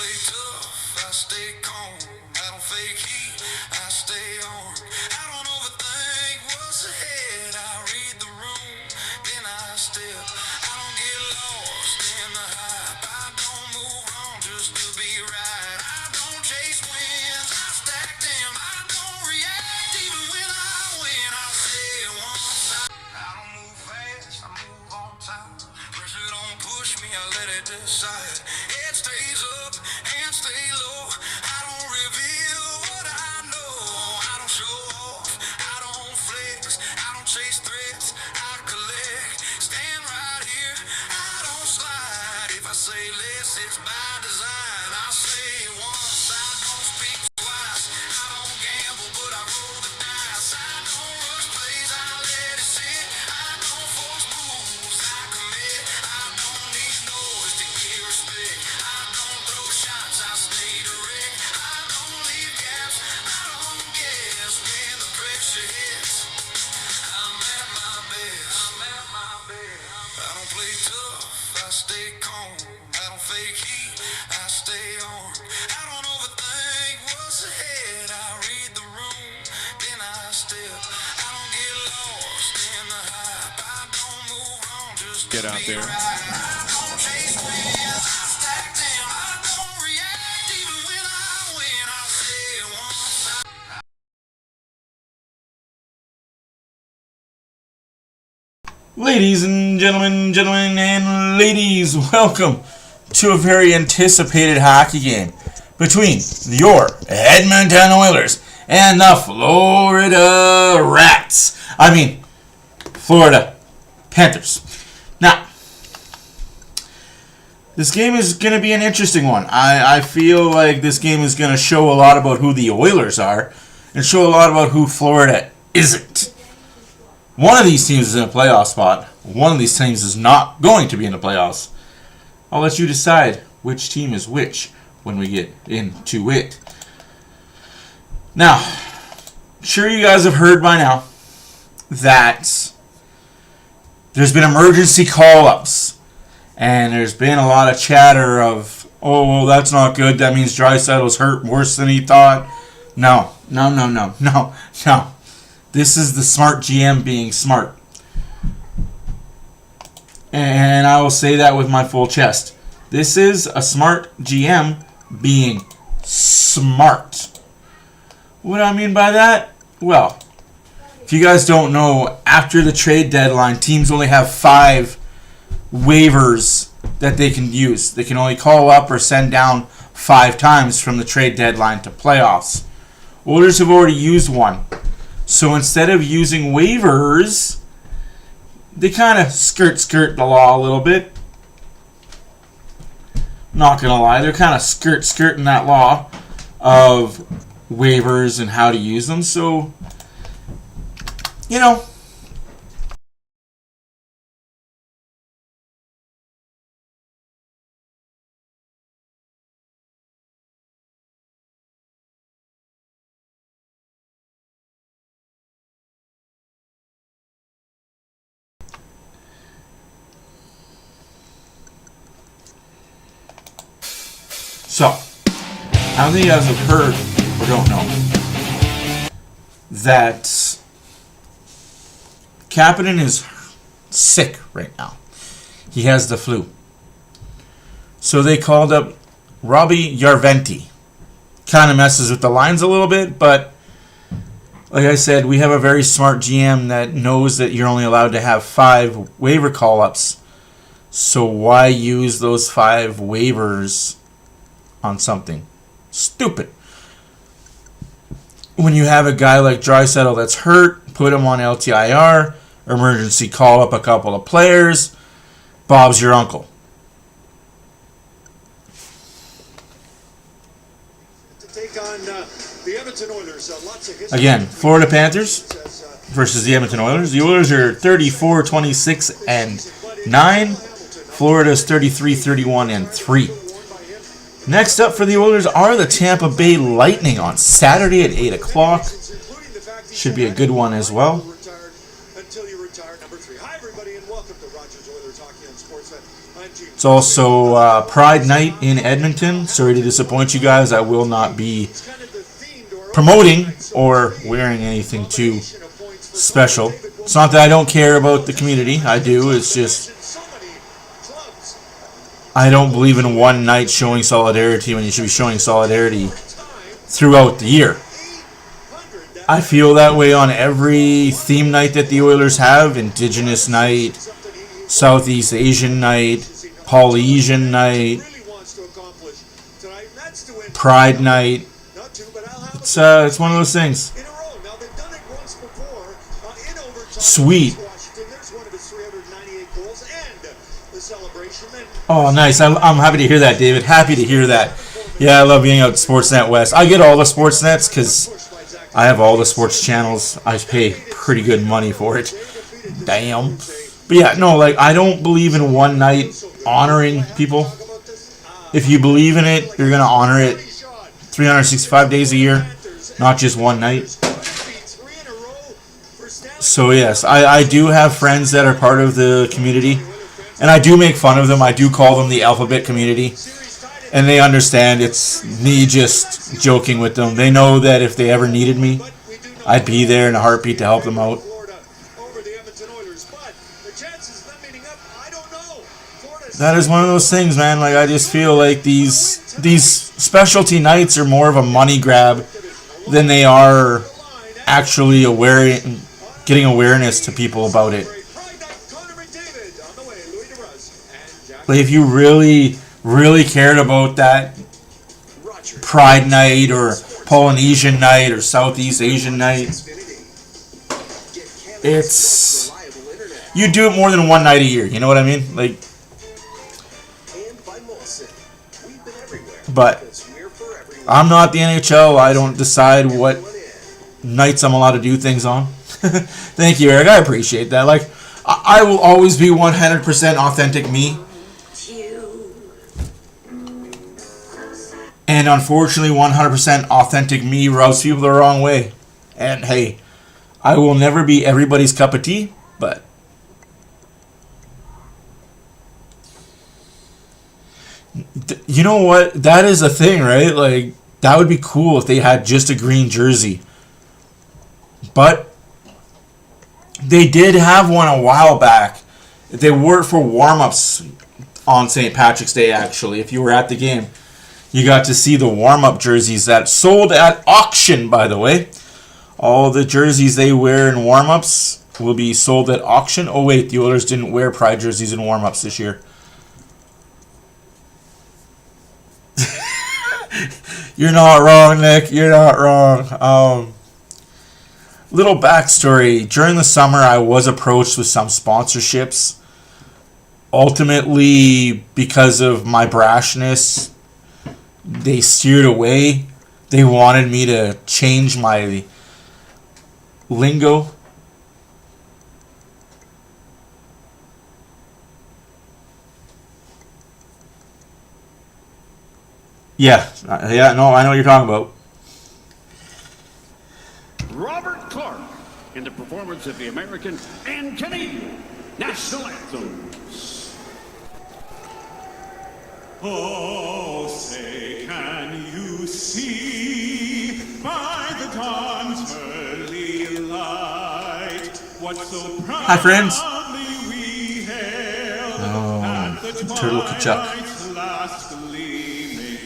play tough, I stay calm. I don't fake heat, I stay on. I don't overthink what's ahead. I read the room, then I step. I don't get lost in the hype. I don't move on just to be right. I don't chase wins, I stack them. I don't react even when I win. I say it once. I don't move fast, I move on time. Pressure don't push me, I let it decide. Head stays up, hands stay low. I don't reveal what I know. I don't show off, I don't flex. I don't chase threats, I collect. Stand right here, I don't slide. If I say less, it's by design. I say it once, I don't speak twice. I don't gamble, but I roll the dice. I don't rush plays, I let it sit. I don't force moves, I commit. I don't need noise to get respect. I don't throw shots, I stay direct. I don't leave gaps, I don't guess. When the pressure hits, I'm at my best. I don't play tough, I stay calm. I don't fake heat, I stay on. I don't overthink what's ahead. I read the room, then I step. I don't get lost in the hype. I don't move on just to Get out be there. right. I don't chase wins, I stack them. I don't react even when I win. I say it once. Ladies and gentlemen and ladies, welcome to a very anticipated hockey game between your Edmonton Oilers and the Florida Panthers. Now, this game is going to be an interesting one. I feel like this game is going to show a lot about who the Oilers are and show a lot about who Florida isn't. One of these teams is in a playoff spot. One of these teams is not going to be in the playoffs. I'll let you decide which team is which when we get into it. Now, I'm sure you guys have heard by now that there's been emergency call-ups. And there's been a lot of chatter of, oh, well, that's not good. That means Draisaitl's hurt worse than he thought. No. This is the smart GM being smart. And I will say that with my full chest. This is a smart GM being smart. What do I mean by that? Well, if you guys don't know, after the trade deadline, teams only have 5 waivers that they can use. They can only call up or send down 5 times from the trade deadline to playoffs. Oilers have already used one. So instead of using waivers, they kind of skirt the law a little bit. Not going to lie, they're kind of skirting that law of waivers and how to use them. So, you know, so, I don't think you guys have heard or don't know that Kapanen is sick right now. He has the flu. So they called up Robbie Järventie. Kind of messes with the lines a little bit, but like I said, we have a very smart GM that knows that you're only allowed to have 5 waiver call-ups. So why use those 5 waivers on something stupid? When you have a guy like Draisaitl that's hurt, put him on LTIR, emergency call up a couple of players, Bob's your uncle. To take on the Edmonton Oilers. Again, Florida Panthers versus the Edmonton Oilers. The Oilers are 34-26-9. Florida's 33-31-3. Next up for the Oilers are the Tampa Bay Lightning on Saturday at 8 o'clock. Should be a good one as well. until you retire. Number 3. Hi, everybody, and welcome to Rogers Oilers Hockey on Sportsnet. I'm Gene. It's also Pride Night in Edmonton. Sorry to disappoint you guys. I will not be promoting or wearing anything too special. It's not that I don't care about the community. I do. It's just I don't believe in one night showing solidarity when you should be showing solidarity throughout the year. I feel that way on every theme night that the Oilers have. Indigenous Night, Southeast Asian Night, Polynesian Night, Pride Night. It's one of those things. Sweet. Oh, nice. I'm happy to hear that, David. Happy to hear that. Yeah, I love being out Sportsnet West. I get all the Sportsnets because I have all the sports channels. I pay pretty good money for it. Damn. But yeah, no, like, I don't believe in one night honoring people. If you believe in it, you're going to honor it 365 days a year, not just one night. So yes, I do have friends that are part of the community, and I do make fun of them. I do call them the alphabet community, and they understand it's me just joking with them. They know that if they ever needed me, I'd be there in a heartbeat to help them out. That is one of those things, man. Like, I just feel like these specialty nights are more of a money grab than they are actually getting awareness to people about it. Like, if you really, really cared about that Pride Night or Polynesian Night or Southeast Asian Night, you do it more than one night a year. You know what I mean? Like, but I'm not the NHL. I don't decide what nights I'm allowed to do things on. Thank you, Eric. I appreciate that. Like, I will always be 100% authentic me. And unfortunately, 100% authentic me rubs people the wrong way. And hey, I will never be everybody's cup of tea, but you know what? That is a thing, right? Like, that would be cool if they had just a green jersey. But they did have one a while back. They were for warm-ups on St. Patrick's Day, actually. If you were at the game, you got to see the warm-up jerseys that sold at auction, by the way. All the jerseys they wear in warm-ups will be sold at auction. Oh, wait, the Oilers didn't wear Pride jerseys in warm-ups this year. You're not wrong, Nick. You're not wrong. Little backstory. During the summer, I was approached with some sponsorships. Ultimately, because of my brashness, they steered away. They wanted me to change my lingo. Yeah, no, I know what you're talking about. Robert Clark in the performance of the American and Canadian national anthems. Oh, say, can you see by the dawn's early light what so proudly Hi, friends. we hailed at the Turtle Kachuk. twilight's last gleaming,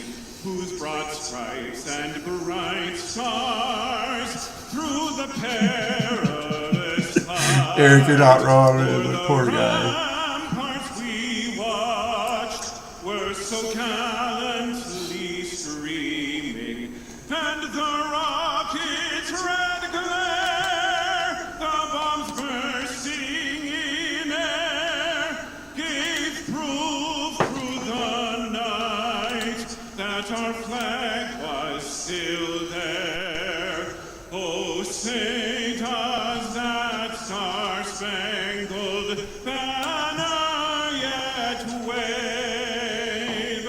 whose broad stripes and bright stars through the perilous fight. Eric, you're not wrong, man. The poor guy. Ramparts we watched were so gallantly streaming, and the rockets' red glare, the bombs bursting in air, gave proof through the night that our flag was still there. Oh, say does that star-spangled banner yet wave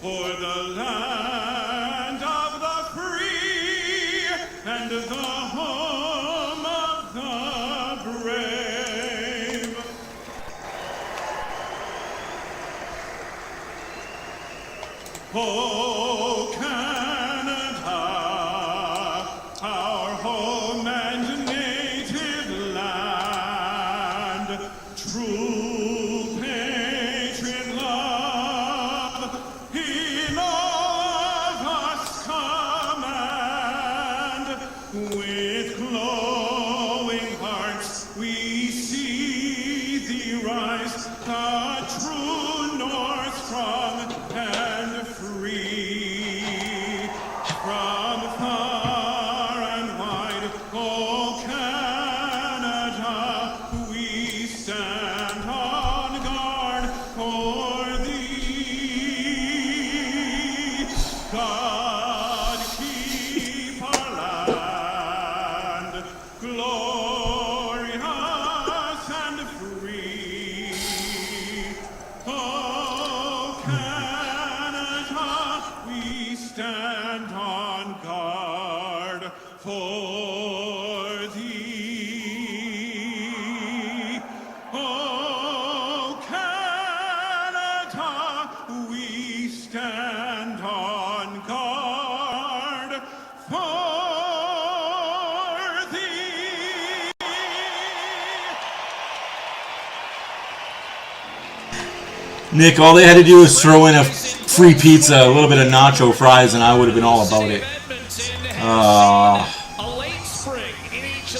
o'er the land of the free and the home of the brave? Oh, Canada, our home and native land, true patriot love, in all of us command. With glowing hearts we see thee rise, the true North strong and free. From far and wide, oh Canada, we stand on guard for thee. God keep our land glorious and free. Oh, Canada, we stand on guard for thee. Oh, Canada, we stand on guard for thee. Nick, all they had to do was throw in a free pizza, a little bit of nacho fries, and I would have been all about it.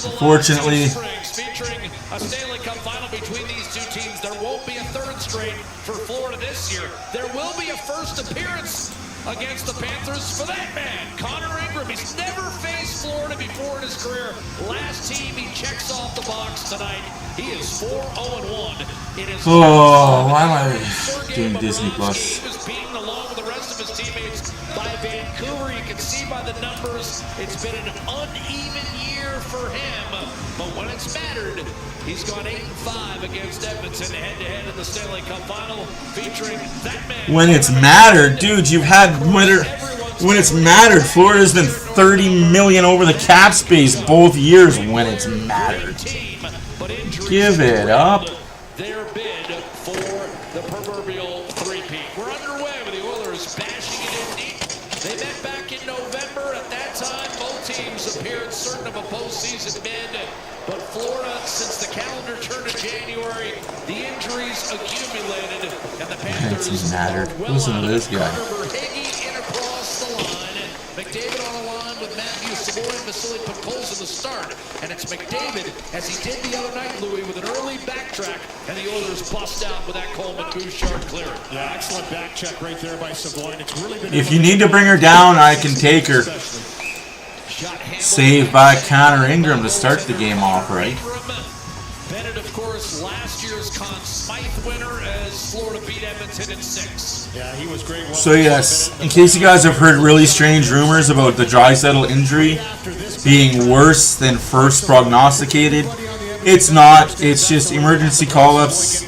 Unfortunately, featuring a Stanley Cup final between these two teams. There won't be a third straight for Florida this year. There will be a first appearance against the Panthers for that man, Connor Ingram. He's never faced Florida before in his career. Last team he checks off the box tonight. He is 4-0-1 in his why am I doing Disney Plus? He was beaten along with the rest of his teammates by Vancouver. You can see by the numbers it's been an uneven year for him. But when it's mattered, he's gone 8-5 against Edmonton head-to-head in the Stanley Cup Final, featuring that man. When it's mattered, dude, you've had when it's mattered, Florida's been $30 million over the cap space both years when it's mattered. Give it up. Their bid for the proverbial three-peat. We're underway with the Oilers bashing it in deep. They met back in November. At that time, both teams appeared certain of a postseason bid. But Florida, since the calendar turned to January, the injuries accumulated, and the Panthers It's mattered. Listen to this guy. in across the line. McDavid on a line with Matthew Savoy and Vasily Podkolzin in the start. And it's McDavid, as he did the other night, Louis, with an early backtrack, and the Oilers bust out with that Coleman Bouchard clearance. Yeah, excellent back check right there by Savoy. And it's really been If you need to bring her down, I can take her. Saved by Connor Ingram to start the game off, right? Bennett, of course, last year's Conn Smythe winner as Florida beat Edmonton in 6. Yeah, he was great. So yes, in case you guys have heard really strange rumors about the Draisaitl injury being worse than first prognosticated, it's not. It's just emergency call-ups.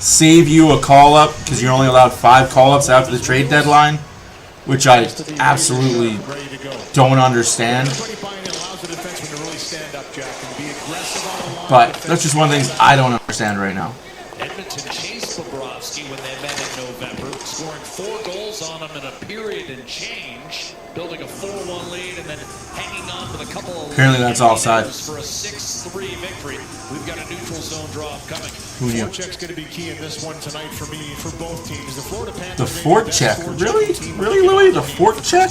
Save you a call-up because you're only allowed 5 call-ups after the trade deadline, which I absolutely don't understand. But that's just one of the things I don't understand right now. Edmonton chased Bobrovsky when they met in November, scoring 4 goals on him in a period and change, building a 4-1 lead, and then hanging on with a couple of Apparently that's offside. for a 6-3 victory. We've got a neutral zone draw coming. Who knew? Forecheck's going to be key in this one tonight for me, for both teams. The Florida Panthers. The forecheck? Really? Really, Louis? The forecheck?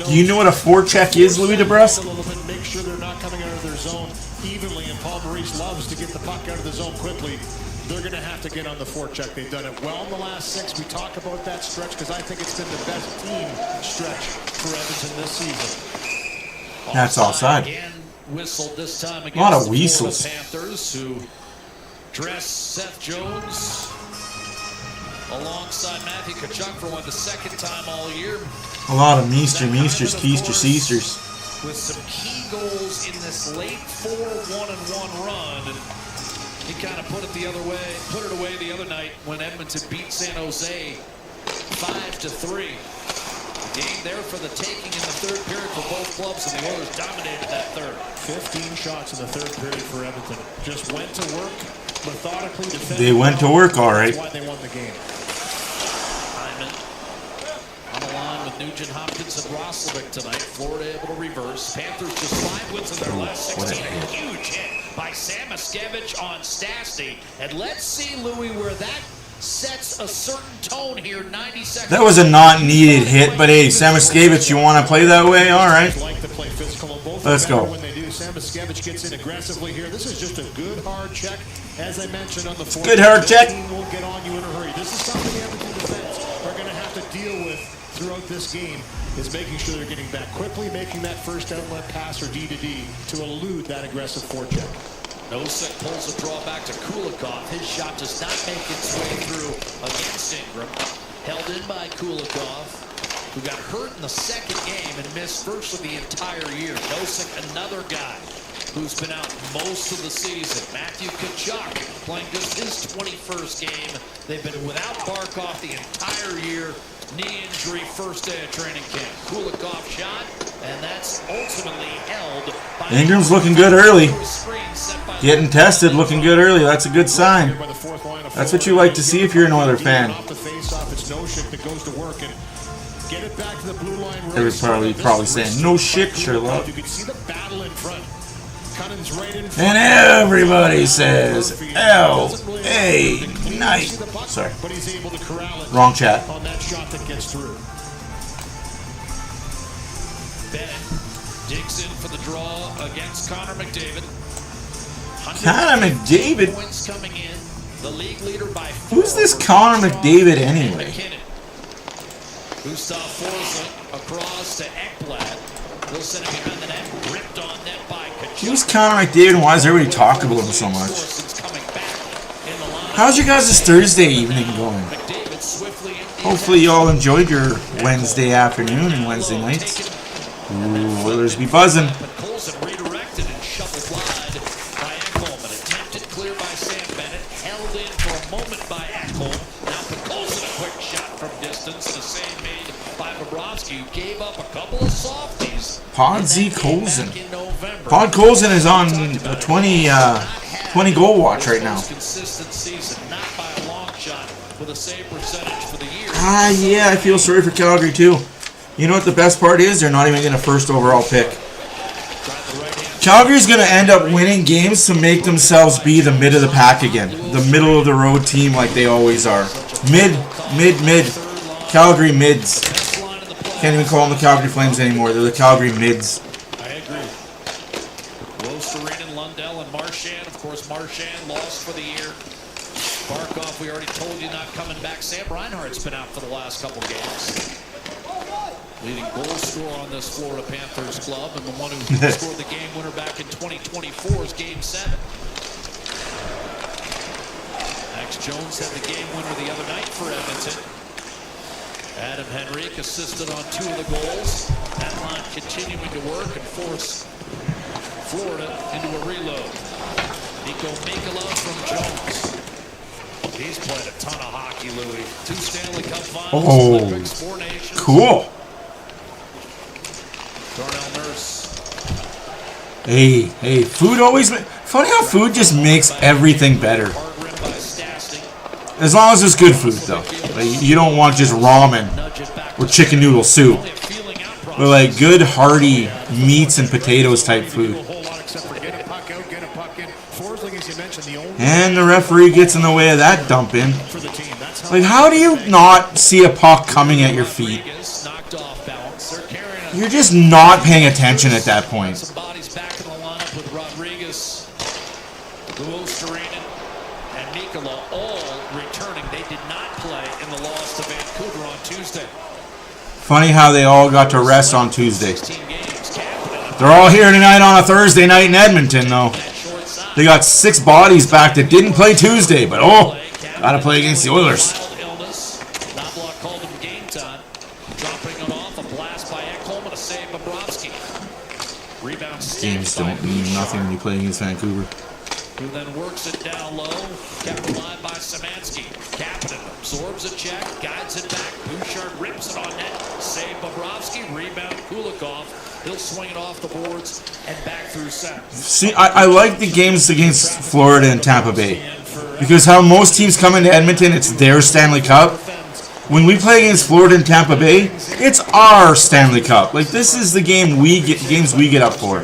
Do you know what a forecheck is, Louis DeBrusque? Make sure they're not coming out of their zone evenly, and Paul Maurice loves to get the puck out of the zone quickly. They're going to have to get on the forecheck. They've done it well in the last 6. We talk about that stretch because I think it's been the best team stretch for Edmonton this season. That's offside. Again, whistled this time against A lot of the whistles. Florida Panthers, who dressed Seth Jones alongside Matthew Tkachuk for the second time all year. A lot of Meisters, Keister, Seasters. With some key goals in this late 4-1-1 run. And he kind of put it away the other night when Edmonton beat San Jose 5-3. Game there for the taking in the third period for both clubs, and the Oilers dominated that third. 15 shots in the third period for Edmonton. Just went to work, methodically defended. They went to work, all right. That's why they won the game. Hyman Nugent Hopkins and Roslovic tonight. Florida able to reverse. Panthers just 5 wins in their last 16. A huge hit by Sam Miskevich on Stastny. And let's see, Louis, where that sets a certain tone here. 90 seconds. That was a not needed hit, but hey, Samoskevich, you want to play that way? All right. Let's go. When they do, Sam Miskevich gets in aggressively here. This is just a good hard check. As I mentioned on the fourth, good hard check. Will get on you in a hurry. This is something the Edmonton defense are going to have to deal with throughout this game. Is making sure they're getting back quickly, making that first outlet pass or D-to-D to elude that aggressive forecheck. Nosek pulls a draw back to Kulikov. His shot does not make its way through against Ingram. Held in by Kulikov, who got hurt in the second game and missed virtually the entire year. Nosek, another guy who's been out most of the season. Matthew Tkachuk playing just his 21st game. They've been without Barkov the entire year. Knee injury, first day of training camp. Kulikov shot, and that's ultimately held by Ingram's looking good early. Getting tested, looking good early. That's a good sign. That's what you like to see if you're an Oilers fan. They're probably saying, no shit, Sherlock. And everybody says L.A. Knight. Sorry. Wrong chat. On that shot that gets through. Bennett digs in for the draw against Connor McDavid. Connor McDavid? Points coming in. The league leader by 4. Who's this Connor McDavid anyway? Gustav Forsling across to Ekblad. He'll send it behind the net. Ripped on net by Tkachuk. Who's Connor McDavid and why does everybody talk about him so much? How's your guys' Thursday evening going? Hopefully you all enjoyed your Wednesday afternoon and Wednesday nights. Ooh, Oilers be buzzing. Colson redirected and shuffled wide by Ekholm. An attempted clear by Sam Bennett. Held in for a moment by Ekholm. Now Colson a quick shot from distance. The save made by Bobrovsky, who gave up a couple of softies. Podsy Colson. Pod Colson is on a 20 goal watch right now. Consistent season, not by a long shot, with a save percentage for the year. Yeah, I feel sorry for Calgary too. You know what the best part is? They're not even getting a first overall pick. Calgary's going to end up winning games to make themselves be the mid of the pack again. The middle of the road team like they always are. Mid. Calgary mids. Can't even call them the Calgary Flames anymore. They're the Calgary mids. I agree. Losterinen, Lundell, and Marchand. Of course, Marchand lost for the year. Barkov, we already told you, not coming back. Sam Reinhart's been out for the last couple games. Leading goal scorer on this Florida Panthers club, and the one who scored the game winner back in 2024's Game 7. Max Jones had the game winner the other night for Edmonton. Adam Henrique assisted on 2 of the goals. That line continuing to work and force Florida into a reload. Nico Mikkola from Jones. He's played a ton of hockey, Louis. 2 Stanley Cup Finals, Olympics, 4 nations. Cool. Darnell Nurse. Hey, food always... Funny how food just makes everything better. As long as it's good food, though. Like, you don't want just ramen or chicken noodle soup. But like good, hearty meats and potatoes type food. And the referee gets in the way of that dump in. Like, how do you not see a puck coming at your feet? You're just not paying attention at that point. Somebody's back in the lineup with Rodriguez, Luostarinen, and Mikkola all returning. They did not play in the loss to Vancouver on Tuesday. Funny how they all got to rest on Tuesday. They're all here tonight on a Thursday night in Edmonton, though. They got 6 bodies back that didn't play Tuesday, but gotta play against the Oilers. Knobloch called him game time. Dropping it off, a blast by Ekholm and a save Bobrovsky. Rebound. Games don't mean nothing when you play against Vancouver. Who then works it down low, kept alive by Szymanski. Kapanen absorbs a check, guides it back. Bouchard rips it on net. Save Bobrovsky, rebound Kulikov. He'll swing it off the boards and back through center. See, I like the games against Florida and Tampa Bay. Because how most teams come into Edmonton, it's their Stanley Cup. when we play against Florida and Tampa Bay, it's our Stanley Cup. Like, this is the games we get up for.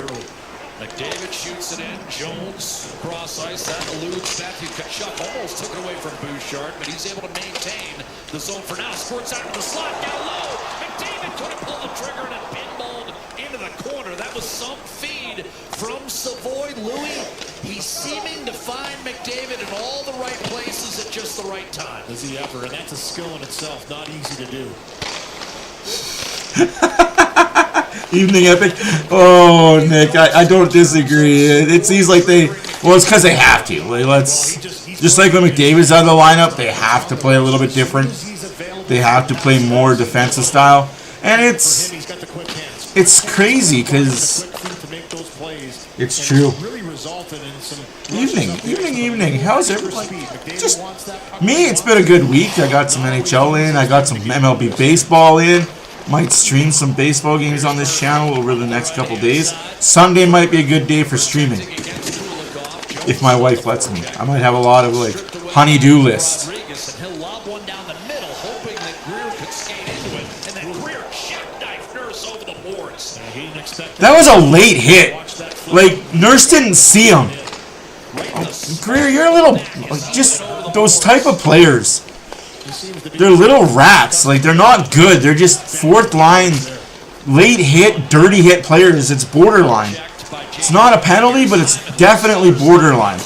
McDavid shoots it in. Jones cross ice. That eludes Matthew Tkachuk. Almost took it away from Bouchard, but he's able to maintain the zone for now. Squirts out of the slot down low. McDavid could have pulled the trigger and it pinballed into the corner. That was some feed from Savoy. Louis, he's seeming to find McDavid in all the right places at just the right time. Does he ever? And that's a skill in itself. Not easy to do. Evening Epic. Oh, Nick, I don't disagree. It seems like well, it's because they have to. Like, just like when McDavid's out of the lineup, they have to play a little bit different. They have to play more defensive style. And it's crazy because it's true. Evening. How's everyone? Just me, it's been a good week. I got some NHL in. I got some MLB baseball in. Might stream some baseball games on this channel over the next couple days. Sunday might be a good day for streaming. If my wife lets me. I might have a lot of, like, honey-do lists. He'll lob one down the middle, hoping that Greer could skate into it, and then Greer jackknife Nurse over the boards. That was a late hit. Like, Nurse didn't see him. Oh, Greer, you're a little... Just those type of players. They're little rats. Like, they're not good. They're just fourth line, late hit, dirty hit players. It's borderline. It's not a penalty, but it's definitely borderline.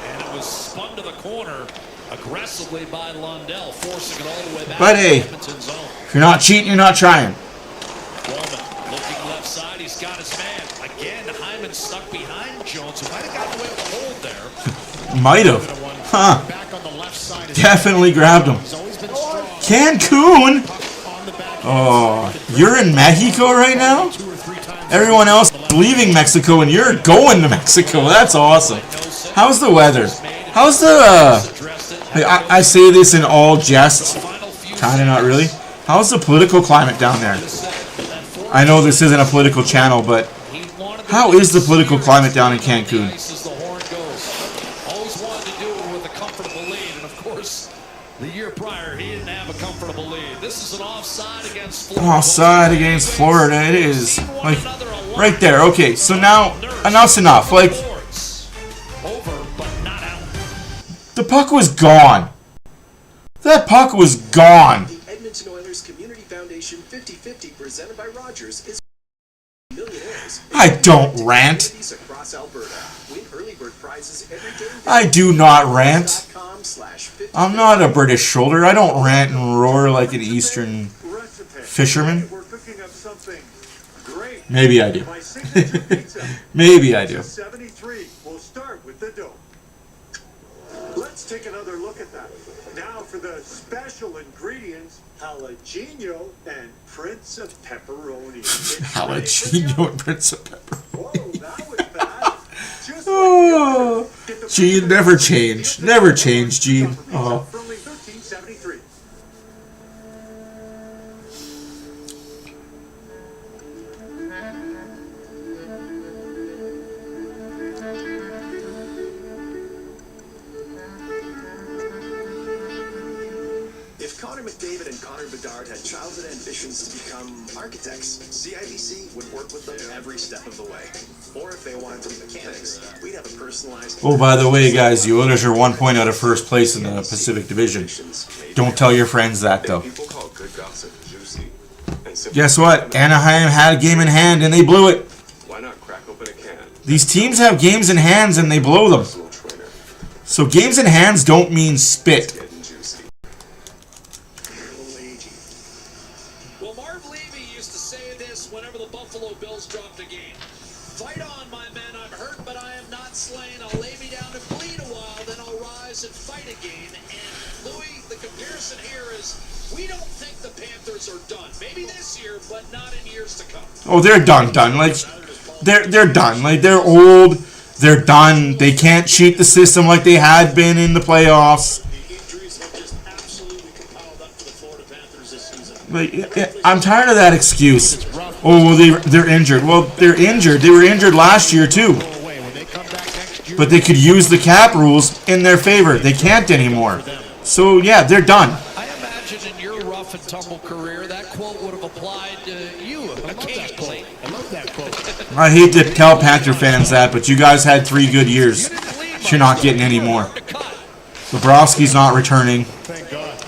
And it was spun to the corner aggressively by Lundell, forcing it all the way back. But hey, if you're not cheating, you're not trying. Looking left side, he's got his man. Again, Hyman stuck behind Jones, who might have gotten away with the hold there. Might have. Huh. Definitely grabbed him. Cancun? Oh, you're in Mexico right now? Everyone else leaving Mexico and you're going to Mexico. That's awesome. How's the weather? How's the... I say this in all jest. Kind of not really. How's the political climate down there? I know this isn't a political channel, but how is the political climate down in Cancun? The year prior, he didn't have a comfortable lead. This is an offside against Florida. Offside against Florida. It is. Like, right there. Okay, so now, enough's enough. Like, the puck was gone. That puck was gone. The Edmonton Oilers Community Foundation 50/50 presented by Rogers is millionaires. I don't rant. Across Alberta. Win early bird prizes every game. I do not rant. I'm not a British shoulder. I don't rant and roar like an Eastern fisherman. Maybe I do. Maybe I do. 73. We'll start with the dough. Let's take another look at that. Now for the special ingredients, jalapeno and Prince of Pepperoni. Jalapeno and Prince of Pepperoni. Whoa, that was bad. Oh, Gene, never change. Never change, Gene. Oh. Only 13.73. If Connor McDavid and Connor Bedard had childhood ambitions to become architects, CIBC would work with them every step of the way. Or if they wanted to be mechanics, we'd have a personalized... Oh, by the way, guys, the Oilers are 1 point out of first place in the Pacific Division. Don't tell your friends that, though. Guess what? Anaheim had a game in hand, and they blew it. Why not crack open a can? These teams have games in hands, and they blow them. So games in hands don't mean spit. Well, Marv Levy used to say this whenever the Buffalo Bills dropped a game. Fight on, my men. I'm hurt, but I am not slain. I'll lay me down and bleed a while, then I'll rise and fight again. And Louis, the comparison here is we don't think the Panthers are done. Maybe this year, but not in years to come. Oh, they're done. Like, they're done. Like, they're old. They're done. They can't cheat the system like they had been in the playoffs. Like, I'm tired of that excuse. Oh, well, they're injured. Well, they're injured. They were injured last year, too. But they could use the cap rules in their favor. They can't anymore. So, yeah, they're done. imagine in your rough and tumble career, that quote would have applied to you occasionally. I love that quote. I hate to tell Panther fans that, but you guys had 3 good years. You're not getting any more. Bobrovsky's not returning. Thank God.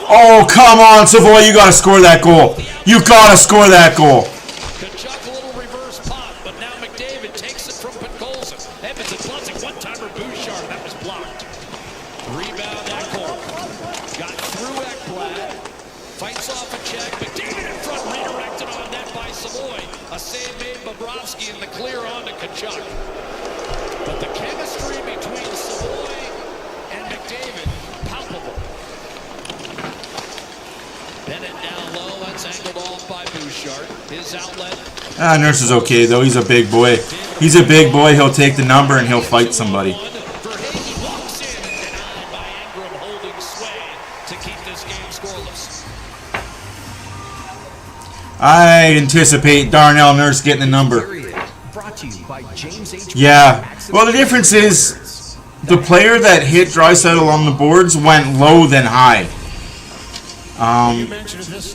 Oh, come on, Savoy, you got to score that goal. You got to score that goal. Kachuk, a little reverse pop, but now McDavid takes it from Podkolzin. Edmonton Blessing, one-timer Bouchard, that was blocked. Rebound Ekholm. Got through Ekblad. Fights off a check. McDavid in front, redirected on net by Savoy. A save made Bobrovsky in the clear on to Kachuk. But the chemistry between Savoy and McDavid, palpable. Bennett down low, that's angled off by Bouchard. His outlet. Nurse is okay, though. He's a big boy. He's a big boy. He'll take the number and he'll fight somebody. Verhage walks in and denied by Ingram, holding sway to keep this game scoreless. I anticipate Darnell Nurse getting the number. Brought to you by James H. Yeah. Well, the difference is the player that hit Draisaitl on the boards went low than high.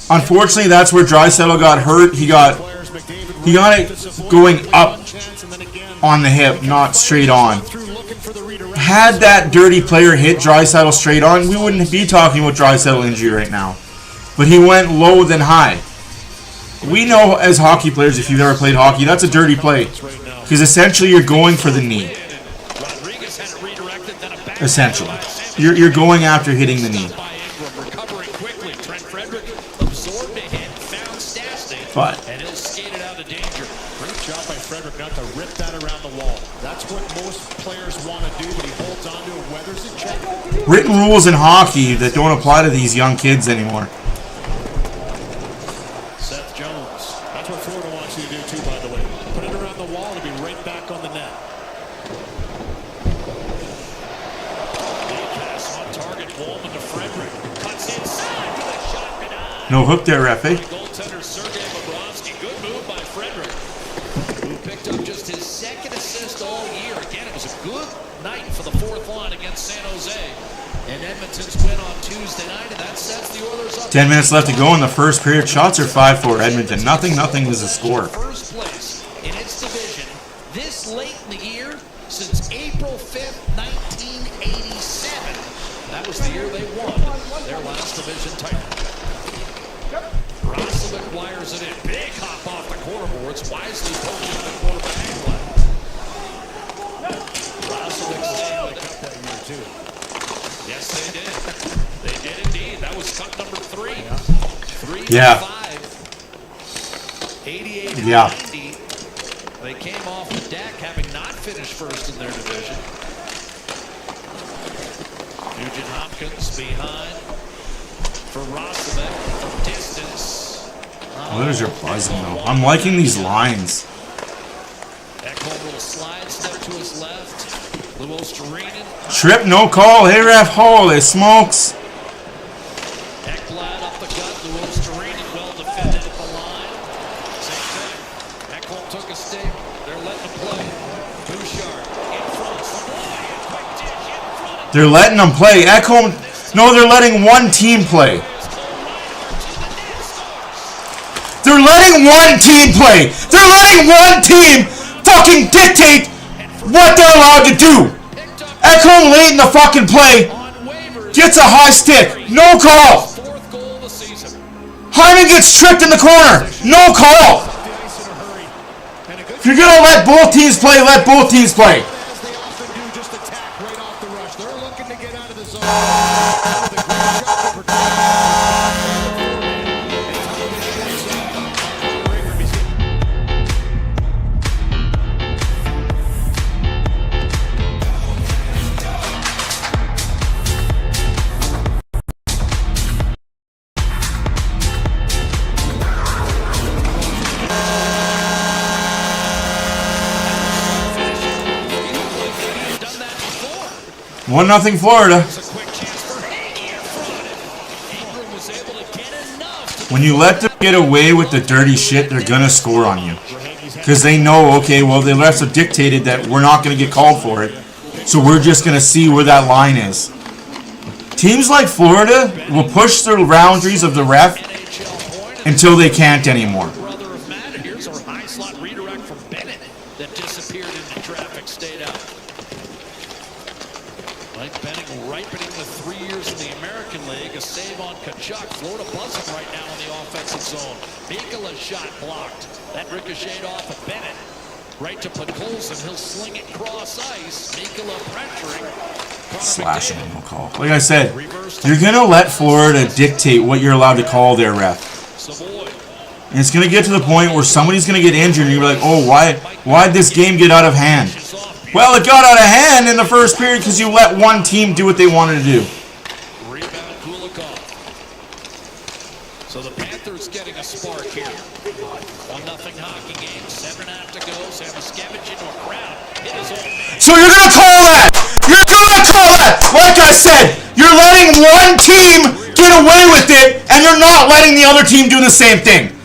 Unfortunately, that's where Draisaitl got hurt. He got it going up on the hip, not straight on. Had that dirty player hit Draisaitl straight on, we wouldn't be talking about Draisaitl injury right now. But he went low than high. We know as hockey players, if you've ever played hockey, that's a dirty play. Because essentially you're going for the knee. Essentially. You're going after hitting the knee. But and he'll skate it out of danger. Great job by Frederick not to rip that around the wall. That's what most players want to do, but he holds on to it, weathers the check. Written rules in hockey that don't apply to these young kids anymore. Seth Jones. That's what Florida wants you to do too, by the way. Put it around the wall to be right back on the net. Big pass on target. Woolman to Frederick. Cuts inside with a shot denied. No hook there, ref, eh? Goaltender Sergei Bobrovsky. Good move by Frederick, who picked up just his 2nd assist all year. Again, it was a good night for the 4th line against San Jose. And Edmonton's win on Tuesday night, and that sets the Oilers up. 10 minutes left to go in the first period. Shots are 5-4 Edmonton. Nothing is a score. First place in its division this late in the year since April 5th, 1987. That was the year they won their last division title. Roslovic wires it in. Big hop off the corner boards. Wisely poking the quarterback Ekblad. Roslovic staying with it that year too. Yes, they did. They did indeed. That was cup number 3. 3 Yeah. 5. 88 and Yeah. 90. They came off the deck having not finished first in their division. Nugent Hopkins behind for Roslovic from distance. Oilers are pleasant, though. I'm liking these lines. Ekholm will slide step to his left. Luostarinen. Trip, no call. Hey, ref, holy smokes. Ekblad up the gut. Luostarinen well defended at the line. Same thing. Ekholm took a stake. They're letting him play. Bouchard in front. Savoy, quick dish in front. They're letting them play. Ekholm, no, they're letting one team play. They're letting one team play. They're letting one team fucking dictate what they're allowed to do. Ekholm late in the fucking play gets a high stick. No call. Hyman gets tripped in the corner. No call. If you're going to let both teams play, let both teams play. As they often do, just attack right off the rush. They're looking to get out of the zone. With a great shot to protect. Done that before. 1-0 Florida. It's a quick chance for Hagee in front. Ingram was able to get enough to When you let them get away with the dirty shit, they're going to score on you. Because they know, okay, well, the refs have dictated that we're not going to get called for it. So we're just going to see where that line is. Teams like Florida will push the boundaries of the ref until they can't anymore. Brother of Matt, here's our high slot redirect from Bennett that disappeared into traffic, stayed out. Mike Benning ripening with 3 years in the American League. A save on Kachuk. Florida buzzing right now in the offensive zone. Mikula's shot blocked. That ricocheted off of Bennett. Right to Podkolzin. He'll sling it cross ice. Mikula pressuring. Slashing him, we'll call. Like I said, you're going to let Florida dictate what you're allowed to call their ref. And it's going to get to the point where somebody's going to get injured and you're like, oh, why'd this game get out of hand? Well, it got out of hand in the first period because you let one team do what they wanted to do. Rebound Kulikov. So the Panthers getting a spark here. 1-0 hockey game. 7.5 to go. Samoskevich into a crowd. It is all man. So you're going to call that! You're going to call that! Like I said, you're letting one team get away with it and you're not letting the other team do the same thing.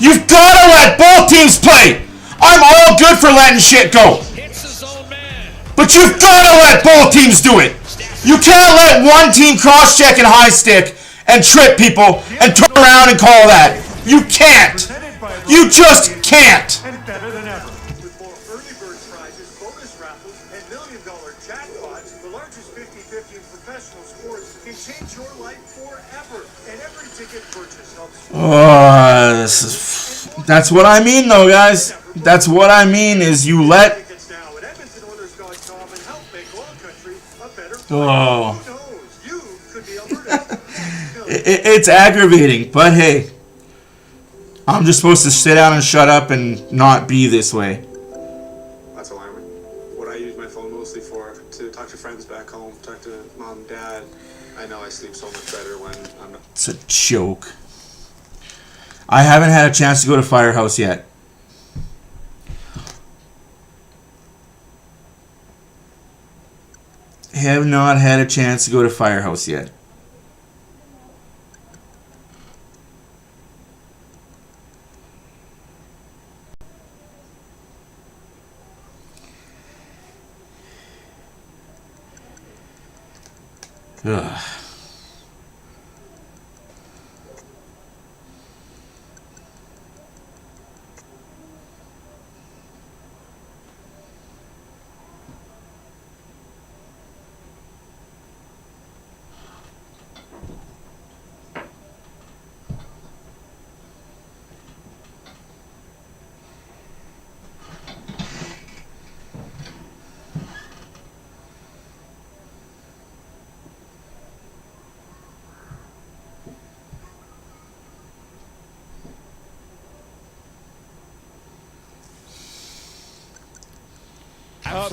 You've got to let both teams play. I'm all good for letting shit go. But you've got to let both teams do it. You can't let one team cross-check and high stick and trip people and turn around and call that. You can't. You just can't. And better than ever. With more early bird prizes, bonus raffles, and million-dollar jackpots, the largest 50-50 in professional sports can change your life forever. And every ticket purchase helps. That's what I mean, though, guys. That's what I mean is you let... Oh. It's aggravating, but hey, I'm just supposed to sit down and shut up and not be this way. That's alarming. What I use my phone mostly for, to talk to friends back home, talk to mom and dad. I know I sleep so much better when I'm not. It's a joke. I haven't had a chance to go to Firehouse yet. Have not had a chance to go to Firehouse yet. Ugh.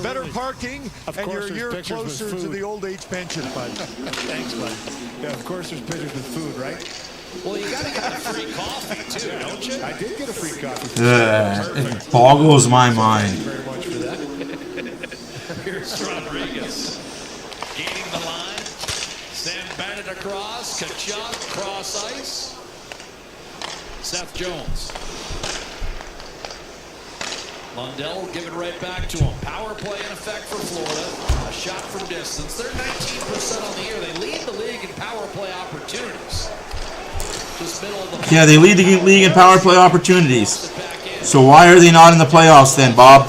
Better parking, and you're a year closer to the old age pension fund. Thanks, bud. Yeah, of course there's pictures with food, right? Well, you got to get a free coffee, too, don't you? I did get a free coffee. It boggles my mind. Thank you very much for that. Here's Rodriguez. Gaining the line. Sam Bennett across. Kachuk, cross ice. Seth Jones. Lundell will give it right back to him. Power play in effect for Florida. A shot from distance. They're 19% on the year. They lead the league in power play opportunities. Just middle of the Yeah, they lead the league in power play opportunities. So why are they not in the playoffs then, Bob?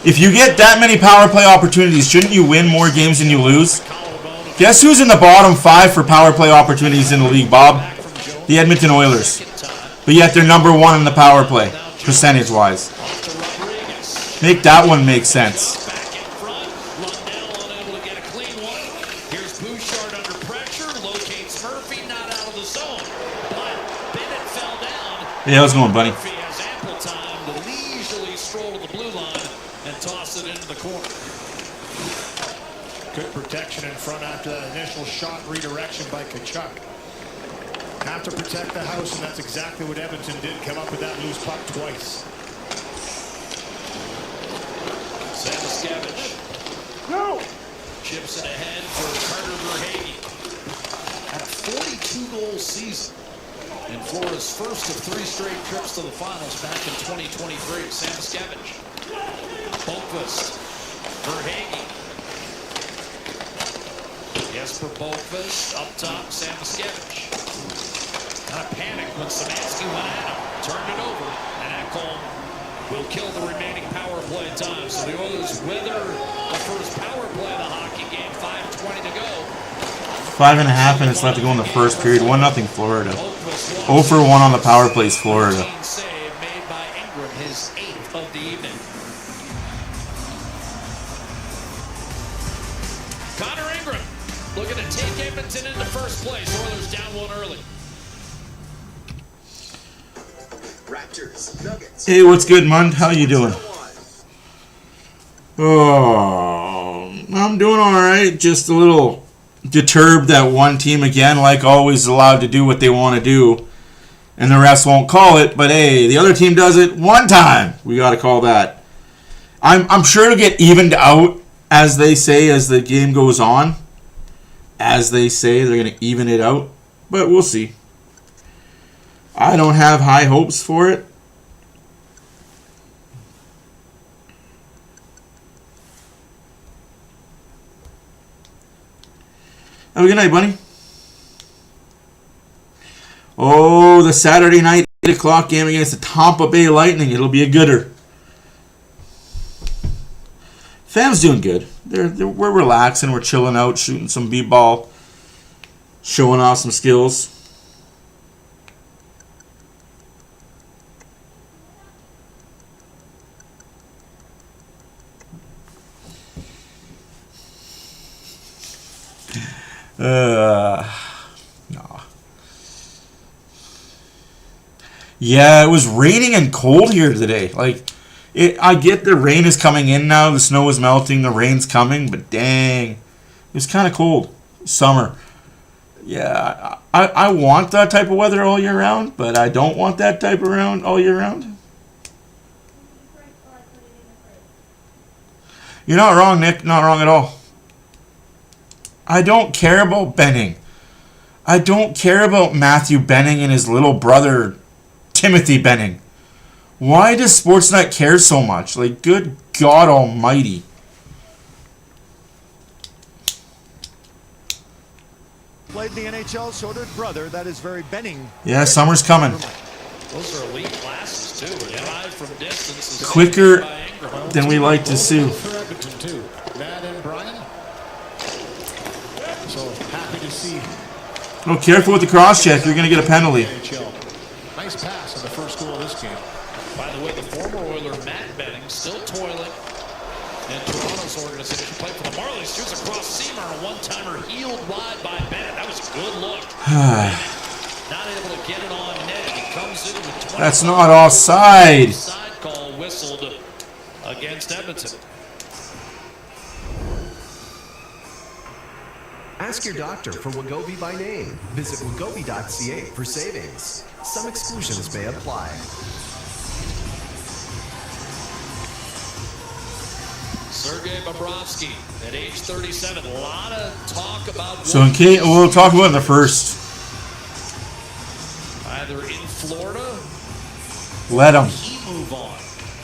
If you get that many power play opportunities, shouldn't you win more games than you lose? Guess who's in the bottom 5 for power play opportunities in the league, Bob? The Edmonton Oilers. But yet they're number 1 in the power play, percentage-wise. Make that one make sense. Yeah, how's it going, buddy? Has ample time to leisurely stroll to the blue line and toss it into the corner. Good protection in front after that initial shot redirection by Kachuk. Have to protect the house, and that's exactly what Edmonton did. Come up with that loose puck twice. Samoskevich. No! Chips it ahead for Carter Verhaeghe. Had a 42-goal season. In Florida's first of 3 straight trips to the finals back in 2023. Samoskevich. Boqvist. Verhaeghe. for Boqvist. Up top, Samoskevich. Kind of panicked when Szymanski went at him. Turned it over. And Ekholm will kill the remaining power play time. So the Oilers wither the first power play of the hockey game. 5:20 to go. 5.5 minutes left to go in the first period. 1-0 Florida. 0 for 1 on the power plays, Florida. Save made by Ingram, his 8th of the evening. Connor Ingram looking to take Edmonton into first place. Oilers down 1 early. Raptors, Nuggets. Hey, what's good, Mund? How you doing? Oh, I'm doing all right. Just a little deterred that one team again, like always, is allowed to do what they want to do, and the rest won't call it. But hey, the other team does it one time. We got to call that. I'm sure it'll get evened out, as they say, as the game goes on. As they say, they're going to even it out, but we'll see. I don't have high hopes for it. Have a good night, buddy. Oh, the Saturday night 8 o'clock game against the Tampa Bay Lightning. It'll be a gooder. Fam's doing good. We're relaxing. We're chilling out, shooting some b-ball, showing off some skills. No. Yeah, it was raining and cold here today. I get the rain is coming in now. The snow is melting. The rain's coming. But dang, it was kind of cold. Summer. Yeah, I want that type of weather all year round, but I don't want that type of round all year round. You're not wrong, Nick. Not wrong at all. I don't care about Benning. I don't care about Matthew Benning and his little brother, Timothy Benning. Why does Sportsnet care so much? Like, good God almighty. Played in the NHL, so did brother. That is very Benning. Yeah, summer's coming. Those are elite classes, too. Drive from distance. Quicker than we like to see. Matt and Brian. So happy to see. Oh, careful with the cross check. You're going to get a penalty. Nice pass on the first goal of this game. By the way, the former Oiler Matt Benning still toiling in Toronto's organization. Played for the Marlies. Shoots across seam on a one-timer, healed wide by Bennett. That was a good look. Not able to get it on net. He comes in with 20. That's not offside. Side call whistled against Edmonton. Ask your doctor for Wegovy by name. Visit wegovy.ca for savings. Some exclusions may apply. Sergei Bobrovsky at age 37. A lot of talk about. So we'll talk about it in the first. Either in Florida. Let him. He move on.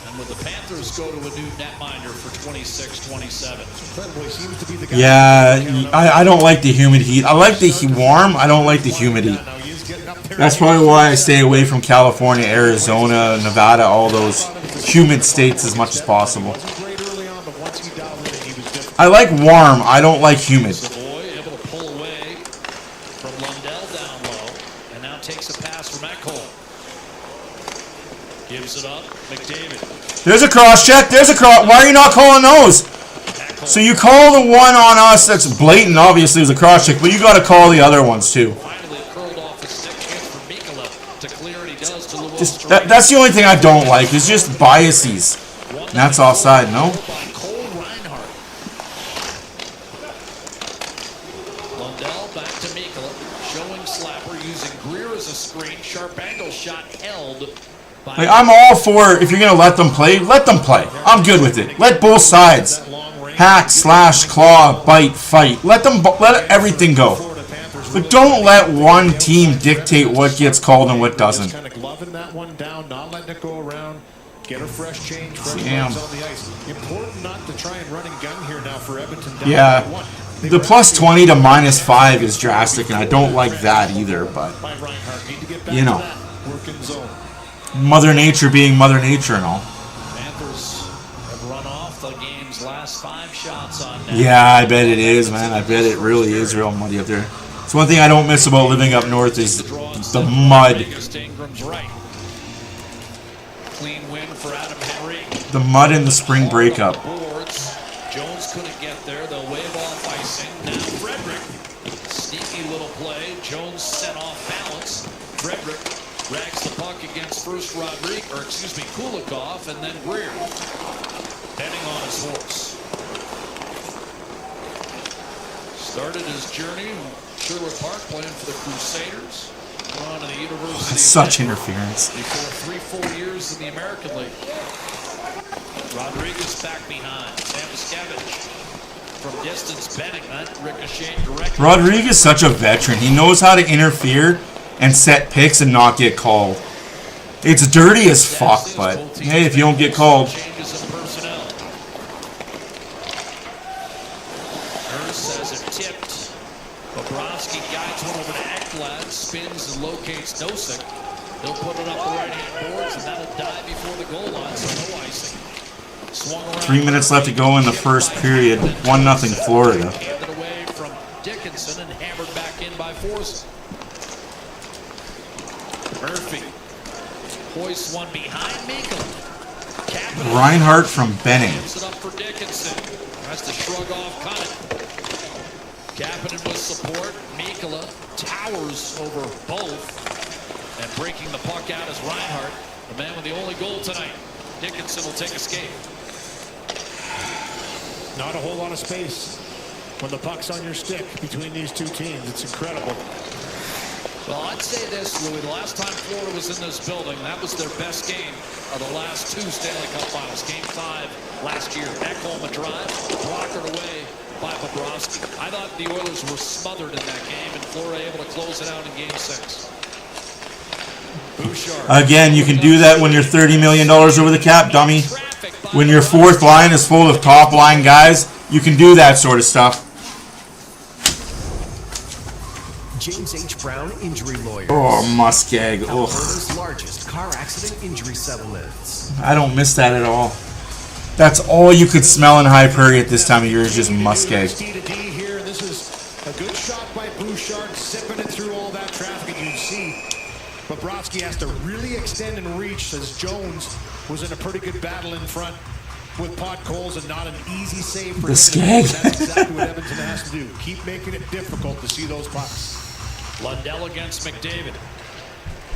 And would the Panthers go to a new netminder for 26-27? Yeah, I don't like the humid heat. I like the warm. I don't like the humidity. That's probably why I stay away from California, Arizona, Nevada, all those humid states as much as possible. I like warm. I don't like humid. Savoy able to pull away from Lundell down low, and now takes a pass from Ekholm. Gives it up, McDavid. There's a cross check. There's a cross. Why are you not calling those? So you call the one on us that's blatant, obviously, is a cross check, but you got to call the other ones too. Finally curled off the stick for Mikkola to clear, and he does to Lewis. Just that's the only thing I don't like is just biases. And that's offside, no? Lundell back to Mikkola, showing Slapper using Greer as a screen. Sharp angle shot held. Like, I'm all for if you're gonna let them play, let them play. I'm good with it. Let both sides hack, slash, claw, bite, fight. Let everything go. But don't let one team dictate what gets called and what doesn't. Kind of gloving that one down, not letting it go around. Get a fresh change, fresh Damn. on the ice. Important not to try and run and gun here now for Edmonton. Down Yeah. The plus 20 to minus 5 is drastic, and I don't like that either, but, you know, Mother Nature being Mother Nature and all. Panthers have run off the game's last 5 shots on net. Yeah, I bet it is, man. I bet it really is real muddy up there. It's one thing I don't miss about living up north is the mud. Clean win for Adam Henry. The mud in the spring breakup. Jones couldn't get there. They'll wave off icing. Now Frederick. Sneaky little play. Jones sent off balance. Frederick drags the puck against first Kulikov, and then Greer. Heading on his horse. Started his journey in Sherwood Park playing for the Crusaders. On to the University. Such interference. Before 3 full years in the American League. Rodriguez back behind. Samuskevich from distance. Benning. That ricocheted directly. Rodriguez is such a veteran. He knows how to interfere and set picks and not get called. It's dirty as fuck, but hey, if you don't get called. Changes in personnel. Nurse has it tipped. Bobrovsky guides one over to Ekblad. Spins and locates Nosek. He'll put it up the right-hand boards, and that'll die before the goal line, so no icing. 3 minutes left to go in the first period. 1-0 Florida. Handed away from Dickinson and hammered back in by Force. Murphy hoists one behind Mikkel. Reinhardt from Benning. Gives it up for Dickinson. Has to shrug off Cunningham. Kapanen with support. Mikkola towers over both. And breaking the puck out is Reinhardt, the man with the only goal tonight. Dickinson will take a skate. Not a whole lot of space when the puck's on your stick between these two teams. It's incredible. Well, I'd say this, Louis. The last time Florida was in this building, that was their best game of the last 2 Stanley Cup Finals. Game 5 last year. Ekholm a drive, blockered away by Bobrovsky. I thought the Oilers were smothered in that game, and Florida able to close it out in Game 6. Again, you can do that when you're $30 million over the cap, dummy. When your fourth line is full of top line guys, you can do that sort of stuff. James H. Brown Injury Lawyers. Oh, Muskeg. Alberta's largest car accident injury settlements. I don't miss that at all. That's all you could smell in High Prairie at this time of year is just Muskeg. D to D here. This is a good shot by Bouchard, zipping it through all that traffic. And you see Bobrovsky has to really extend and reach as Jones was in a pretty good battle in front with Pot Coles and not an easy save for the Skeg. That's exactly what Edmonton has to do. Keep making it difficult to see those pucks. Lundell against McDavid.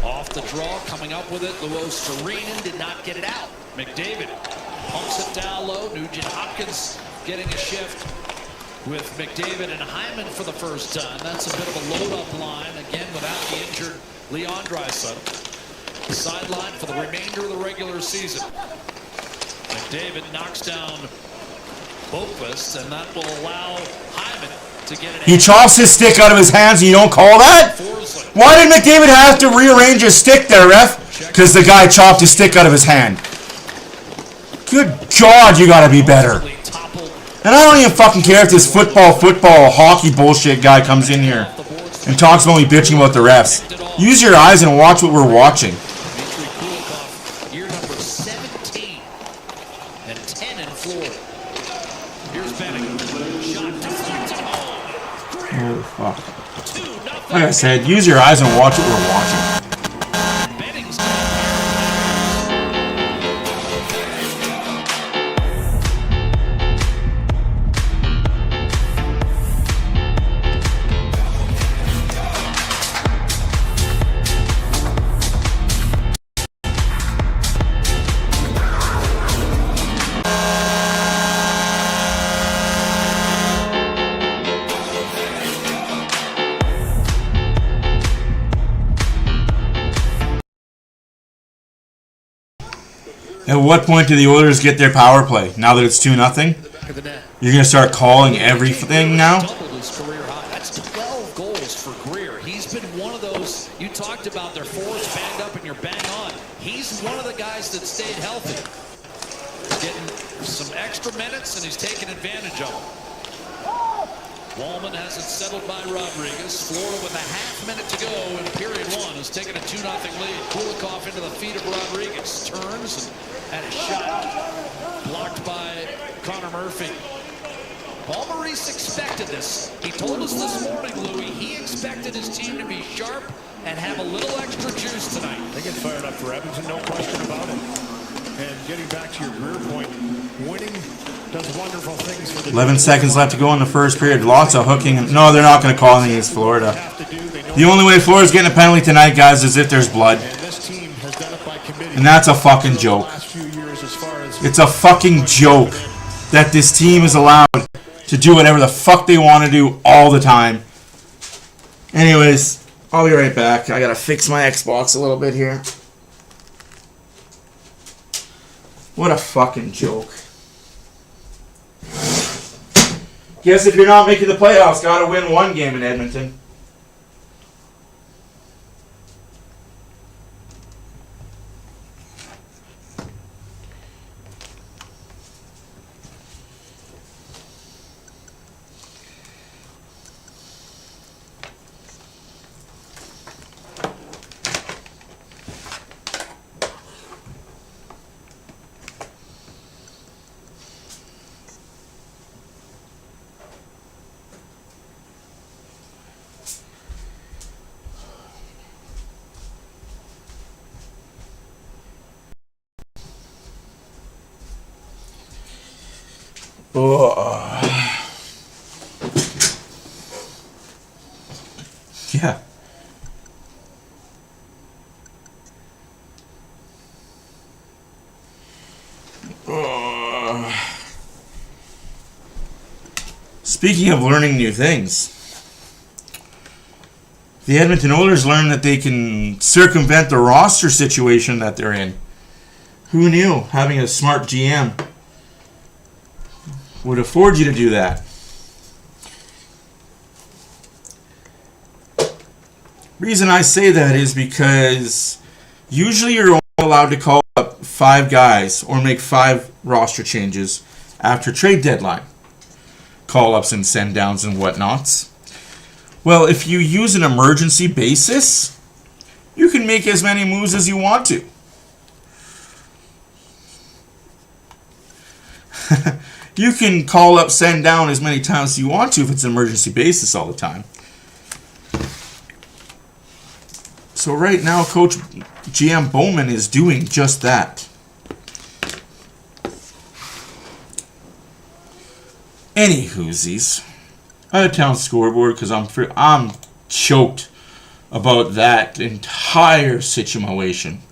Off the draw, coming up with it. Luo Serenen did not get it out. McDavid pumps it down low. Nugent Hopkins getting a shift with McDavid and Hyman for the first time. That's a bit of a load-up line, again, without the injured Leon Draisaitl. Sideline for the remainder of the regular season. McDavid knocks down Boqvist, and that will allow Hyman to get it. He chops his stick out of his hands and you don't call that? Why did McDavid have to rearrange his stick there, ref? Because the guy chopped his stick out of his hand. Good God, you gotta be better. And I don't even fucking care if this football, hockey bullshit guy comes in here and talks about me bitching about the refs. Use your eyes and watch what we're watching. Year number 17 and 10 in Florida. Here's Benning. Shot deflected home. Oh, fuck. Like I said, use your eyes and watch what we're watching. At what point do the Oilers get their power play? Now that it's 2-0? You're going to start calling everything now? That's 12 goals for Greer. He's been one of those, you talked about their forwards banged up and you're bang on. He's one of the guys that stayed healthy. Getting some extra minutes and he's taking advantage of them. Wallman has it settled by Rodriguez. Florida with a half minute to go in period one has taken a 2-0 lead. Kulikov into the feet of Rodriguez. Turns and a shot blocked by Connor Murphy. Paul Maurice expected this. He told us this morning, Louis, he expected his team to be sharp and have a little extra juice tonight. They get fired up for Edmonton, no question about it. And getting back to your career point, winning does wonderful things for the 11 seconds left to go in the first period. Lots of hooking. No, they're not going to call anything against Florida. The only way Florida's getting a penalty tonight, guys, is if there's blood. And that's a fucking joke. It's a fucking joke that this team is allowed to do whatever the fuck they want to do all the time. Anyways, I'll be right back. I gotta fix my Xbox a little bit here. What a fucking joke. Guess if you're not making the playoffs, gotta win one game in Edmonton. Yeah. Speaking of learning new things, the Edmonton Oilers learned that they can circumvent the roster situation that they're in. Who knew having a smart GM would afford you to do that? Reason I say that is because usually you're only allowed to call up 5 guys or make 5 roster changes after trade deadline. Call-ups and send-downs and whatnots. Well, if you use an emergency basis, you can make as many moves as you want to. You can call up, send down as many times as you want to if it's an emergency basis all the time. So right now, Coach GM Bowman is doing just that. Any whoosies. Out of town scoreboard because I'm choked about that entire situation.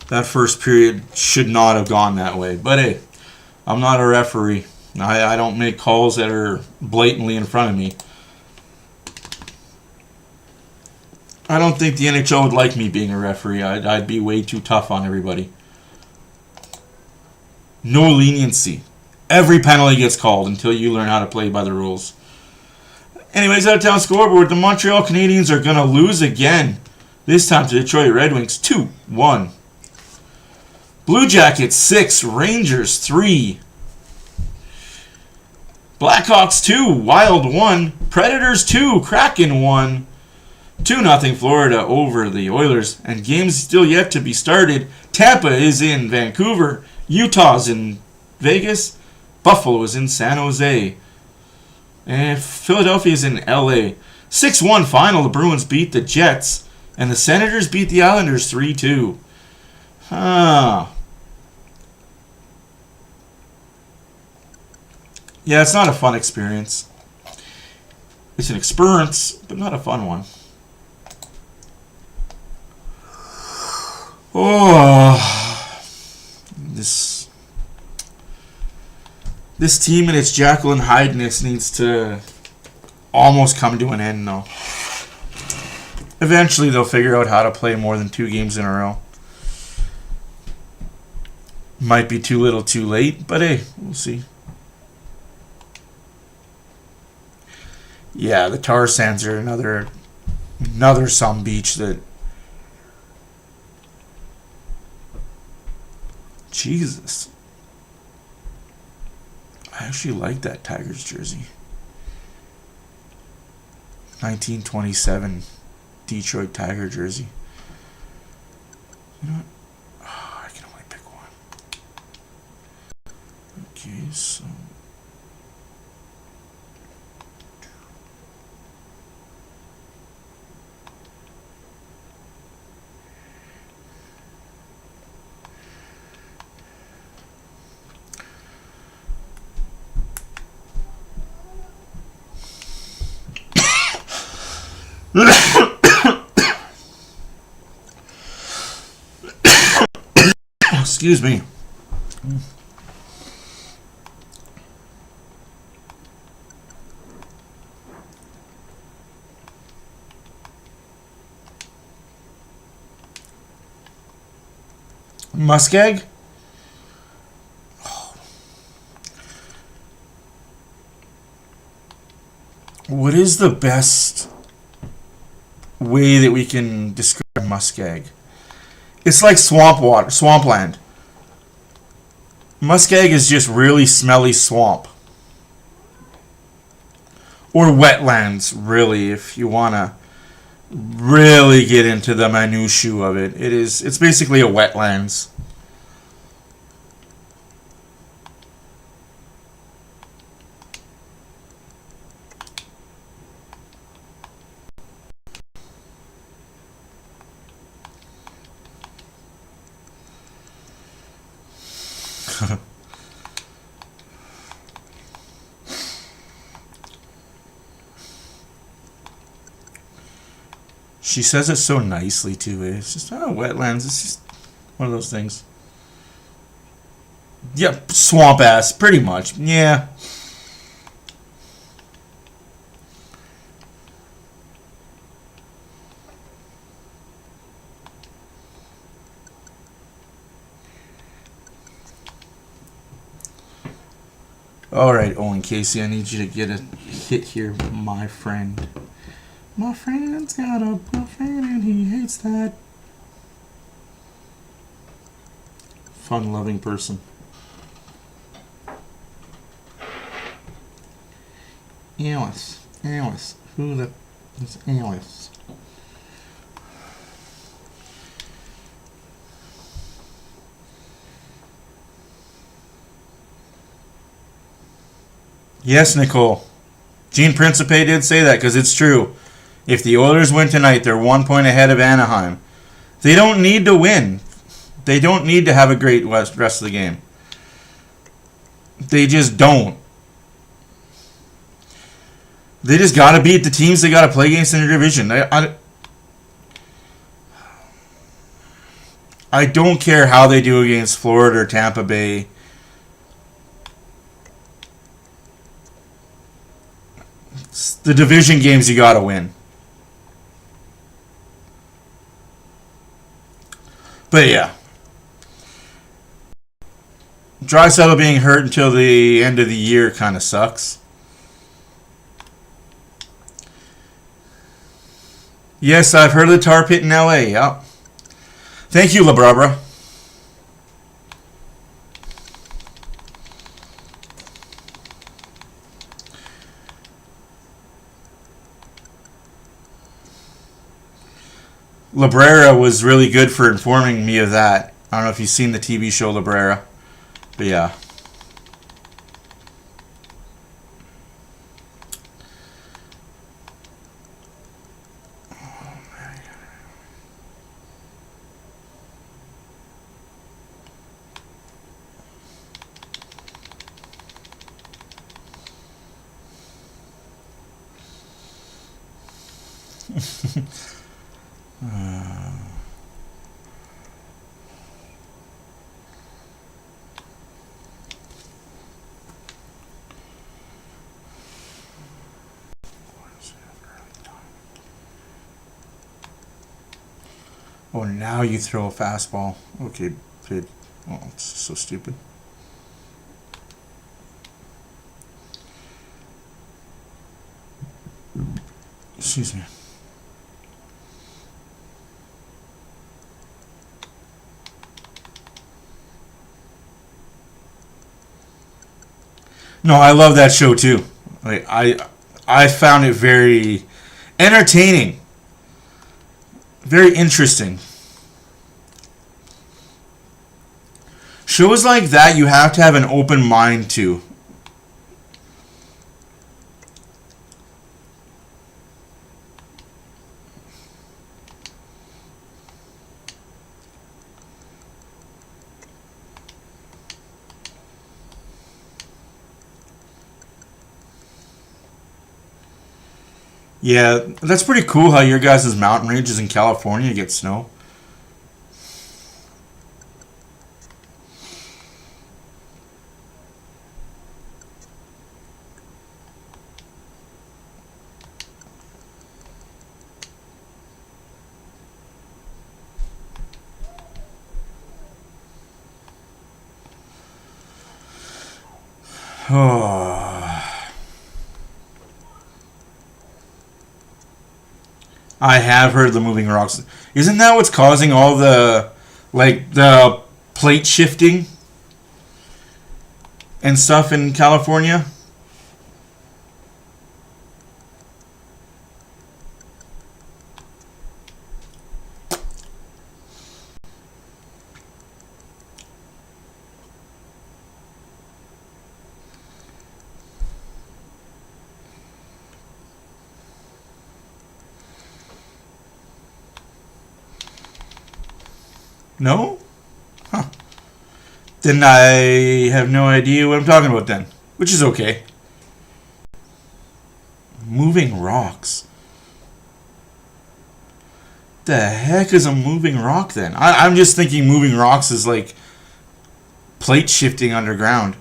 That first period should not have gone that way. But hey, I'm not a referee. I don't make calls that are blatantly in front of me. I don't think the NHL would like me being a referee. I'd be way too tough on everybody. No leniency. Every penalty gets called until you learn how to play by the rules. Anyways, out of town scoreboard, the Montreal Canadiens are going to lose again. This time to Detroit Red Wings 2-1. Blue Jackets 6, Rangers 3. Blackhawks 2, Wild 1. Predators 2, Kraken 1. 2-0 Florida over the Oilers. And games still yet to be started. Tampa is in Vancouver. Utah's in Vegas. Buffalo is in San Jose. And Philadelphia is in LA. 6-1 final. The Bruins beat the Jets. And the Senators beat the Islanders 3-2. Yeah, it's not a fun experience. It's an experience, but not a fun one. Oh, this team and its Jekyll and Hyde-ness needs to almost come to an end now. Eventually, they'll figure out how to play more than 2 games in a row. Might be too little too late, but hey, we'll see. Yeah, the Tar Sands are another Another some beach that... Jesus. I actually like that Tigers jersey. 1927 Detroit Tiger jersey. You know what? Oh, I can only pick one. Okay, so... Excuse me. Muskeg? Oh. What is the best way that we can describe muskeg? It's like swamp water, swampland. Muskeg is just really smelly swamp. Or wetlands, really, if you want to really get into the minutiae of it. It's basically a wetlands. She says it so nicely too. It's just wetlands. It's just one of those things. Yep, swamp ass, pretty much. Yeah. All right, Owen Casey, I need you to get a hit here, my friend. My friend's got a girlfriend and he hates that. Fun-loving person. Alice. Alice. Who the is Alice? Yes, Nicole. Gene Principe did say that because it's true. If the Oilers win tonight, they're 1 point ahead of Anaheim. They don't need to win. They don't need to have a great rest of the game. They just don't. They just got to beat the teams they got to play against in their division. I don't care how they do against Florida or Tampa Bay. It's the division games you got to win. But yeah. Draisaitl being hurt until the end of the year kind of sucks. Yes, I've heard of the tar pit in LA. Yep. Thank you, LaBarbara. Labrera was really good for informing me of that. I don't know if you've seen the TV show Labrera, but yeah. Oh, now you throw a fastball. Okay, good. Oh, it's so stupid. Excuse me. No, I love that show too. Like I found it very entertaining, very interesting. Shows like that you have to have an open mind to. Yeah, that's pretty cool how your guys' mountain ranges in California get snow. Oh. I have heard the moving rocks. Isn't that what's causing all the, like, the plate shifting and stuff in California? No? Huh. Then I have no idea what I'm talking about then. Which is okay. Moving rocks. The heck is a moving rock then? I'm just thinking moving rocks is like plate shifting underground.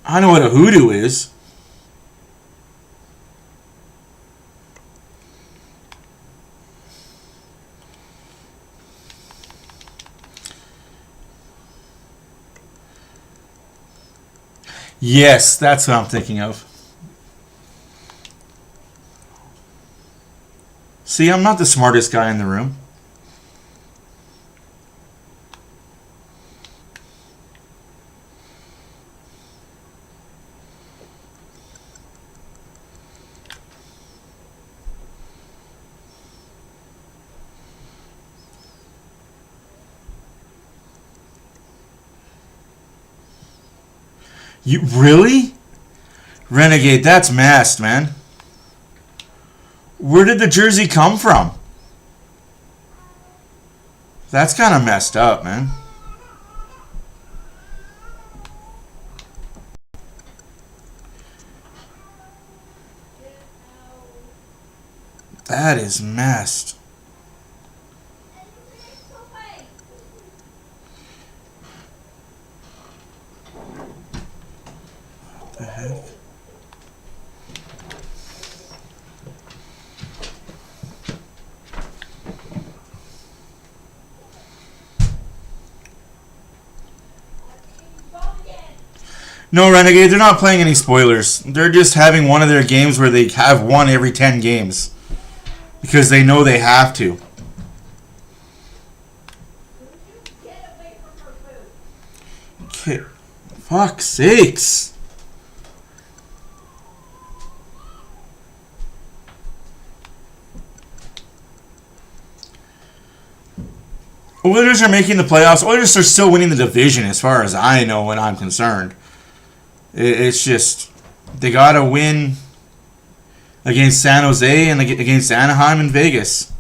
I know what a hoodoo is. Yes, that's what I'm thinking of. See, I'm not the smartest guy in the room. You really? Renegade, that's masked, man. Where did the jersey come from? That's kind of messed up, man. That is messed. What the heck? No, Renegade, they're not playing any spoilers. They're just having one of their games where they have one every 10 games. Because they know they have to. Okay. Fuck's sakes. Oilers are making the playoffs. Oilers are still winning the division as far as I know and I'm concerned. It's just, they got to win against San Jose and against Anaheim and Vegas.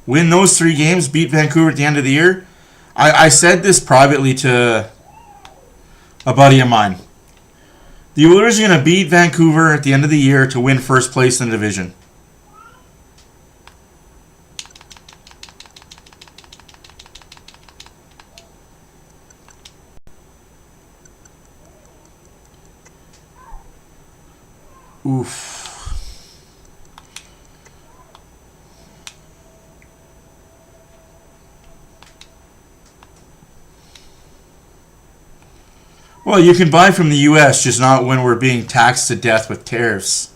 Win those 3 games, beat Vancouver at the end of the year. I said this privately to a buddy of mine. The Oilers are going to beat Vancouver at the end of the year to win first place in the division. Oof. Well, you can buy from the U.S., just not when we're being taxed to death with tariffs.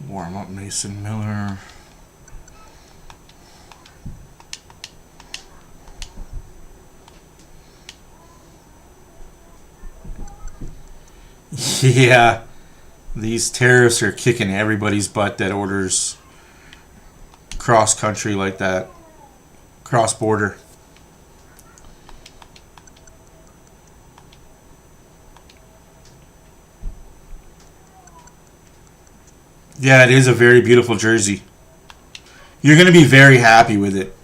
Warm up Mason Miller. Yeah, these tariffs are kicking everybody's butt that orders cross country like that, cross border. Yeah, it is a very beautiful jersey. You're going to be very happy with it.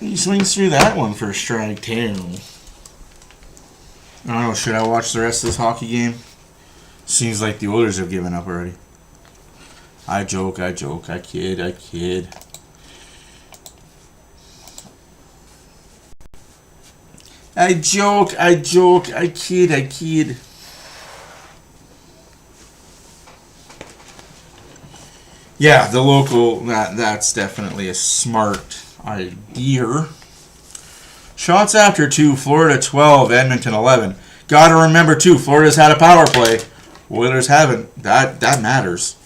He swings through that one for a strike, too. I don't know, should I watch the rest of this hockey game? Seems like the Oilers have given up already. I joke, I kid. I kid. Yeah, the local, that's definitely a smart idea. Shots after 2, Florida 12, Edmonton 11. Gotta remember too, Florida's had a power play. Oilers haven't. That matters.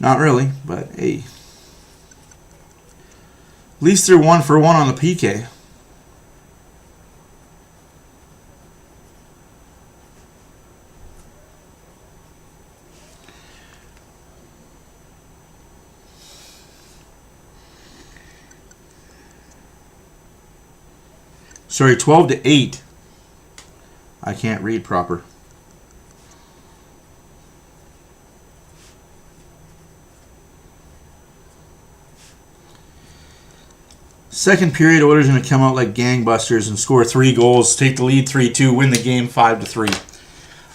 Not really, but hey. At least they're 1 for 1 on the PK. Sorry, 12-8. I can't read proper. Second period, Oilers going to come out like gangbusters and score 3 goals, take the lead 3-2, win the game 5-3.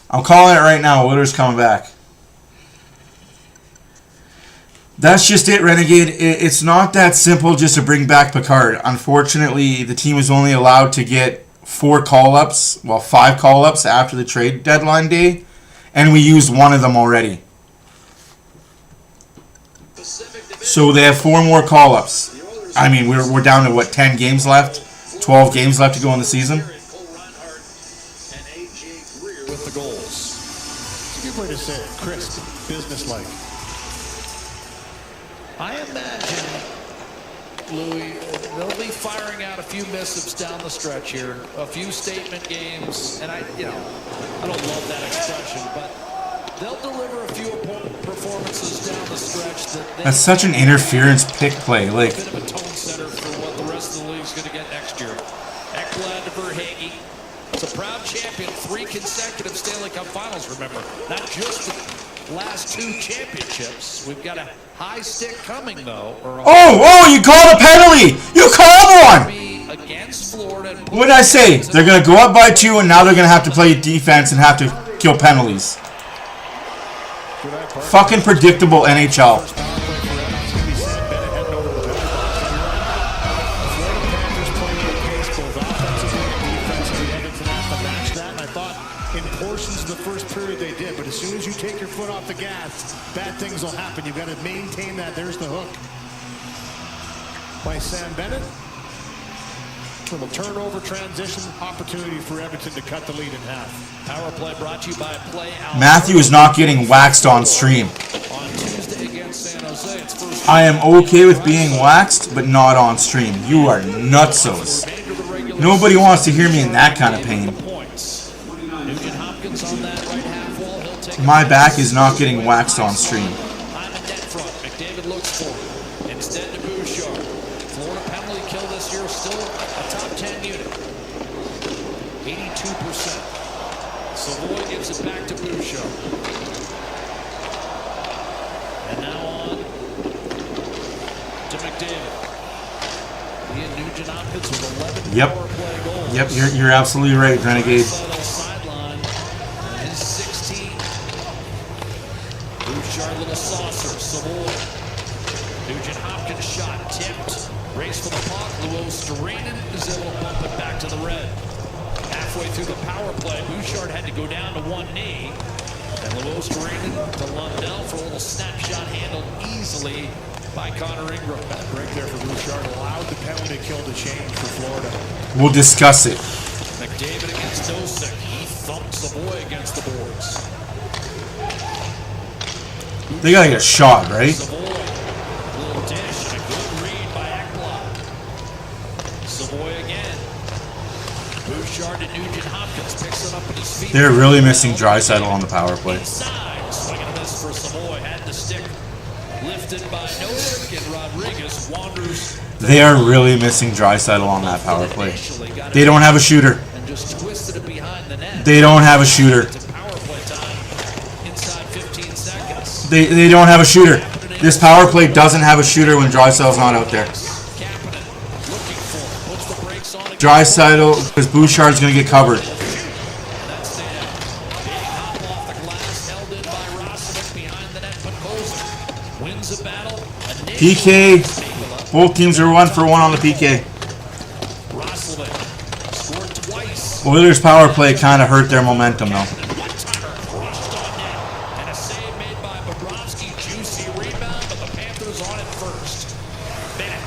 I'm calling it right now. Oilers coming back. That's just it, Renegade. It's not that simple just to bring back Picard. Unfortunately, the team is only allowed to get 4 call-ups, well, 5 call-ups after the trade deadline day, and we used 1 of them already. So they have 4 more call-ups. I mean, we're down to, what, 10 games left? 12 games left to go in the season? With the goals. It's a good way to say it. Crisp, businesslike. I imagine, Louis, they'll be firing out a few missives down the stretch here, a few statement games, and I don't love that expression, but they'll deliver a few performances down the stretch. That's such an interference pick play. Like, a bit of a tone setter for what the rest of the league's going to get next year. Ekblad to Verhaeghe. It's a proud champion, 3 consecutive Stanley Cup Finals, remember. Not just the last 2 championships. We've got a high stick coming, though. Oh, you called a penalty! You called one! Against Florida. What did I say? They're going to go up by 2, and now they're going to have to play defense and have to kill penalties. Fucking predictable NHL. But as soon as you take your foot off the gas, bad things will happen. You've got to maintain that. There's the hook by Sam Bennett. Little turnover transition opportunity for Edmonton to cut the lead in half. Power play brought to you by Play Out. Matthew is not getting waxed on stream. On Tuesday against San Jose. It's first. I am okay with being waxed, but not on stream. You are nutsos. Nobody wants to hear me in that kind of pain. Nugent Hopkins on that right half wall. He'll take My back is not getting waxed on stream. behind the net front. McDavid looks for it. Instead to Bouchard. Florida penalty kill this year, still a top 10 unit. 82%. Savoy gives it back to Bouchard. And now on to McDavid. He and Nugent Hopkins with 11 Yep. power play goals. Yep, you're absolutely right, Renegade. Sideline. His 16. Bouchard little saucer. Savoy. Nugent Hopkins shot tipped. Race for the puck. Luo Sterainen is able to bump it back to the red. Halfway through the power play, Bouchard had to go down to one knee. And Luo Sterainen to Lundell for a little snapshot handled easily by Connor Ingram. That break there for Bouchard allowed the penalty kill to change for Florida. We'll discuss it. McDavid against Nosek. He thumped Savoy against the boards. They gotta get a shot, right? Savoy, little dish, and a good read by Ekblad. Savoy again. Bouchard to Nugent Hopkins picks it up at his feet. They're really missing Draisaitl on the power play. Inside, swing and a miss for Savoy. Had the stick lifted by Nosek, and Rodriguez wanders. They are really missing Draisaitl on that power play. They don't have a shooter. And just twisted it behind the net. They don't have a shooter. Power play time inside 15 seconds. They don't have a shooter. This power play doesn't have a shooter when Draisaitl's not out there. Draisaitl, because Bouchard's going to get covered. PK. Both teams are 1-for-1 on the PK. Oilers power play kind of hurt their momentum though. And a save made by Bobrovsky. Juicy rebound, but the Panthers on it first. Bennett.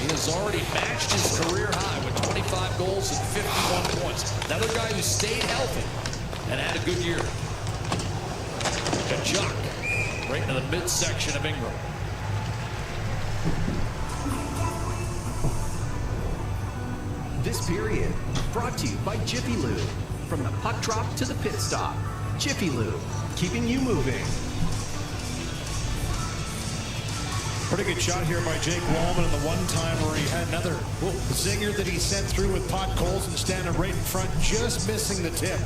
He has already matched his career high with 25 goals and 51 points. Another guy who stayed healthy and had a good year. Kachuk, right into the midsection of Ingram. This period brought to you by Jiffy Lube. From the puck drop to the pit stop. Jiffy Lube, keeping you moving. Pretty good shot here by Jake Wallman, and the one-time where he had another zinger that he sent through with Pot Coles and standing right in front, just missing the tip.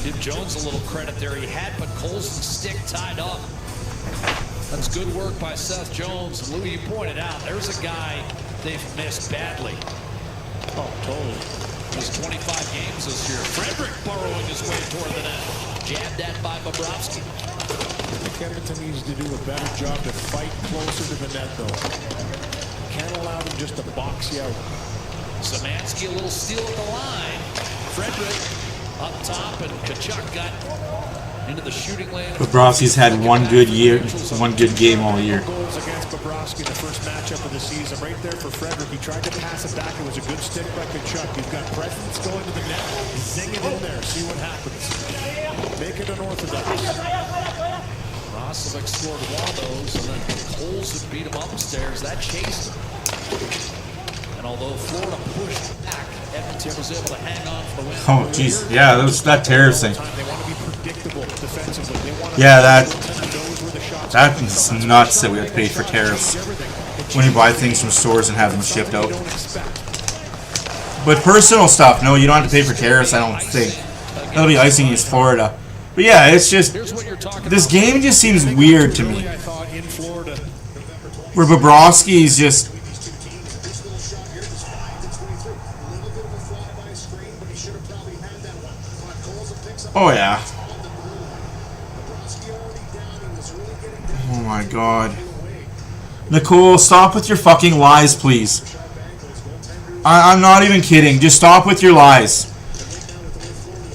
Give Jones a little credit there. He had but Colson's stick tied up. That's good work by Seth Jones. And Louis, you pointed out, there's a guy they've missed badly. Oh, totally. Just 25 games this year. Frederick burrowing his way toward the net. Jabbed at by Bobrovsky. I think Edmonton needs to do a better job to fight closer to the net, though. Can't allow them just to box you out. Szymanski a little steal at the line. Frederick up top, and Kachuk got into the shooting lane. Bobrovsky's had one good game all year. Goals against Bobrovsky in the first matchup of the season. Right there for Frederick. He tried to pass it back. It was a good stick by Kachuk. He's got presence going to the net. Zing it in there. See what happens. Make it unorthodox. Roslovic scored one of those, and then Coles had beat him upstairs. That chased him. And although Florida pushed back, Edmonton was able to hang on for the win. Oh, jeez. Yeah, that Tariffs thing. They want to be predictable defensively. They want Yeah, that's nuts that we have to pay for tariffs when you buy things from stores and have them shipped out. But personal stuff, no, you don't have to pay for tariffs, I don't think. That'll be icing against Florida. But yeah, it's just, this game just seems weird to me. Where Bobrovsky's just... Oh yeah. Oh my god. Nicole, stop with your fucking lies, please. I'm not even kidding. Just stop with your lies.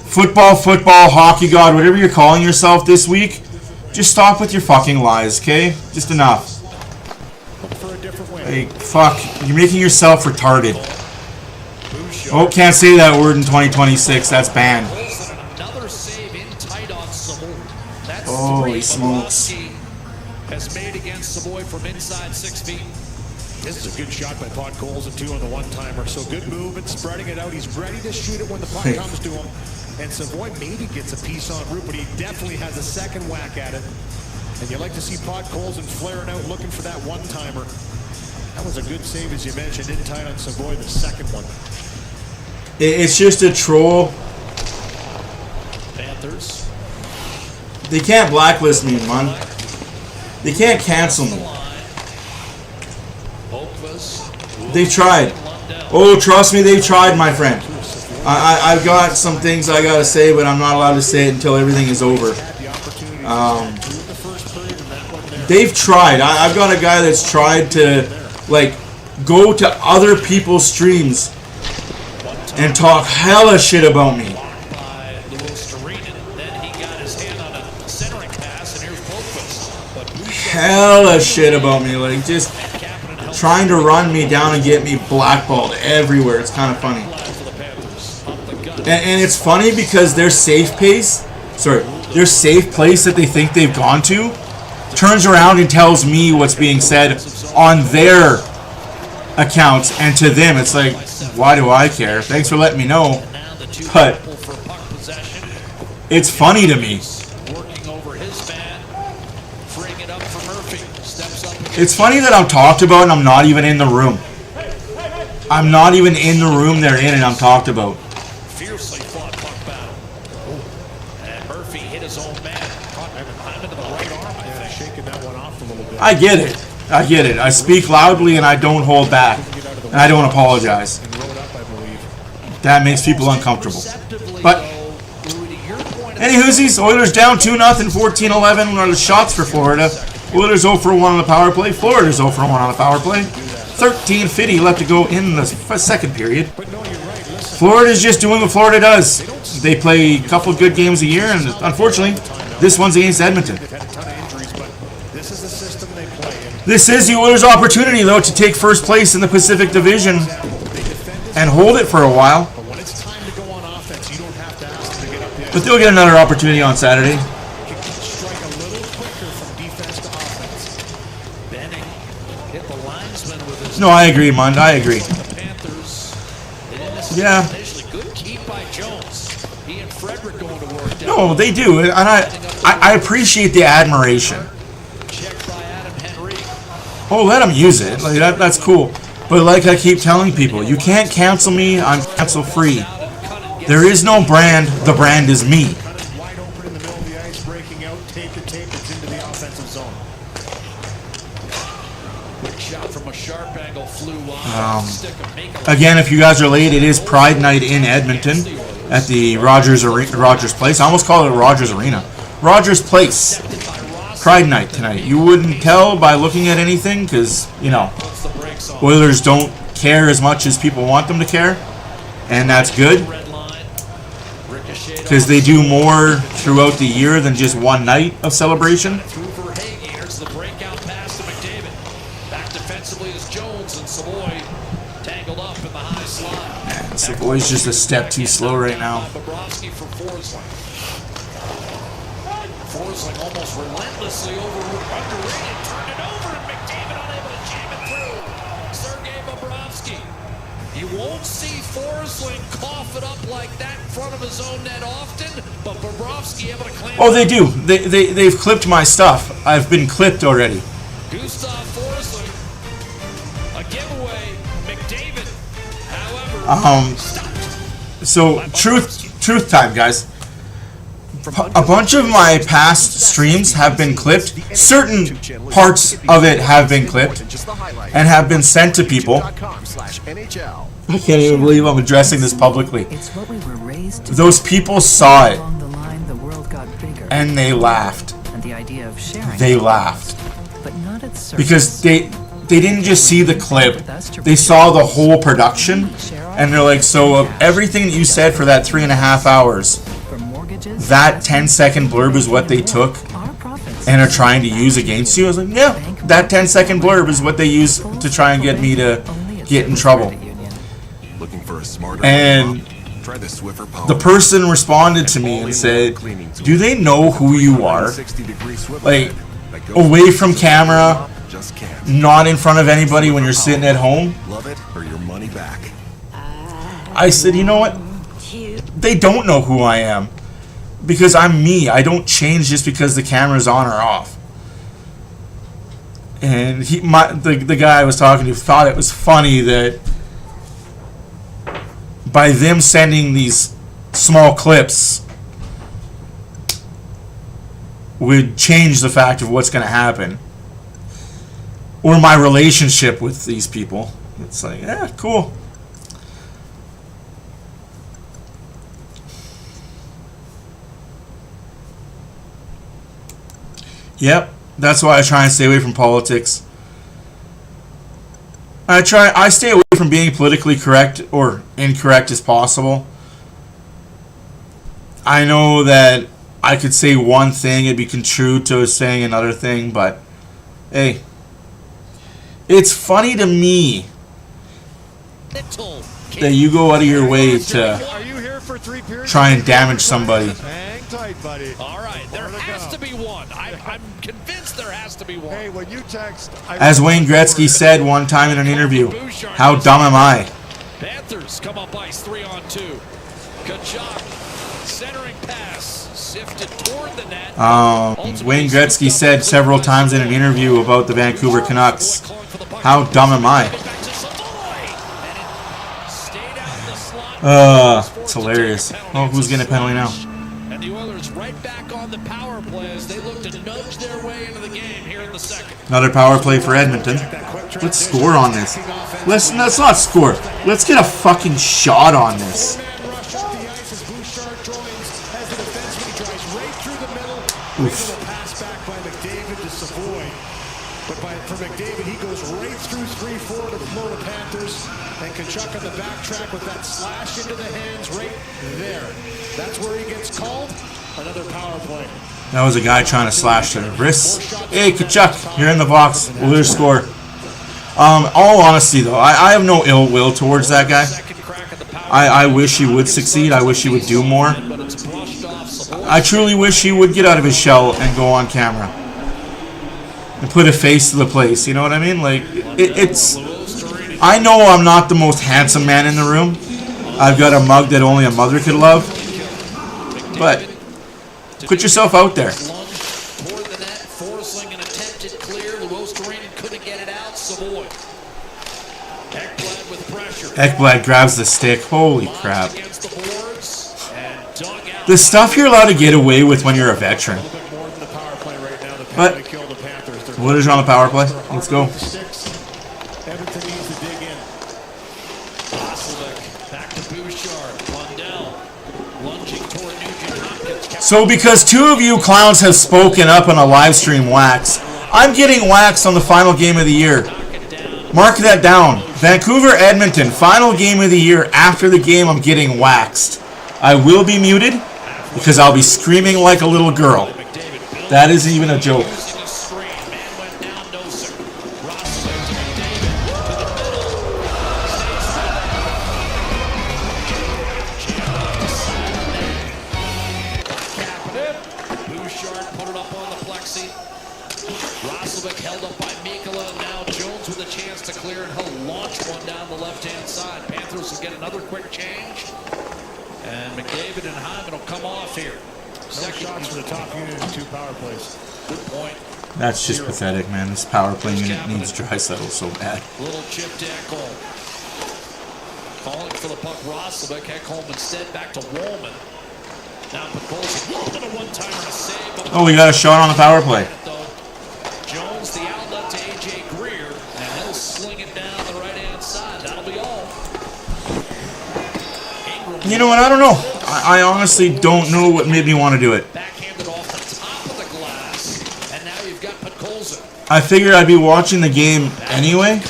Football, hockey god, whatever you're calling yourself this week, just stop with your fucking lies, okay? Just enough. Hey, fuck. You're making yourself retarded. Oh, can't say that word in 2026. That's banned. Another save Holy smokes. Has made against Savoy from inside 6 feet. This is a good shot by Podkolzin too on the one-timer. So good movement, spreading it out. He's ready to shoot it when the puck comes to him. And Savoy maybe gets a piece en route, but he definitely has a second whack at it. And you like to see Podkolzin flaring out, looking for that one-timer. That was a good save, as you mentioned, in tight on Savoy, the second one. It's just a troll. Panthers. They can't blacklist me, man. They can't cancel me. They've tried. Oh, trust me, they've tried, my friend. I've got some things I gotta say, but I'm not allowed to say it until everything is over. They've tried. I've got a guy that's tried to, like, go to other people's streams and talk hella shit about me. Hella shit about me, like, just trying to run me down and get me blackballed everywhere. It's kind of funny. And it's funny because their safe place that they think they've gone to turns around and tells me what's being said on their accounts, and to them it's like, why do I care? Thanks for letting me know. But it's funny to me. It's funny that I'm talked about and I'm not even in the room. I'm not even in the room they're in and I'm talked about. Fiercely fought puck battle. And Murphy hit his own man. Caught into the right arm, I think. Shaking that one off a little bit. I get it. I get it. I speak loudly and I don't hold back. And I don't apologize. That makes people uncomfortable. But anywhoosies, Oilers down 2-0, 14-11. One of the shots for Florida. Oilers 0 for 1 on the power play. Florida's 0 for 1 on the power play. 13:50 left to go in the second period. Florida's just doing what Florida does. They play a couple of good games a year, and unfortunately, this one's against Edmonton. This is the Oilers' opportunity, though, to take first place in the Pacific Division and hold it for a while. But they'll get another opportunity on Saturday. No, I agree, Mund. I agree. Yeah. No, they do, and I appreciate the admiration. Oh, let them use it. Like that's cool. But like I keep telling people, you can't cancel me. I'm cancel free. There is no brand. The brand is me. Wide open in the middle of the ice, breaking out, tape to tape, it's into the offensive zone. Quick shot from a sharp angle flew wide. Again, if you guys are late, it is Pride Night in Edmonton at the Rogers Place. I almost call it Rogers Arena. Rogers Place. Pride Night tonight. You wouldn't tell by looking at anything because, you know, Oilers don't care as much as people want them to care. And that's good. Because they do more throughout the year than just one night of celebration. Man, Savoy's just a step too slow right now. Forsling almost relentlessly underrated, turned it over, and McDavid unable to jam it through. Sergei Bobrovsky. You won't see Forsling cough it up like that in front of his own net often, but Bobrovsky able to claim. Oh, they do. They've clipped my stuff. I've been clipped already. Gustav Forsling, a giveaway. McDavid, however, So truth time, guys. A bunch of my past streams have been clipped. Certain parts of it have been clipped and have been sent to people. I can't even believe I'm addressing this publicly. Those people saw it and they laughed. They laughed. Because they didn't just see the clip, they saw the whole production, and they're like, so of everything that you said for that 3.5 hours, that 10-second blurb is what they took and are trying to use against you? I was like, yeah, that 10-second blurb is what they use to try and get me to get in trouble. And Try the Swiffer Power. The person responded to me and said, "Do they know who you are? Like, away from camera, not in front of anybody when you're sitting at home?" Love it or your money back. I said, "You know what? They don't know who I am because I'm me. I don't change just because the camera's on or off." And the guy I was talking to thought it was funny that by them sending these small clips would change the fact of what's going to happen or my relationship with these people. It's like, yeah, cool. Yep, that's why I try and stay away from politics. I stay away from being politically correct or incorrect as possible. I know that I could say one thing and be construed to saying another thing, but hey, it's funny to me that you go out of your way to try and damage somebody. Hang tight, buddy. All right, there has to be one. I'm convinced there has to be one. Hey, when you text, as Wayne Gretzky said one time in an interview, "How dumb am I?" Panthers come up ice 3-on-2. Kachuk, centering pass, sifted toward the net. Wayne Gretzky said several times in an interview about the Vancouver Canucks, "How dumb am I?" It's hilarious. Oh, who's getting a penalty now? And the Oilers right back on the power play as they look to nudge their way into the game here in the second. Another power play for Edmonton. Let's score on this. Let's not score. Let's get a fucking shot on this. Oof. For McDavid, he goes right through 3-4 to the Florida Panthers, and Kachuk on the backtrack with that slash into the hands right there. That's where he gets called. Another power play. That was a guy trying to slash to the wrists. Hey, Kachuk, you're in the box. Oilers score. All honesty, though, I have no ill will towards that guy. I wish he would succeed. I wish he would do more. I truly wish he would get out of his shell and go on camera and put a face to the place. You know what I mean? Like, it's... I know I'm not the most handsome man in the room. I've got a mug that only a mother could love. But put yourself out there. Ekblad grabs the stick. Holy crap. The stuff you're allowed to get away with when you're a veteran. But what is on the power play? Let's go. So because two of you clowns have spoken up on a live stream wax, I'm getting waxed on the final game of the year. Mark that down. Vancouver, Edmonton, final game of the year. After the game, I'm getting waxed. I will be muted because I'll be screaming like a little girl. That isn't even a joke. That's just pathetic, man. This power play unit needs Draisaitl so bad. Little chip to Ekholm. Calling for the puck, Roslovic. Ekholm instead back to Woolman. Now Podkolzin. Woolman a one-timer and a save. Oh, we got a shot on the power play. Jones the outlet to A.J. Greer, and he'll sling it down the right-hand side. That'll be all. You know what? I don't know. I honestly don't know what made me want to do it. Backhanded off the top of the glass, and now you've got Podkolzin. I figured I'd be watching the game anyway.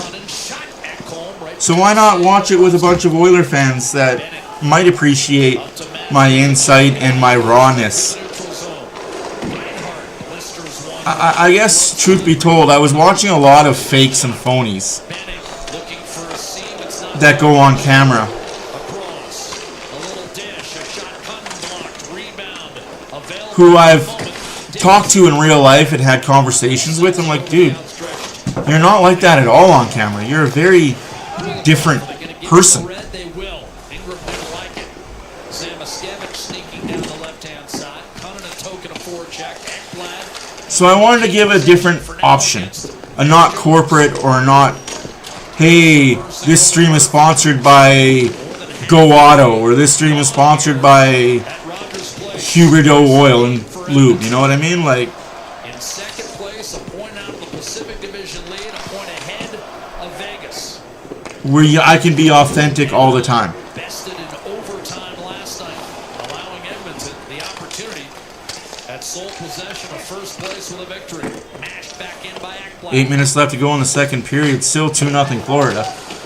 So why not watch it with a bunch of Oiler fans that might appreciate my insight and my rawness. I guess, truth be told, I was watching a lot of fakes and phonies that go on camera. who I've talked to in real life and had conversations with, I'm like, dude, you're not like that at all on camera. You're a very different person. They will. Ingram didn't like it. Samoskevich sneaking down the left-hand side. Cunning a token of forecheck. Ekblad. So I wanted to give a different option. A not corporate or not, hey, this stream is sponsored by Go Auto, or this stream is sponsored by Huberto Oil and Lube. You know what I mean? Like, in second place, a point out of the Pacific Division lead, a point ahead of Vegas. where I can be authentic all the time. Bested in overtime last night, allowing Edmonton the opportunity at sole possession of first place with a victory. Mashed back in by Ekblad. 8 minutes left to go in the second period. Still 2-0 Florida.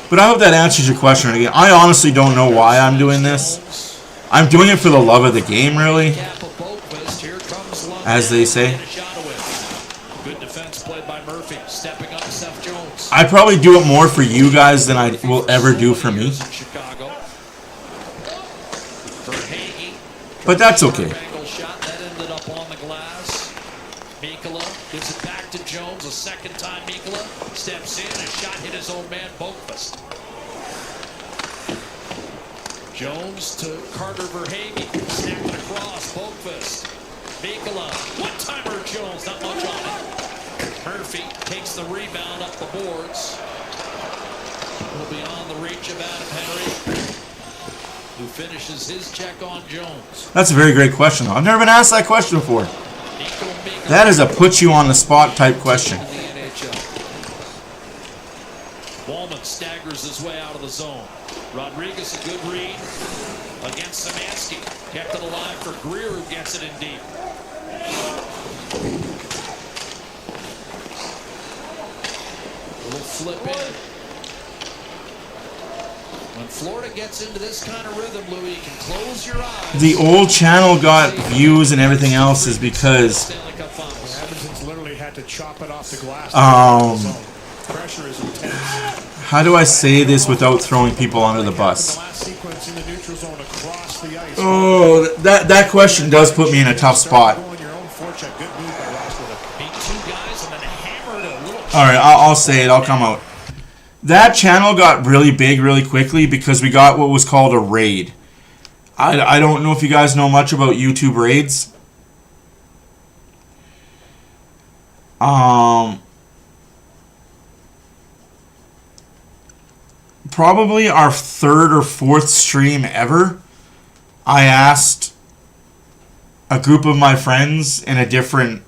But I hope that answers your question again. I honestly don't know why I'm doing this. I'm doing it for the love of the game, really, as they say. Good defense played by Murphy. Stepping up, Seth Jones. I probably do it more for you guys than I will ever do for me. But that's okay. Shot that ended up on the glass. Mikkola gives it back to Jones. A second time Mikkola steps in and shot hit his own man Boqvist. Jones to Carter Verhaeghe. Snapped it across. Boqvist. Mikkola. One-timer Jones. Not much on it. Murphy takes the rebound up the boards. Will be on the reach of Adam Henry, who finishes his check on Jones. That's a very great question, though. I've never been asked that question before. That is a put you on the spot type question. Ballman staggers his way out of the zone. Rodriguez, a good read against Szymanski. Kept it alive for Greer, who gets it in deep. Little flip in. When Florida gets into this kind of rhythm, Louis, you can close your eyes. The old channel got views and everything else is because Edmonton's literally had to chop it off the glass. Pressure is intense. how do I say this without throwing people under the bus? Oh, that question does put me in a tough spot. Alright, I'll say it. I'll come out. That channel got really big really quickly because we got what was called a raid. I don't know if you guys know much about YouTube raids. Probably our third or fourth stream ever, I asked a group of my friends in a different,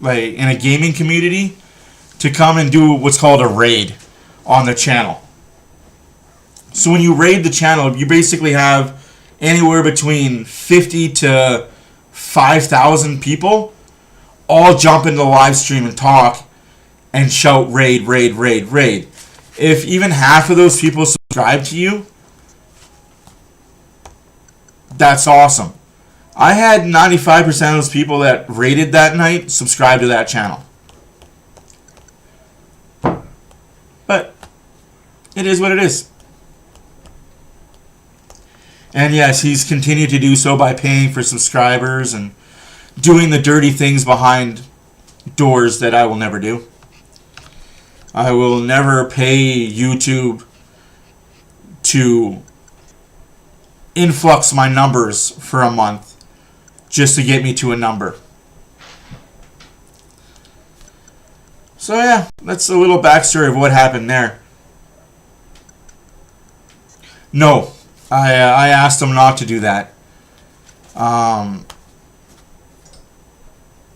like in a gaming community, to come and do what's called a raid on the channel. So when you raid the channel, you basically have anywhere between 50 to 5,000 people all jump into the live stream and talk and shout raid, raid, raid, raid. If even half of those people subscribe to you, that's awesome. I had 95% of those people that raided that night subscribe to that channel. But it is what it is. And yes, he's continued to do so by paying for subscribers and doing the dirty things behind doors that I will never do. I will never pay YouTube to influx my numbers for a month just to get me to a number. So yeah, that's a little backstory of what happened there. No, I asked him not to do that.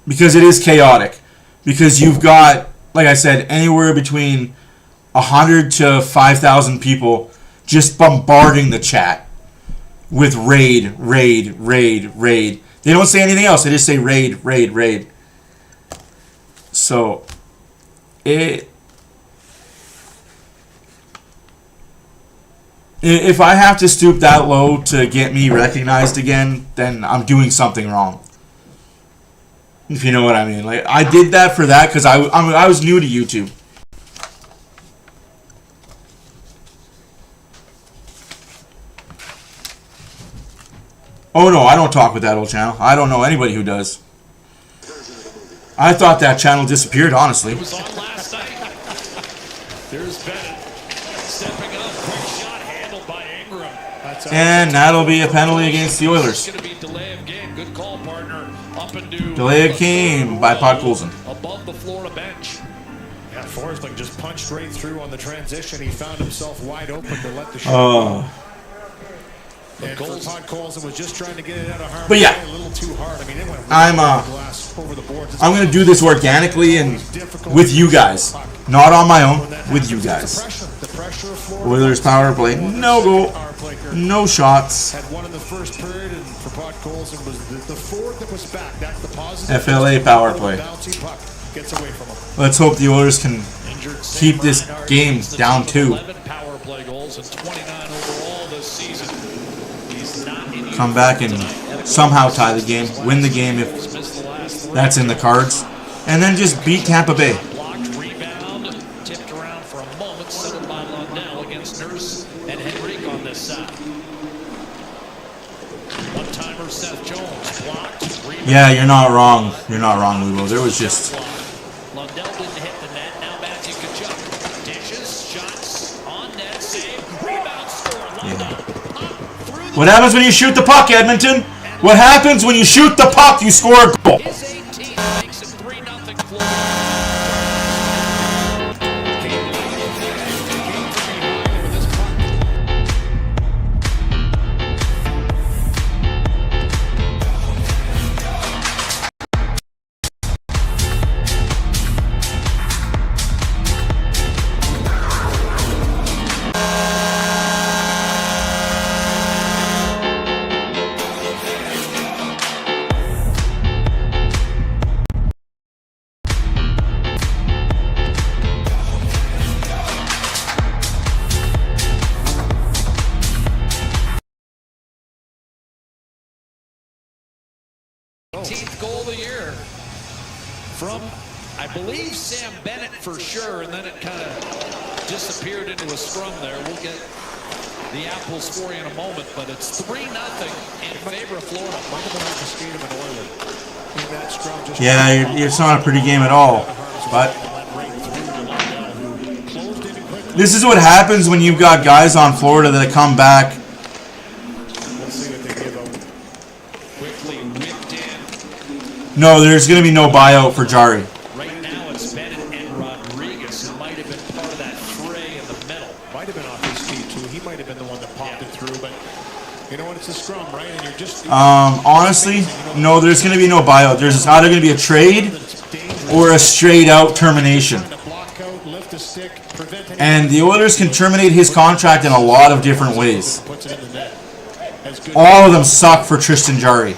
Because it is chaotic. Because you've got, like I said, anywhere between 100 to 5,000 people just bombarding the chat with raid, raid, raid, raid. They don't say anything else. They just say raid, raid, raid. So, if I have to stoop that low to get me recognized again, then I'm doing something wrong. If you know what I mean. Like, I did that for that because I was new to YouTube. Oh no, I don't talk with that old channel. I don't know anybody who does. I thought that channel disappeared, honestly. It was on last night. There's Bennett stepping up. Quick shot handled by Ingram. And that'll be a penalty against the Oilers. It's going to be delay of game. Good call, partner. Up and do. Delay of game by Podkolzin. Above the Florida bench. Yeah, Forsling just punched right through on the transition. He found himself wide open to let the shot go. And Podkolzin was just trying to get it out of harm's But yeah, way a little too hard. I mean, it went over the boards. I'm going to do this organically and with you guys. Not on my own, with you guys. Oilers power play, no goal, no shots. Had one in the first period, and for Podkolzin was the forward that was back. That's the positive. FLA power play. Gets away from him. Let's hope the Oilers can keep this game down 2. 11 power play goals and 29 overall this season. He's not in Come back and somehow tie the game, win the game if that's in the cards, and then just beat Tampa Bay. Blocked rebound, tipped around for a moment, settled by Lundell against Nurse and Henrique on this side. One-timer Seth Jones blocked. Rebound. Yeah, you're not wrong. You're not wrong, Lugo. There was just... Lundell didn't hit the net. Now Matthew Tkachuk dishes, shots on net, save, rebound, score. Lundell What happens when you shoot the puck, Edmonton? What happens when you shoot the puck? You score a goal. His 18 makes it 3-0 Florida. Goal of the year from, I believe, Sam Bennett for sure, and then it kind of disappeared into a scrum there. We'll get the apples for you in a moment, but it's 3-0 in favor of Florida. Yeah, it's not a pretty game at all, but this is what happens when you've got guys on Florida that come back. No, there's going to be no buyout for Jari. Right now it's Bennett and Rodriguez who might have been part of that fray in the middle. Might have been off his feet too. He might have been the one that popped it through, but you know what? It's a scrum, right? And you're just honestly, no, there's going to be no buyout. There's either going to be a trade or a straight out termination. And the Oilers can terminate his contract in a lot of different ways. All of them suck for Tristan Jari.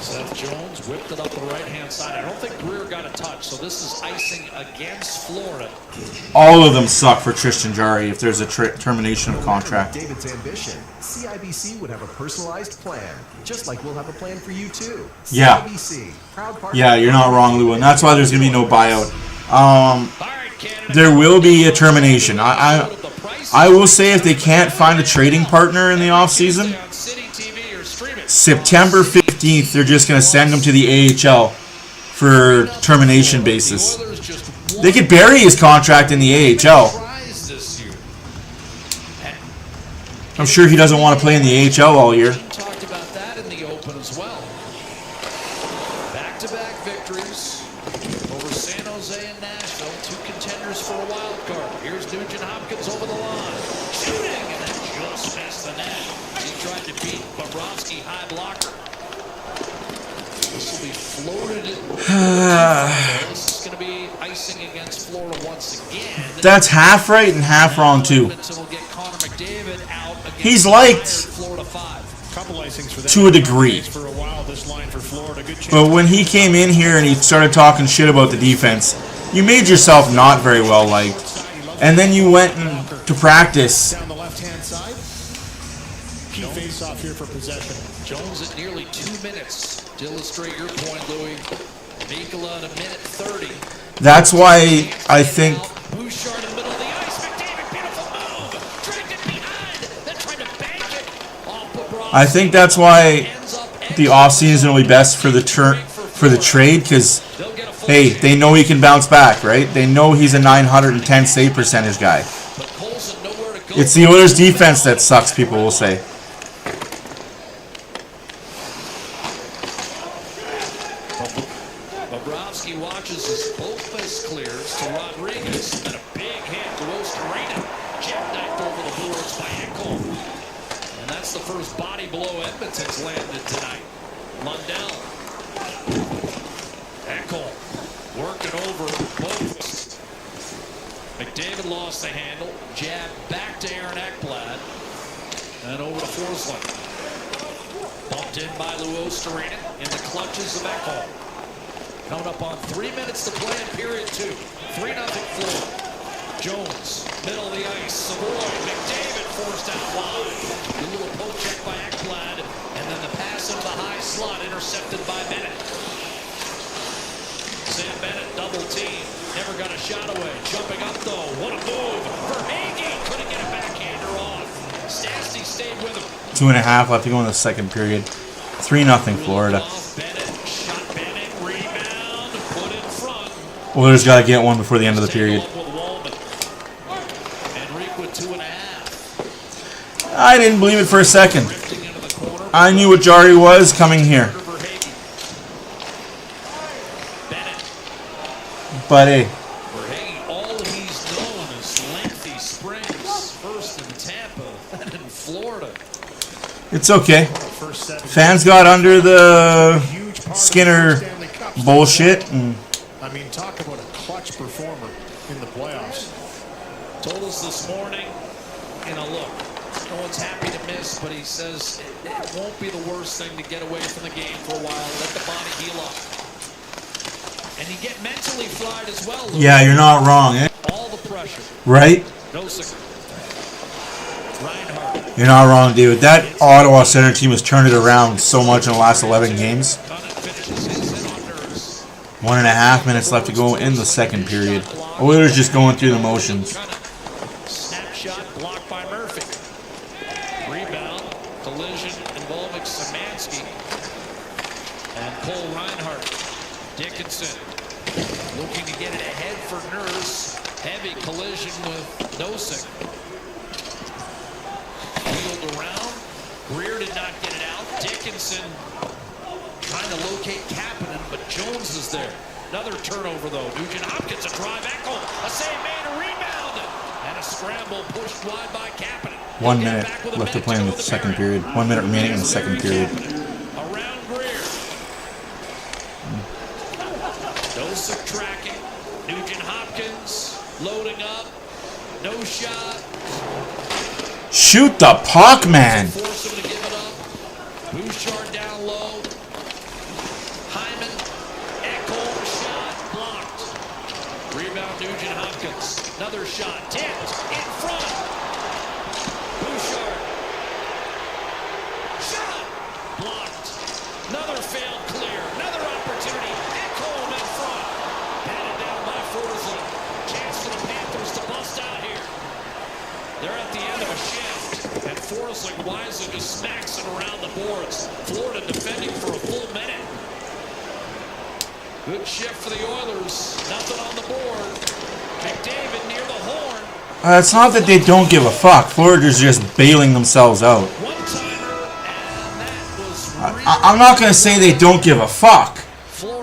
Seth Jones whipped it up the right-hand side. I don't think Greer got a touch, so this is icing against Florida. All of them suck for Tristan Jari if there's a termination of contract. David's ambition. CIBC would have a personalized plan, just like we'll have a plan for you too. Yeah. CIBC, proud partner. Yeah, you're not wrong, Lou, and that's why there's going to be no buyout. There will be a termination. I will say if they can't find a trading partner in the offseason, September 15th, they're just going to send him to the AHL for termination basis. They could bury his contract in the AHL. I'm sure he doesn't want to play in the AHL all year. Talked about that in the open as well. Back-to-back victories over San Jose and Nashville, 2 contenders for a wild card. Here's Nugent Hopkins over the line, shooting, and that just missed the net. He tried to beat Bobrovsky, high blocker. This will be floated. This is going to be icing against Florida once again. That's half right and half wrong too. He's liked to a degree. But when he came in here and he started talking shit about the defense, you made yourself not very well liked. And then you went to practice. Down the left-hand side. Key face-off here for possession. Jones at nearly 2 minutes. To illustrate your point, Louis. Mikula at 1:30. That's why I think Bouchard in the middle of the ice. McDavid, beautiful move. Dragged it behind. Then tried to bank it off Bobrovsky. I think that's why the offseason will be best for the trade, because hey, they know he can bounce back, right? They know he's a 910 save percentage guy. It's the Oilers defense that sucks, people will say. Bobrovsky watches as Bopas clears to Rodriguez, and a big hit to Osterreinen. Jackknifed over the boards by Ekholm. And that's the first body blow Edmonton's landed tonight. Lundell. Ekholm working over Bopas. McDavid lost the handle. Jab back to Aaron Ekblad. And over to Forsling. Bumped in by Lou Osterreinen in the clutches of Ekholm. Coming up on 3 minutes to play in period 2. 3-0 Florida. Jones, middle of the ice. Savoy, McDavid forced out wide. A little poke check by Ekblad. And then the pass into the high slot intercepted by Bennett. Sam Bennett double team. Never got a shot away. Jumping up though. What a move. Verhaeghe couldn't get a backhander off. Stastny stayed with him. 2.5 left to go in the second period. 3-0 Florida. Oilers got to get one before the end of the period. I didn't believe it for a second. I knew what Jari was coming here. But hey. All he's known is lengthy springs. First in Tampa, then in Florida. It's okay. Fans got under the Skinner bullshit. And I mean, talk about a clutch performer in the playoffs. Totals this morning in a look. No one's happy to miss, but he says it won't be the worst thing to get away from the game for a while. Let the body heal up. And you get mentally fried as well. Louis. Yeah, you're not wrong, eh? All the pressure. Right? No secret. Reinhardt. You're not wrong, dude. That Ottawa center team has turned it around so much in the last 11 games. 1.5 minutes left to go in the second period. Oilers just going through the motions. Snapshot blocked by Murphy. Rebound, collision involving Szymanski and Cole Reinhardt. Dickinson looking to get it ahead for Nurse. Heavy collision with Nosek. Wheeled around. Greer did not get it out. Dickinson trying to locate Kapanen, but Jones is there. Another turnover, though. Nugent Hopkins, a drive echo. A save made, a rebound. And a scramble pushed wide by Kapanen. 1 minute left to play in the second period. 1 minute remaining in the second period. Around Greer. Nosek tracking. Nugent Hopkins loading up. No shot. Shoot the puck, man. Force him to give it up. Bouchard down low. Hyman. Ekholm shot blocked. Rebound Nugent Hopkins. Another shot. Tipped in front. Bouchard. Shot blocked. Another failed clear. Another opportunity. Ekholm in front. Batted down by Forsling. Chance for the Panthers to bust out here. They're at the end of a shift, and Forsling wisely just smacks it around the boards. Florida defending for a full minute. Good shift for the Oilers. Nothing on the board. McDavid near the horn. It's not that they don't give a fuck. Florida's just bailing themselves out. I'm not going to say they don't give a fuck.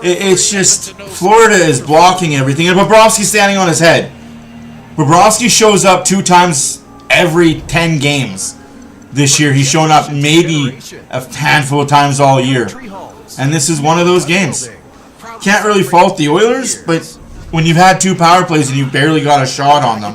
It's just Florida is blocking everything, and Bobrovsky's standing on his head. Bobrovsky shows up 2 times every 10 games this year. He's shown up maybe a handful of times all year. And this is one of those games. Can't really fault the Oilers, but when you've had 2 power plays and you barely got a shot on them.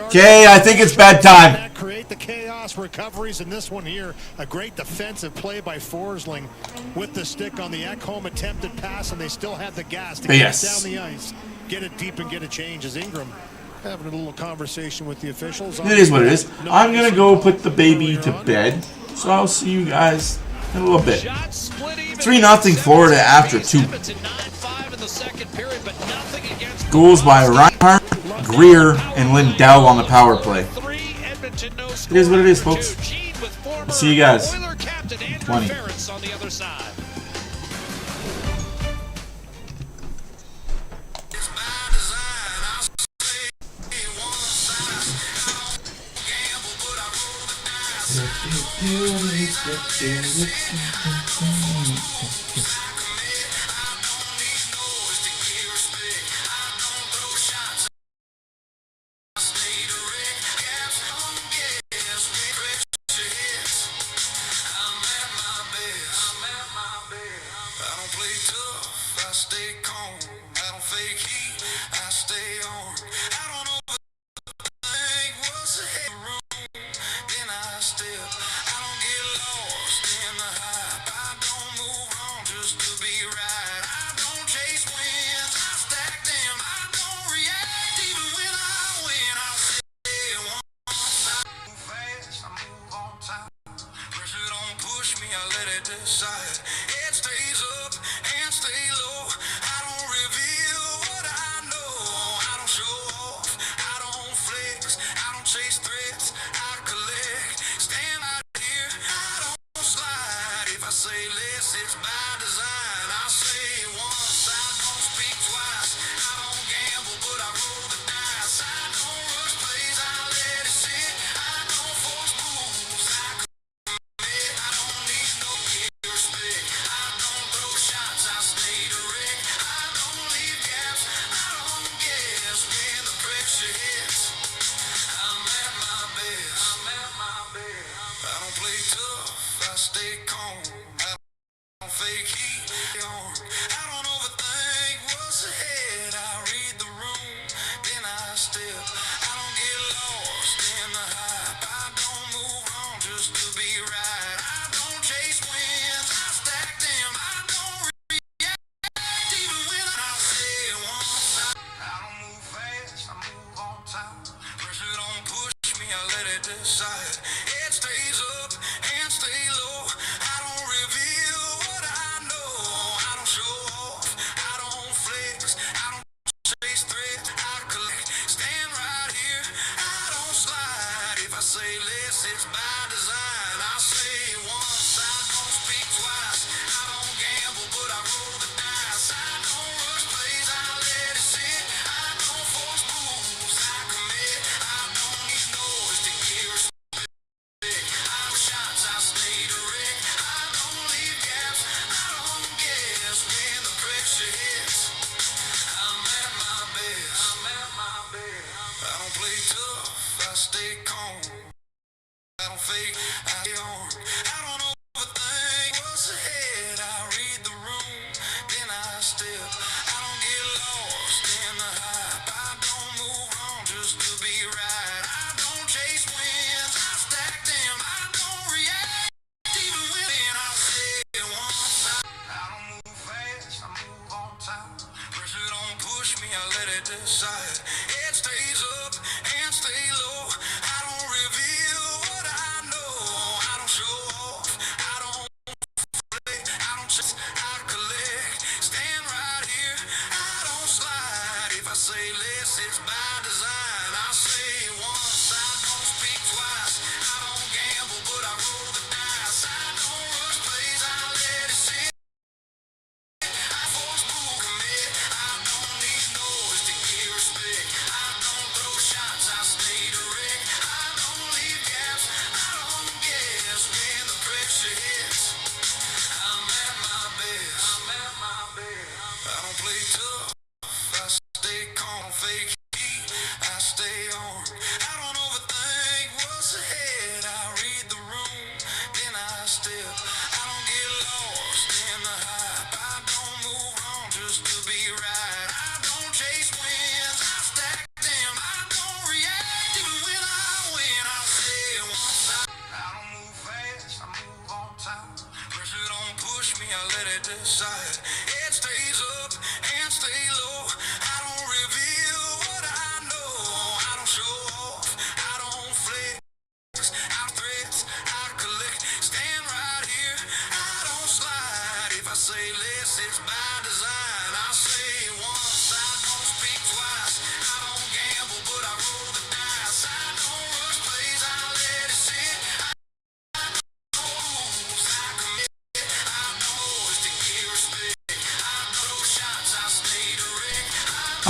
Okay, I think it's bedtime. Create the chaos recoveries in this one here. A great defensive play by Forsling with the stick on the Ekholm attempted pass, and they still had the gas to get it down the ice, get it deep, and get a change as Ingram having a little conversation with the officials. It is what it is. I'm going to go put the baby to bed, so I'll see you guys in a little bit. 3-0 Florida after 2. Goals by Reinhardt, Greer, and Lindell on the power play. It is what it is, folks. former See you guys. Oiler captain Andrew 20. Ferris on the other side.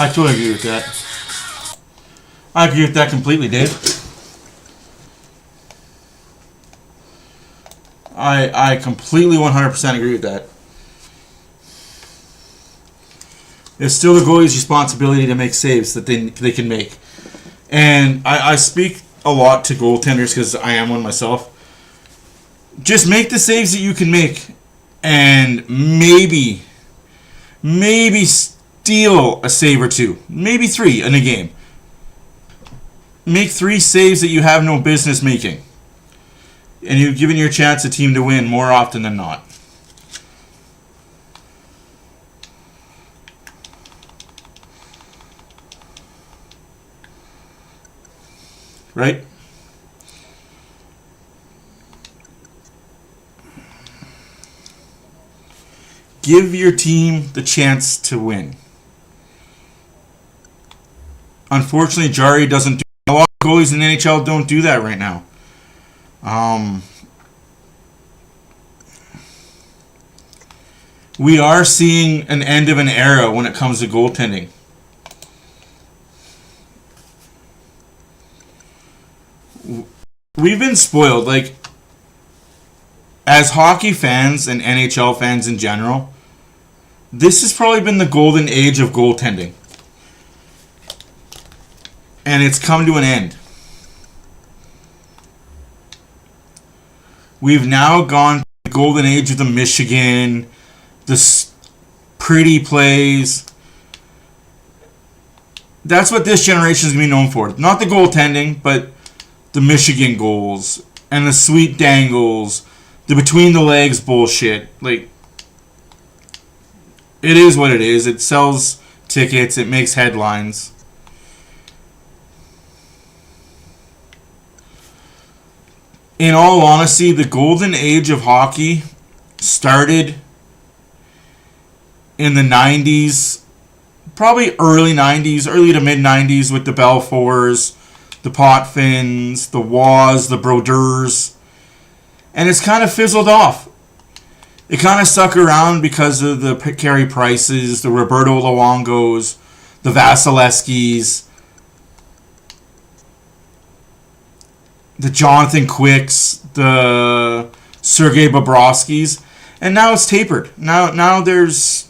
I totally agree with that. I agree with that completely, Dave. I completely 100% agree with that. It's still the goalie's responsibility to make saves that they can make. And I speak a lot to goaltenders because I am one myself. Just make the saves that you can make, and maybe steal a save or two, maybe 3 in a game. Make 3 saves that you have no business making, and you've given your chance a team to win more often than not. Right? Give your team the chance to win. Unfortunately, Jari doesn't do a lot of goalies in the NHL don't do that right now. We are seeing an end of an era when it comes to goaltending. We've been spoiled. Like, as hockey fans and NHL fans in general, this has probably been the golden age of goaltending. And it's come to an end. We've now gone to the golden age of the Michigan, the pretty plays. That's what this generation is going to be known for. Not the goaltending, but the Michigan goals and the sweet dangles, the between the legs bullshit. Like, it is what it is. It sells tickets. It makes headlines. In all honesty, the golden age of hockey started in the 90s, probably early 90s, early to mid 90s with the Belfours, the Potvins, the Waz, the Brodeurs, and it's kind of fizzled off. It kind of stuck around because of the Carey Prices, the Roberto Luongos, the Vasilevskis, the Jonathan Quicks, the Sergei Bobrovskis, and now it's tapered. Now there's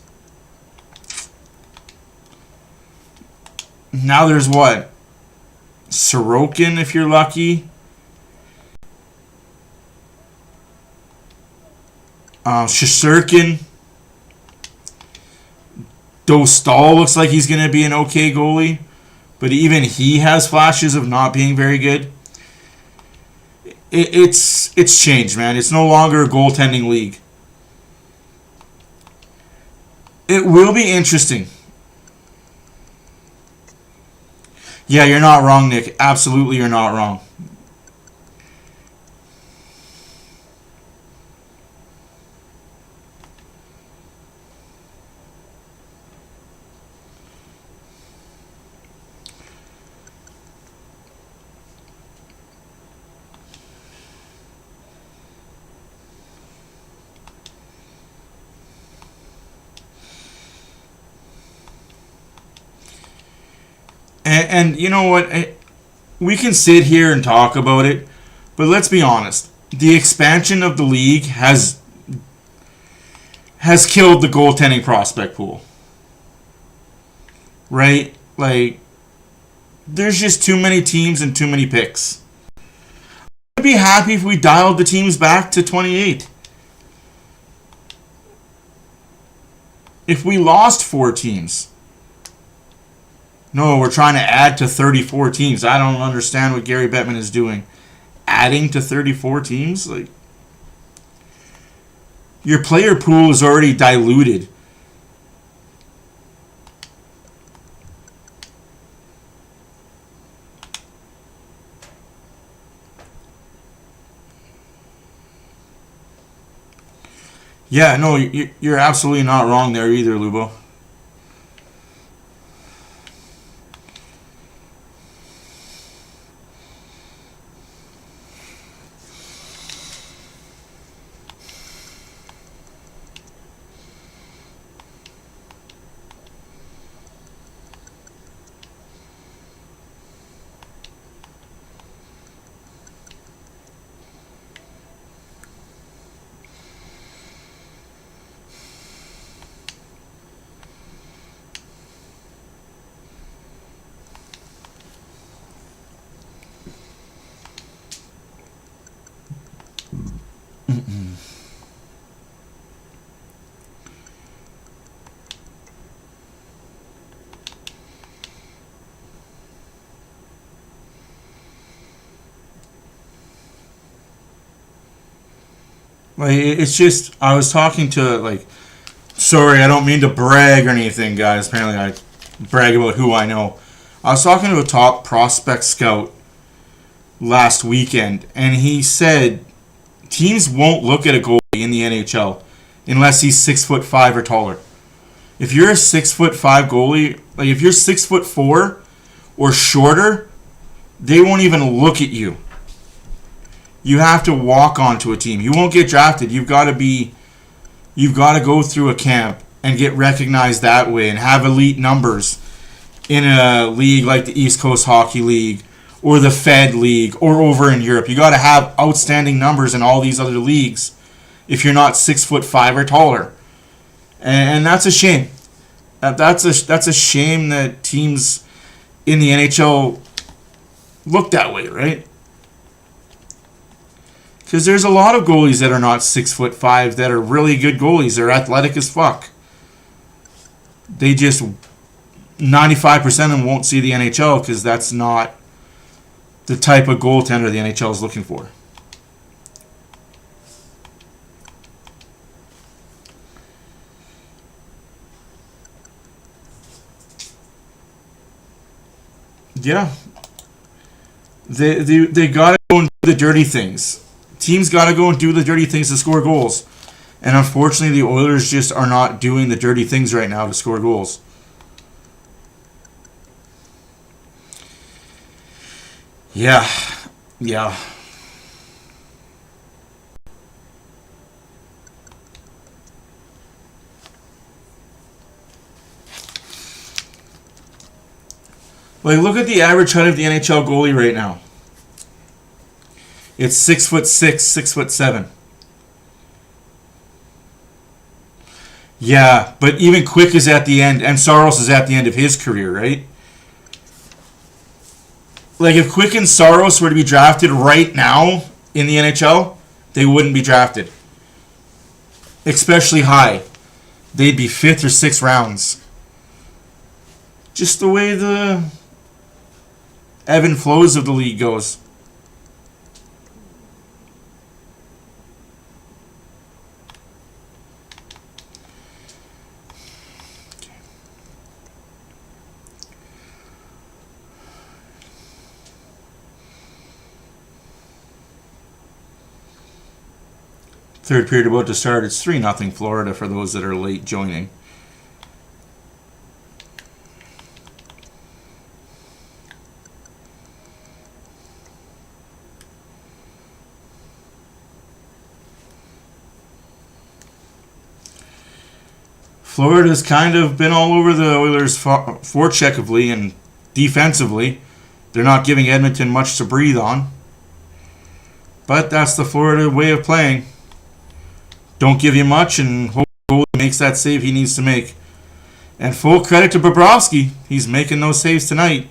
what? Sorokin, if you're lucky. Shesterkin. Dostal looks like he's going to be an okay goalie, but even he has flashes of not being very good. It's changed, man. It's no longer a goaltending league. It will be interesting. Yeah, you're not wrong, Nick. Absolutely, you're not wrong. And you know what? We can sit here and talk about it, but let's be honest. The expansion of the league has killed the goaltending prospect pool. Right? Like, there's just too many teams and too many picks. I'd be happy if we dialed the teams back to 28. If we lost 4 teams. No, we're trying to add to 34 teams. I don't understand what Gary Bettman is doing. Adding to 34 teams? Like, your player pool is already diluted. Yeah, no, you're absolutely not wrong there either, Lubo. Like, it's just, I was talking to, like, sorry, I don't mean to brag or anything, guys. Apparently I brag about who I know. I was talking to a top prospect scout last weekend, and he said teams won't look at a goalie in the NHL unless he's 6'5" or taller. If you're a 6'5" goalie, like if you're 6'4" or shorter, they won't even look at you. You have to walk onto a team. You won't get drafted. You've got to go through a camp and get recognized that way and have elite numbers in a league like the East Coast Hockey League or the Fed League or over in Europe. You got to have outstanding numbers in all these other leagues if you're not 6'5" or taller. And that's a shame. That's a shame that teams in the NHL look that way, right? Because there's a lot of goalies that are not 6'5" that are really good goalies. They're athletic as fuck. They just 95% of them won't see the NHL because that's not the type of goaltender the NHL is looking for. Yeah. They got to go and do the dirty things. Teams got to go and do the dirty things to score goals. And unfortunately, the Oilers just are not doing the dirty things right now to score goals. Yeah. Like, look at the average height of the NHL goalie right now. It's 6'6", 6'7". Yeah, but even Quick is at the end, and Saros is at the end of his career, right? Like, if Quick and Saros were to be drafted right now in the NHL, they wouldn't be drafted. Especially high. They'd be 5th or 6th rounds. Just the way the ebb and flows of the league goes. Third period about to start. It's 3-0 Florida for those that are late joining. Florida's kind of been all over the Oilers forecheckively and defensively. They're not giving Edmonton much to breathe on. But that's the Florida way of playing. Don't give you much and hope he makes that save he needs to make. And full credit to Bobrovsky. He's making those saves tonight.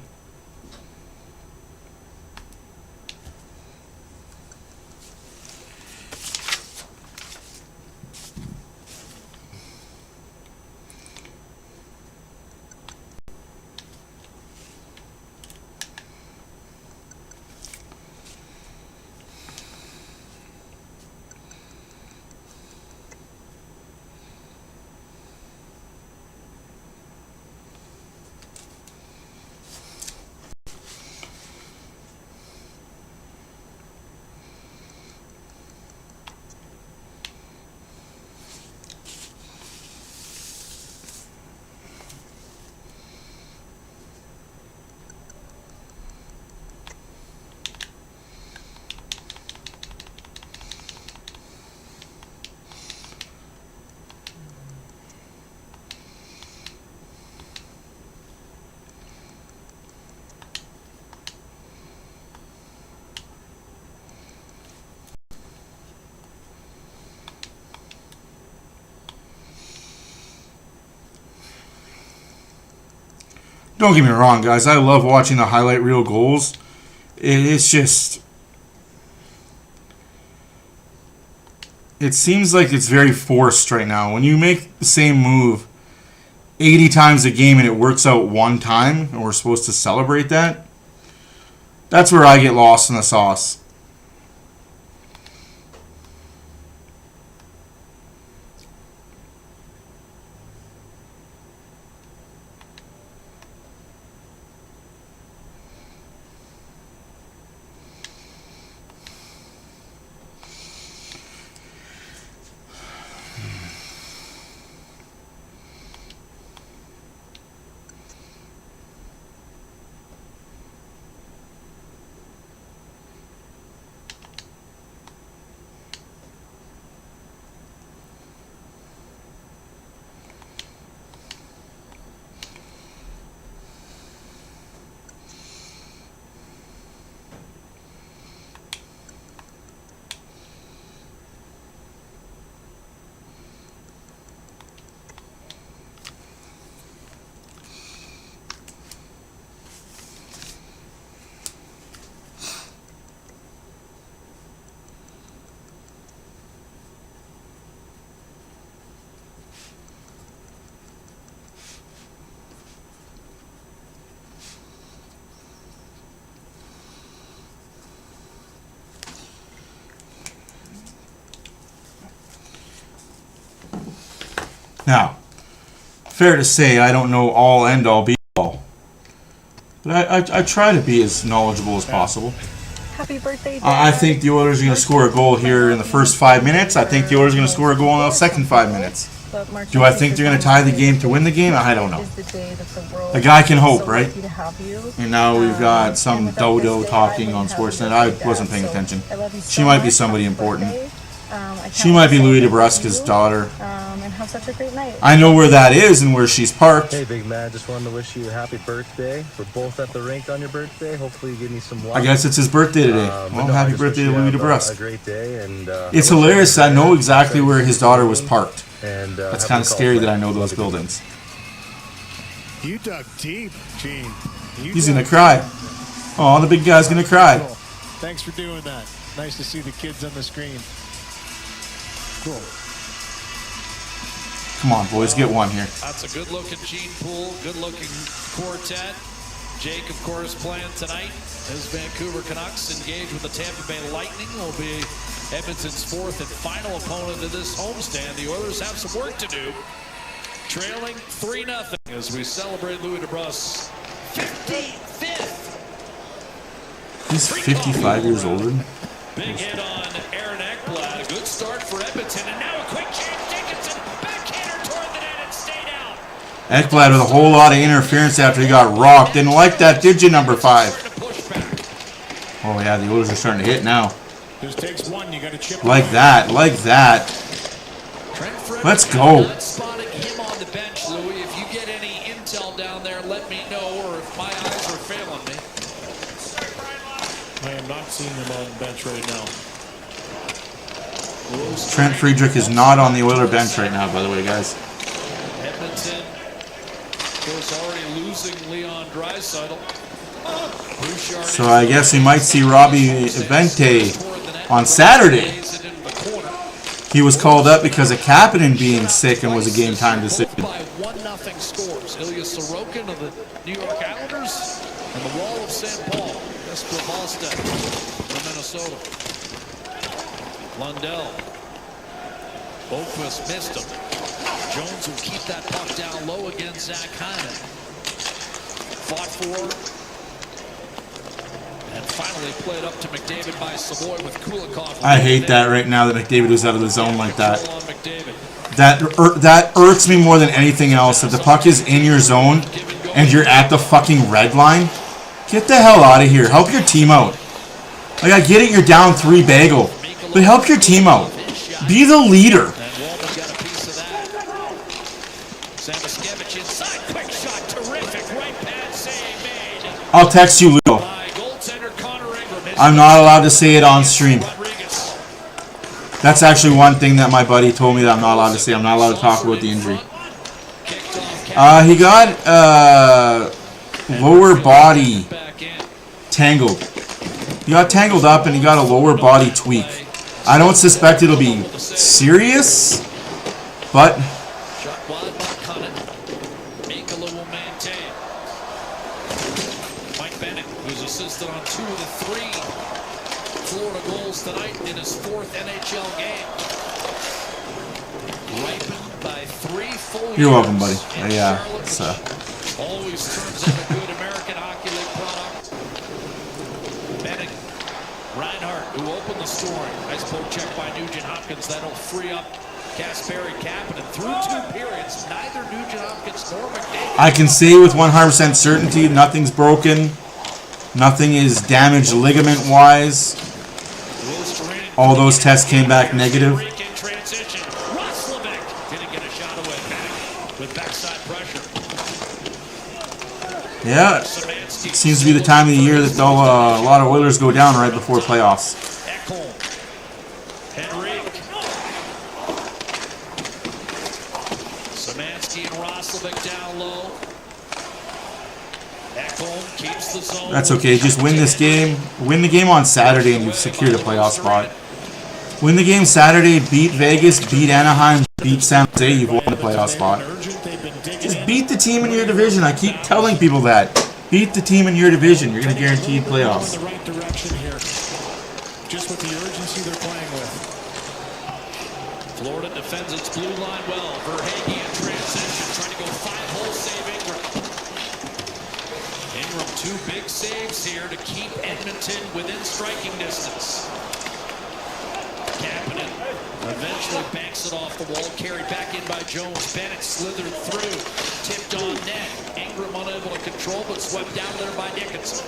Don't get me wrong, guys. I love watching the highlight reel goals. It's just... It seems like it's very forced right now. When you make the same move 80 times a game and it works out one time, and we're supposed to celebrate that, that's where I get lost in the sauce. Now, fair to say I don't know all end all be all. But I try to be as knowledgeable as possible. Happy birthday, Dad. I think the Oilers are going to score a goal here in the first 5 minutes. I think the Oilers are going to score a goal in the second 5 minutes. Do I think they're going to tie the game to win the game? I don't know. A guy can hope, right? And now we've got some dodo talking on Sportsnet. I wasn't paying attention. She might be somebody important. She might be Louis DeBrusque's daughter. And have such a great night. I know where that is and where she's parked. Hey, big man, just wanted to wish you a happy birthday. We're both at the rink on your birthday. Hopefully you give me some luck. I guess it's his birthday today. Well, happy birthday to Louis DeBrusque. A great day, and it's hilarious. I know exactly where his daughter was parked. And that's kind of scary that I know those buildings. You dug deep, Gene. He's gonna cry. Oh, the big guy's gonna cry. Cool. Thanks for doing that. Nice to see the kids on the screen. Cool. Come on, boys, get one here. That's a good-looking Gene Poole, good-looking quartet. Jake, of course, playing tonight as Vancouver Canucks engage with the Tampa Bay Lightning. Will be Edmonton's fourth and final opponent of this homestand. The Oilers have some work to do. Trailing 3-0 as we celebrate Louis DeBrusque's 55th. He's 55 years older. Big hit on Aaron Ekblad. A good start for Edmonton, and now a quick chance. Dickinson backhander toward the net and stayed out. Ekblad with a whole lot of interference after he got rocked. Didn't like that, did you, number 5? Oh yeah, the Oilers are starting to hit now. Just takes one. You got to chip. Like that, like that. Let's go. Not spotting him on the bench, Louis. If you get any intel down there, let me know, or if my eyes are failing me. I am not seeing him on the bench right now. Trent Friedrich is not on the Oiler bench right now, by the way, guys. Edmonton, of course, already losing Leon Draisaitl. So I guess we might see Robbie Vente on Saturday. He was called up because of Kapanen being sick and was a game time decision. By 1-0 scores. Ilya Sorokin of the New York Islanders and the Wall of St. Paul. Jesper Wallstedt from Minnesota. Lundell. Boquist missed him. Jones will keep that puck down low against Zach Hyman. Fought for. And finally played up to McDavid by Savoy with Kulikov. I hate that right now that McDavid was out of the zone like that. That irks me more than anything else. If the puck is in your zone and you're at the fucking red line, get the hell out of here. Help your team out. Like, I get it, you're down 3 bagel, but help your team out. Be the leader. I'll text you, Leo. I'm not allowed to say it on stream. That's actually one thing that my buddy told me that I'm not allowed to say. I'm not allowed to talk about the injury. He got lower body tangled. He got tangled up and he got a lower body tweak. I don't suspect it'll be serious, but on 2 of the 3 Florida goals tonight in his 4th NHL game. Ripened by 3 full years. You're welcome, buddy. Yeah, it's, always turns out a good American Hockey League product. Benning, Reinhart, who opened the scoring. Nice poke check by Nugent Hopkins. That'll free up Kasperi Kapanen. Through 2 periods, neither Nugent Hopkins nor McDavid. I can say with 100% certainty nothing's broken. Nothing is damaged ligament-wise. All those tests came back negative. Yeah, it seems to be the time of the year that a lot of Oilers go down right before playoffs. Szymanski and Roslovic down low. That's okay. Just win this game. Win the game on Saturday and you've secured a playoff spot. Win the game Saturday, beat Vegas, beat Anaheim, beat San Jose, you've won the playoff spot. Just beat the team in your division. I keep telling people that. Beat the team in your division. You're going to guarantee playoffs. The right direction here. Just with the urgency they're playing with. Florida defends its blue line well. Verhaeghe in transition, trying to go 5-hole save Ingram. Ingram, 2 big saves here to keep Edmonton within striking distance. Kapanen eventually banks it off the wall, carried back in by Jones. Bennett slithered through, tipped on net. Ingram unable to control, but swept down there by Dickinson.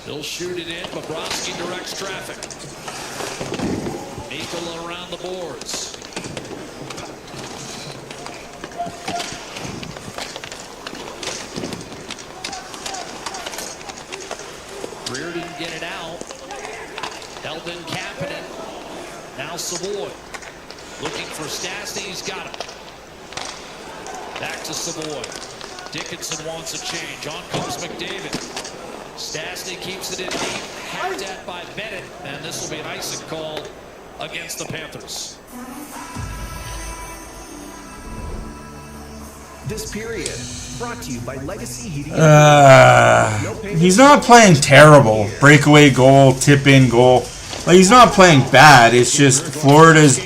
He'll shoot it in. Bobrovsky directs traffic. Mikkola around the boards. Greer didn't get it out. Held in Kapanen. Now Savoy. Looking for Stastny. He's got him. Back to Savoy. Dickinson wants a change. On comes McDavid. Stastny keeps it in deep, hacked at by Bennett, and this will be an icing call against the Panthers. This period brought to you by Legacy Heating. He's not playing terrible. Breakaway goal, tip-in goal. Like, he's not playing bad. It's just Florida's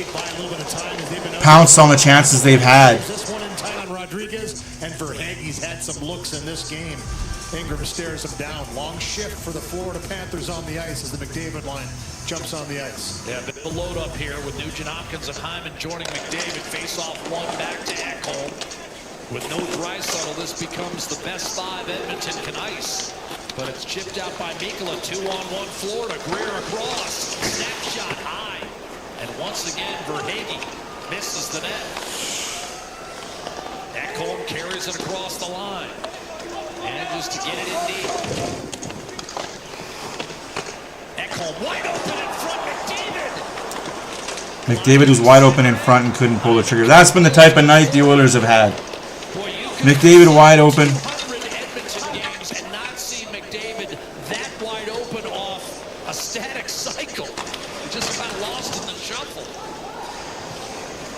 pounced on the chances they've had. This one in time on Rodriguez, and Verhaeghe's had some looks in this game. Ingram stares him down. Long shift for the Florida Panthers on the ice as the McDavid line jumps on the ice. Yeah, bit of a load up here with Nugent Hopkins and Hyman joining McDavid. Face off one back to Ekholm. With no Draisaitl, this becomes the best 5 Edmonton can ice. But it's chipped out by Mikkola. 2-on-1 Florida. Greer across. Snapshot high. And once again, Verhaeghe misses the net. Ekholm carries it across the line. Manages to get it in deep. Ekholm wide open in front. McDavid was wide open in front and couldn't pull the trigger. That's been the type of night the Oilers have had. McDavid wide open. 100 Edmonton games and not see McDavid that wide open off a static cycle. He just got lost in the shuffle.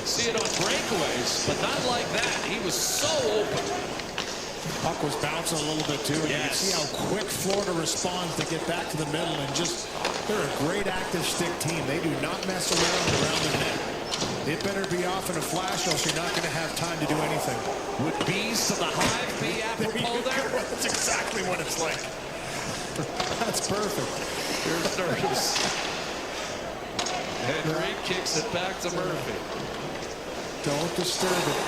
See it on breakaways, but not like that. He was so open. Puck was bouncing a little bit too. And you can see how quick Florida responds to get back to the middle, and just, they're a great active stick team. They do not mess around the net. It better be off in a flash, or else you're not going to have time to do anything. Would bees to the hive be apropos there? That's exactly what it's like. That's perfect. Here's Nurse. Henry kicks it back to Murphy. Don't disturb it.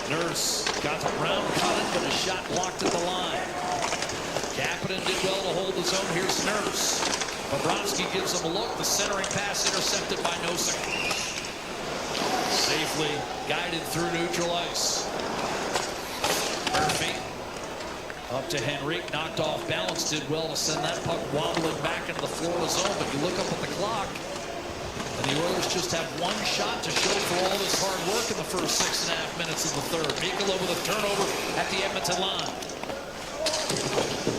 Nurse got the round cut, but a shot blocked at the line. Kapanen did well to hold his own. Here's Nurse. Bobrovsky gives him a look. The centering pass intercepted by Nosek. Safely guided through neutral ice. Murphy up to Henrique, knocked off balance. Did well to send that puck wobbling back into the Florida zone. But you look up at the clock, and the Oilers just have one shot to show for all this hard work in the first 6.5 minutes of the third. Mikkola with a turnover at the Edmonton line.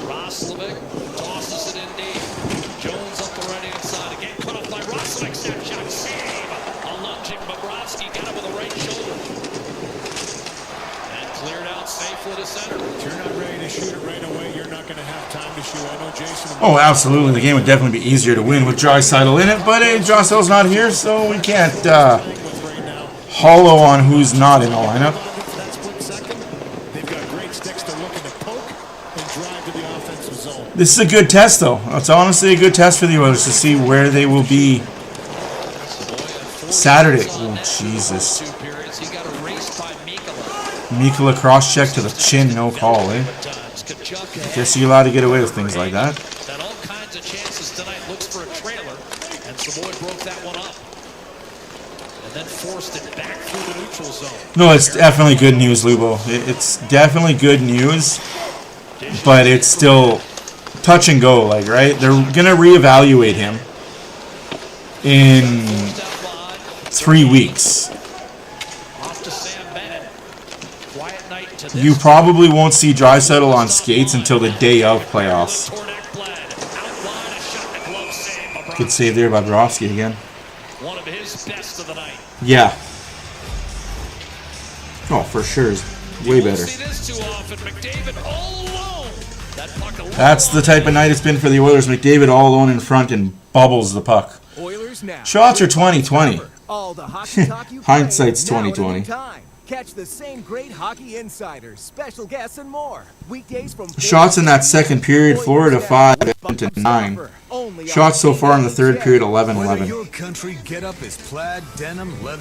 Roslovic tosses it in deep. Jones up the right-hand side. Again cut off by Roslovic. Snapshot save. A lunging Bobrovsky got him with the right shoulder. And cleared out safely to center. If you're not ready to shoot it right away, you're not going to have time to shoot. I know Jason. Oh, absolutely. The game would definitely be easier to win with Draisaitl in it, but Draisaitl's not here, so we can't hollow on who's not in the lineup. That split second, they've got great sticks. They're looking to poke and drive to the offensive zone. This is a good test, though. It's honestly a good test for the Oilers to see where they will be Saturday. Oh, Jesus. Mikkola cross-check to the chin, no call, eh? Guess you're allowed to get away with things like that. Had all kinds of chances tonight. Looks for a trailer, and Savoy broke that one up. And then forced it back through the neutral zone. No, it's definitely good news, Lubo. It's definitely good news, but it's still touch and go, like, right? They're going to reevaluate him in 3 weeks. You probably won't see Draisaitl on skates until the day of playoffs. Good save there by Bobrovsky again. One of his best of the night. Yeah. Oh, for sure. Way better. That's the type of night it's been for the Oilers. McDavid all alone in front and bubbles the puck. Oilers now. Shots are 20/20. All the hockey talk you play, Hindsight's now at any 20/20. time. Catch the same great hockey insiders, special guests, and more. Weekdays from Shots in that second period, Florida 5, Edmonton 9. Shots so far in the third period, 11-11.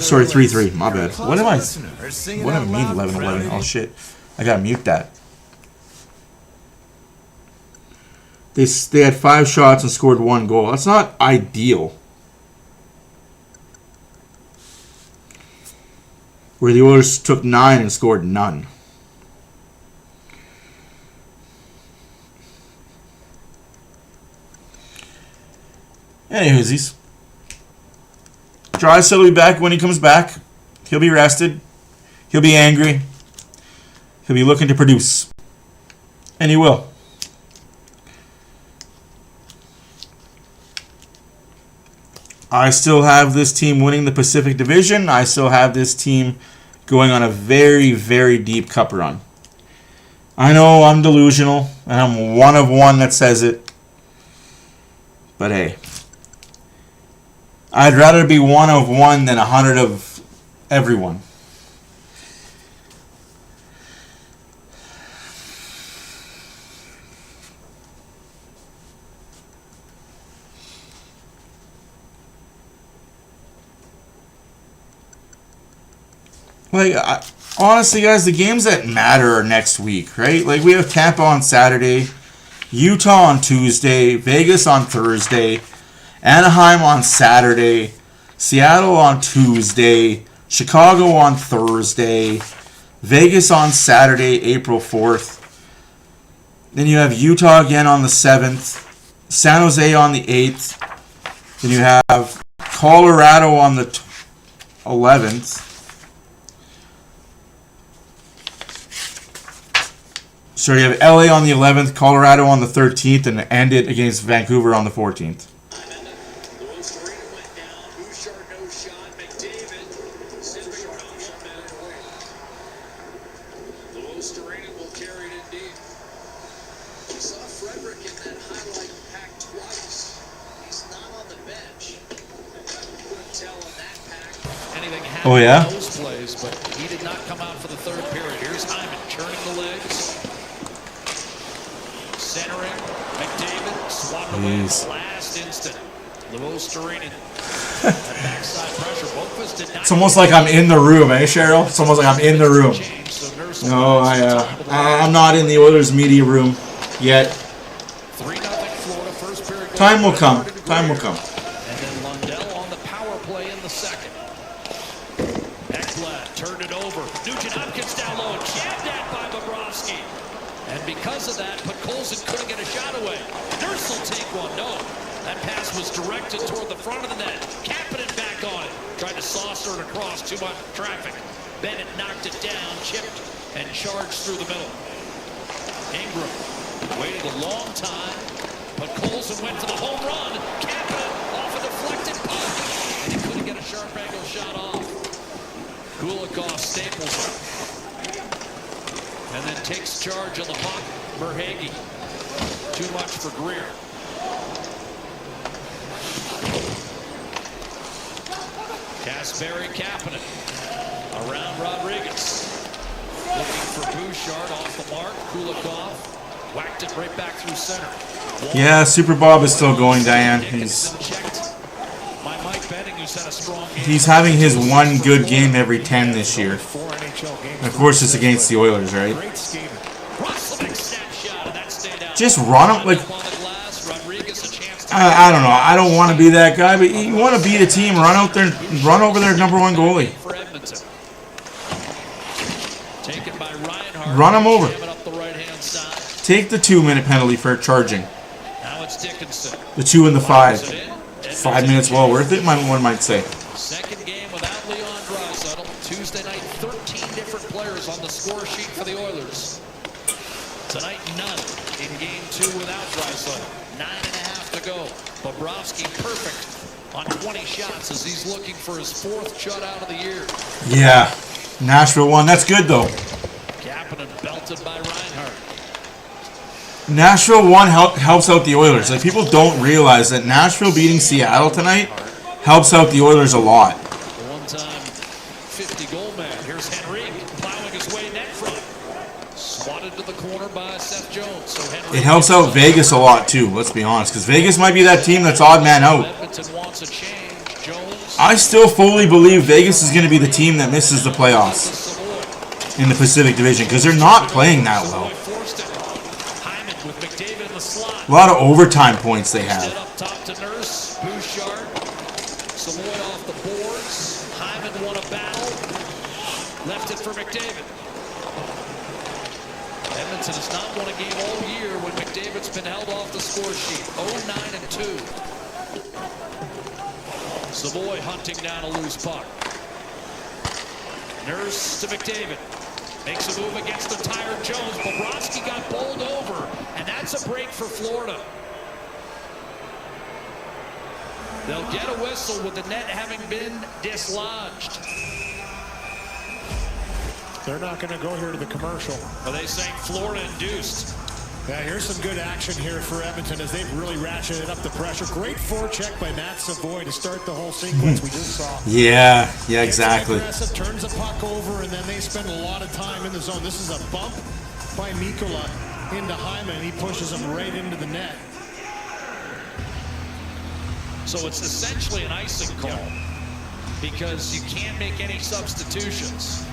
Sorry, 3-3. My bad. What do I mean 11-11? Oh shit. I gotta mute that. They had 5 shots and scored 1 goal. That's not ideal. Where the Oilers took 9 and scored none. Anywhoosies. Draisaitl will be back when he comes back. He'll be rested. He'll be angry. He'll be looking to produce. And he will. I still have this team winning the Pacific Division. I still have this team going on a very, very deep cup run. I know I'm delusional, and I'm one of one that says it. But hey, I'd rather be one of one than 100 of everyone. Like, honestly, guys, the games that matter are next week, right? Like, we have Tampa on Saturday, Utah on Tuesday, Vegas on Thursday, Anaheim on Saturday, Seattle on Tuesday, Chicago on Thursday, Vegas on Saturday, April 4th. Then you have Utah again on the 7th, San Jose on the 8th. Then you have Colorado on the 11th. So you have LA on the 11th, Colorado on the 13th, and end it against Vancouver on the 14th. Oh yeah? Plays, but he did not come out for the third period. Here's Hyman turning the legs. Centering, McDavid swatted away at the last instant. Luostarinen. Backside pressure. Both did not. It's almost like I'm in the room, eh, Cheryl? It's almost like I'm in the room. No, I'm not in the Oilers media room yet. 3-0 Florida. First period. Time will come. Time will come. And then Lundell on the power play in the second. Ekblad turned it over. Nugent Hopkins down low. Jabbed at by Bobrovsky. And because of that, Podkolzin couldn't get a shot away. Nurse will take one. No. That pass was directed toward the front of the net. Kapanen back on it. Tried to saucer it across. Too much traffic. Bennett knocked it down, chipped, and charged through the middle. Ingram waited a long time. Podkolzin went for the home run. Kapanen off a deflected puck. And he couldn't get a sharp angle shot off. Kulikov staples it. And then takes charge on the puck. Verhaeghe. Too much for Greer. Kasperi Kapanen. Around Rodriguez. Looking for Bouchard off the mark. Kulikov. Whacked it right back through center. Yeah, Super Bob is still going, Diane. He's having his one good game every 10 this year. Of course, it's against the Oilers, right? Just run him. Like, I don't know. I don't want to be that guy, but you want to beat a team. Run out there, run over their number one goalie. Run him over. Take the 2-minute penalty for charging. The 2 and the 5. 5 minutes well worth it, one might say. Second game without Leon Draisaitl. Tuesday night, 13 different players on the score sheet for the Oilers. Tonight, none in game 2 without Draisaitl. 9.5 to go. Bobrovsky perfect on 20 shots as he's looking for his 4th shutout of the year. Yeah, Nashville won. That's good, though. Kapanen belted by Reinhart. Nashville helps out the Oilers. Like, people don't realize that Nashville beating Seattle tonight helps out the Oilers a lot. One-time 50-goal man. Here's Henrique plowing his way net front. Swatted to the corner by Seth Jones. So It helps out Vegas a lot too, let's be honest, because Vegas might be that team that's odd man out. Edmonton wants a change. Jones. I still fully believe Vegas is going to be the team that misses the playoffs in the Pacific Division, because they're not playing that well. A lot of overtime points they have. Up top to Nurse. Bouchard. Savoy off the boards. Hyman won a battle. Left it for McDavid. Edmonton has not won a game all year when McDavid's been held off the score sheet. 0-9-2. Savoy hunting down a loose puck. Nurse to McDavid. Makes a move against the tired Jones. Bobrovsky got bowled over, and that's a break for Florida. They'll get a whistle with the net having been dislodged. They're not going to go here to the commercial. Are they saying Florida induced? Yeah, here's some good action here for Edmonton as they've really ratcheted up the pressure. Great forecheck by Matt Savoy to start the whole sequence we just saw. Yeah, exactly. Aggressive, turns the puck over, and then they spend a lot of time in the zone. This is a bump by Mikkola into Hyman, and he pushes him right into the net. So it's essentially an icing call because you can't make any substitutions.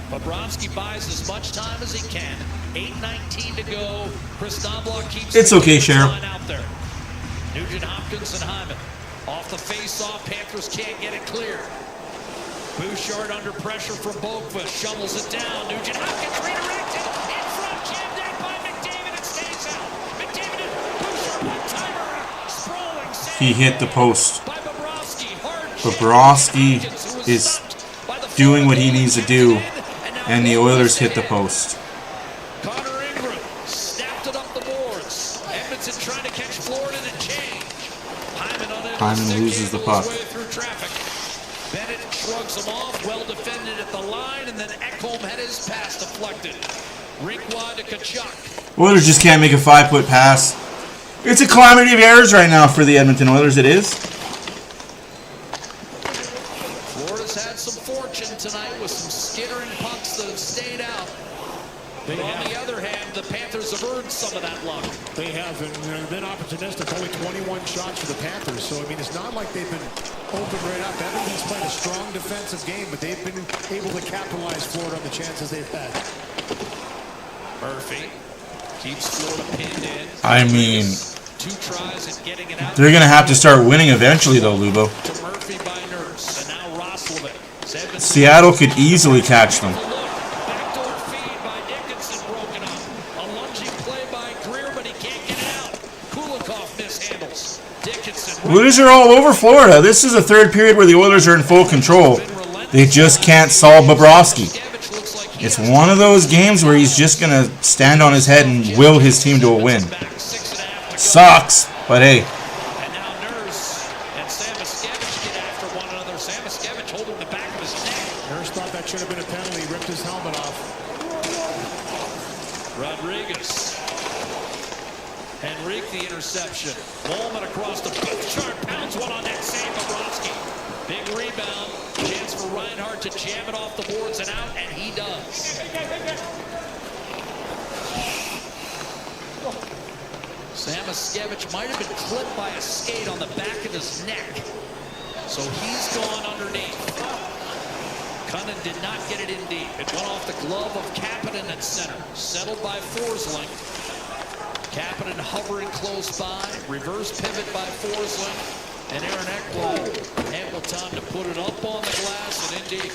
Bobrovsky buys as much time as he can. 8:19 to go. Chris Knobloch keeps it's okay, Cheryl. Out there. Nugent Hopkins and Hyman. Off the face-off, Panthers can't get it clear. Bouchard under pressure from Boqvist. Shovels it down. Nugent Hopkins redirected. In front, jammed in by McDavid. It stays out. McDavid and Bouchard, one-timer. Sprawling. He hit the post. By Bobrovsky. Bobrovsky is doing what he needs to do, and the Oilers hit the post. Connor Ingram snapped it up the boards. Edmonton trying to catch Florida to change. Hyman loses the puck. Through traffic. Bennett shrugs him off. Well defended at the line, and then Ekholm had his pass deflected. Rink wide to Kachuk. Oilers just can't make a 5-foot pass. It's a calamity of errors right now for the Edmonton Oilers. It is. Florida's had some fortune tonight with some skittering pucks that have stayed out. But on the other hand, the Panthers have earned some of that luck. They have, and they've been opportunistic. Only 21 shots for the Panthers. So, I mean, it's not like they've been open right up. Edmonton's played a strong defensive game, but they've been able to capitalize Florida on the chances they've had. Murphy keeps Florida pinned in. I mean, 2 tries at getting it out. They're going to have to start winning eventually, though, Lubo. To Murphy by Nurse, and now Roslovic. Seattle could easily catch them. Backdoor feed by Dickinson broken up. A lunging play by Greer, but he can't get it out. Kulikov mishandles. Dickinson. Oilers are all over Florida. This is a third period where the Oilers are in full control. They just can't solve Bobrovsky. It's one of those games where he's just going to stand on his head and will his team to a win. Sucks, but hey. And now Nurse and Samoskevich get after one another. Samoskevich holding the back of his neck. Nurse thought that should have been a penalty. Ripped his helmet off. Rodriguez. Henrique the interception. Bowman across the Bouchard pounds one on that save. Bobrovsky. Big rebound. Chance for Reinhart to jam it off the boards and out, and he does. Samoskevich might have been clipped by a skate on the back of his neck. So he's gone underneath. Cunnin did not get it in deep. It went off the glove of Kapanen at center. Settled by Forsling. Kapanen hovering close by. Reverse pivot by Forsling. And Aaron Ekholm, ample time to put it up on the glass and in deep.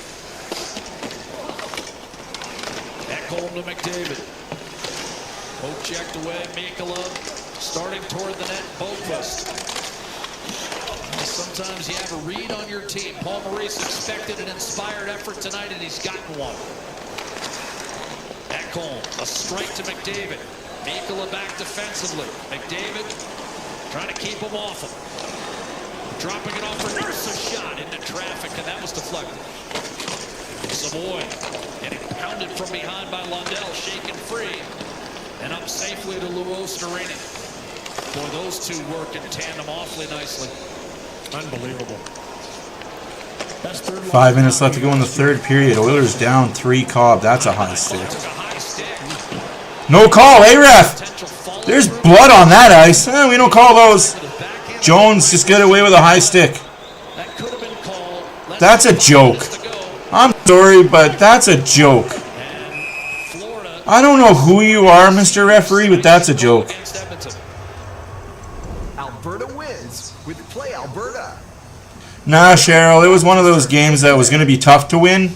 Ekholm to McDavid. Poke checked away, Mikkola. Starting toward the net, Boqvist. Sometimes you have a read on your team. Paul Maurice expected an inspired effort tonight, and he's gotten one. Ekholm, a strike to McDavid. Mikkola back defensively. McDavid trying to keep him off him. Dropping it off for Nurse, a shot into traffic, and that was deflected. Savoy getting pounded from behind by Lundell, shaken free. And up safely to Luostareni. Boy, those two work in tandem awfully nicely. Unbelievable. That's 5 minutes left to go in the third period. Oilers down 3 Cobb. That's a high stick. No call, eh, ref? There's blood on that ice. We don't call those. Jones just got away with a high stick. That's a joke. I'm sorry, but that's a joke. I don't know who you are, Mr. Referee, but that's a joke. Alberta wins with Play Alberta. Nah, Cheryl, it was one of those games that was going to be tough to win.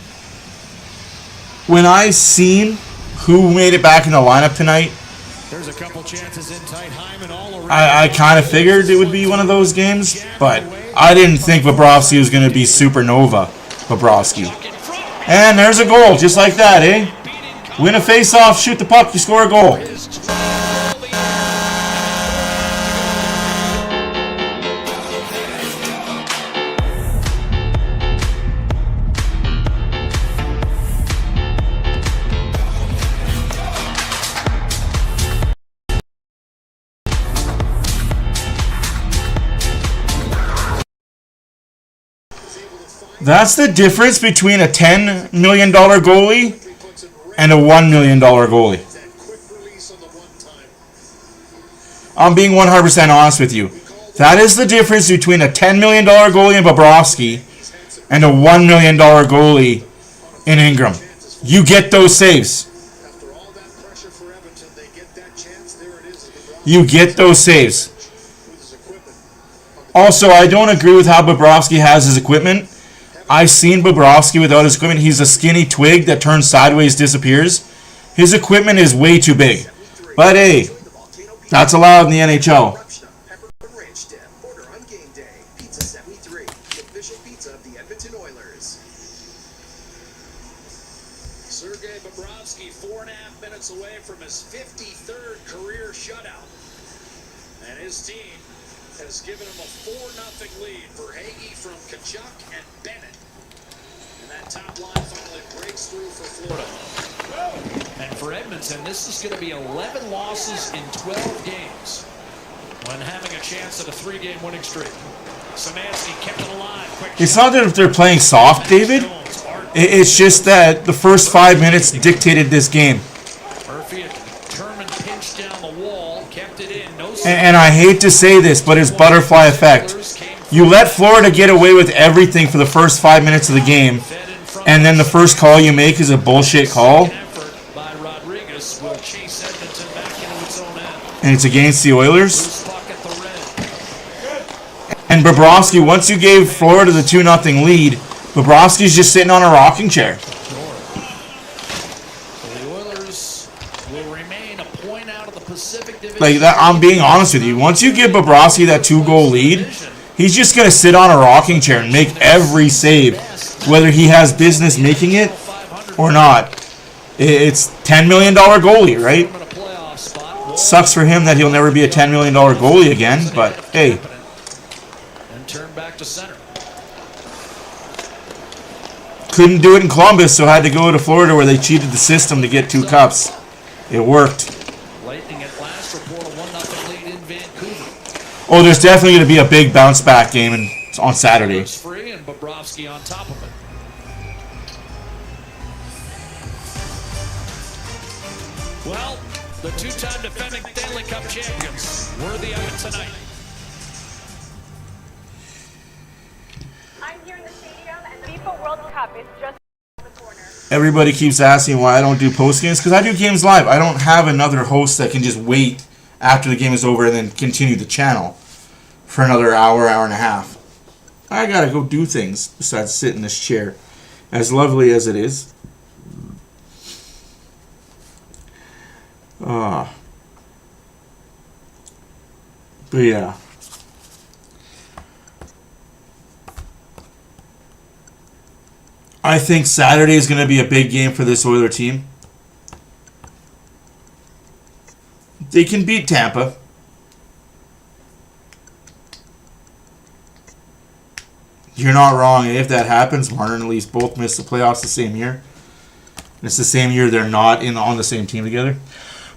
When I seen who made it back in the lineup tonight, There's a couple chances in tight. Hyman all around. I kind of figured it would be one of those games, but I didn't think Bobrovsky was going to be supernova Bobrovsky. And there's a goal, just like that, eh? Win a face-off, shoot the puck, you score a goal. That's the difference between a $10 million goalie and a $1 million goalie. I'm being 100% honest with you. That is the difference between a $10 million goalie in Bobrovsky and a $1 million goalie in Ingram. You get those saves. You get those saves. Also, I don't agree with how Bobrovsky has his equipment. I've seen Bobrovsky without his equipment. He's a skinny twig that turns sideways, disappears. His equipment is way too big. But hey, that's allowed in the NHL. Order on game day. Pizza 73, the official pizza of the Edmonton Oilers. Sergei Bobrovsky 4.5 minutes away from his 53rd career shutout. And his team has given him a 4-0 lead for Hagee from Kachuk and Bennett. And that top line finally breaks through for Florida. And for Edmonton, this is going to be 11 losses in 12 games when having a chance at a 3-game winning streak. Szymanski kept it alive. It's not that if they're playing soft, David. It's just that the first 5 minutes dictated this game. Murphy, a determined pinch down the wall, kept it in. No. And I hate to say this, but it's butterfly effect. You let Florida get away with everything for the first 5 minutes of the game, and then the first call you make is a bullshit call. And it's against the Oilers. And Bobrovsky, once you gave Florida the 2-0 lead, Bobrovsky's just sitting on a rocking chair. The Oilers will remain a point out of the Pacific Division. Like that, I'm being honest with you. Once you give Bobrovsky that 2-goal lead, he's just going to sit on a rocking chair and make every save, whether he has business making it or not. It's $10 million goalie, right? Sucks for him that he'll never be a $10 million goalie again, but hey. And turn back to center. Couldn't do it in Columbus, so had to go to Florida where they cheated the system to get 2 cups. It worked. Lightning at last report a 1-0 lead in Vancouver. Oh, there's definitely going to be a big bounce back game on Saturday. Free and Bobrovsky on top of it. Well, the 2-time defending Stanley Cup champions worthy of it tonight. I'm here in the stadium, and the FIFA World Cup is just around the corner. Everybody keeps asking why I don't do post games, because I do games live. I don't have another host that can just wait after the game is over and then continue the channel for another hour, hour and a half. I gotta go do things besides sit in this chair, as lovely as it is. But yeah. I think Saturday is going to be a big game for this Oiler team. They can beat Tampa. You're not wrong. If that happens, Marner and Leafs both miss the playoffs the same year. And it's the same year they're not on the same team together.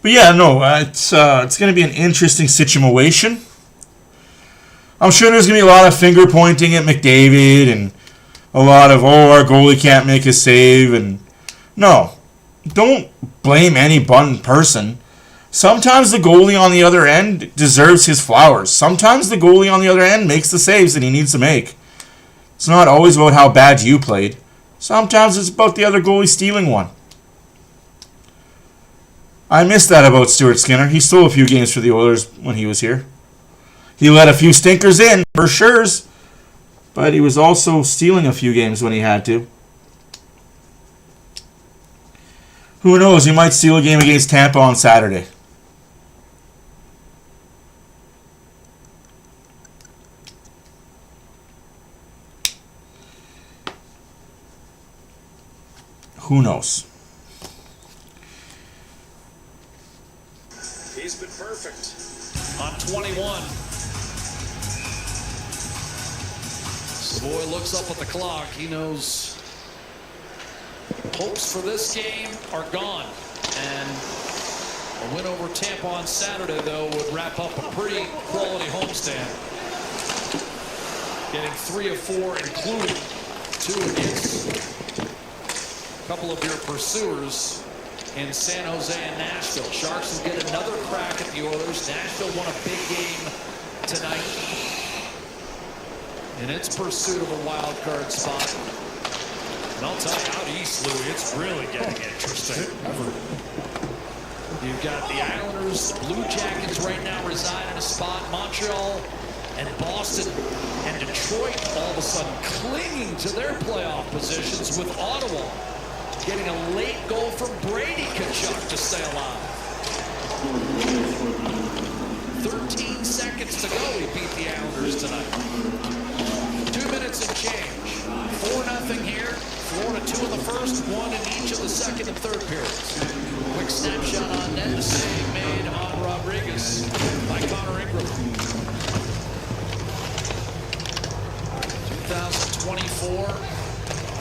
But yeah, no, it's going to be an interesting situation. I'm sure there's going to be a lot of finger pointing at McDavid and a lot of, oh, our goalie can't make a save. And no, don't blame any one person. Sometimes the goalie on the other end deserves his flowers. Sometimes the goalie on the other end makes the saves that he needs to make. It's not always about how bad you played. Sometimes it's about the other goalie stealing one. I missed that about Stuart Skinner. He stole a few games for the Oilers when he was here. He let a few stinkers in, for sure. But he was also stealing a few games when he had to. Who knows? He might steal a game against Tampa on Saturday. Who knows? He's been perfect on 21. Savoy looks up at the clock. He knows hopes for this game are gone. And a win over Tampa on Saturday, though, would wrap up a pretty quality homestand. Getting 3 of 4, including 2 against a couple of your pursuers in San Jose and Nashville. Sharks will get another crack at the Oilers. Nashville won a big game tonight in its pursuit of a wild card spot. And I'll tell you, out east, Louis, it's really getting interesting. You've got the Islanders, the Blue Jackets right now reside in a spot. Montreal and Boston and Detroit all of a sudden clinging to their playoff positions, with Ottawa getting a late goal from Brady Tkachuk to stay alive. 13 seconds to go. He beat the Islanders tonight. 2 minutes and change. 4-0 here. Florida 2 in the first, 1 in each of the second and third periods. Quick snapshot on net. The save made on Rodriguez by Connor Ingram. 2024.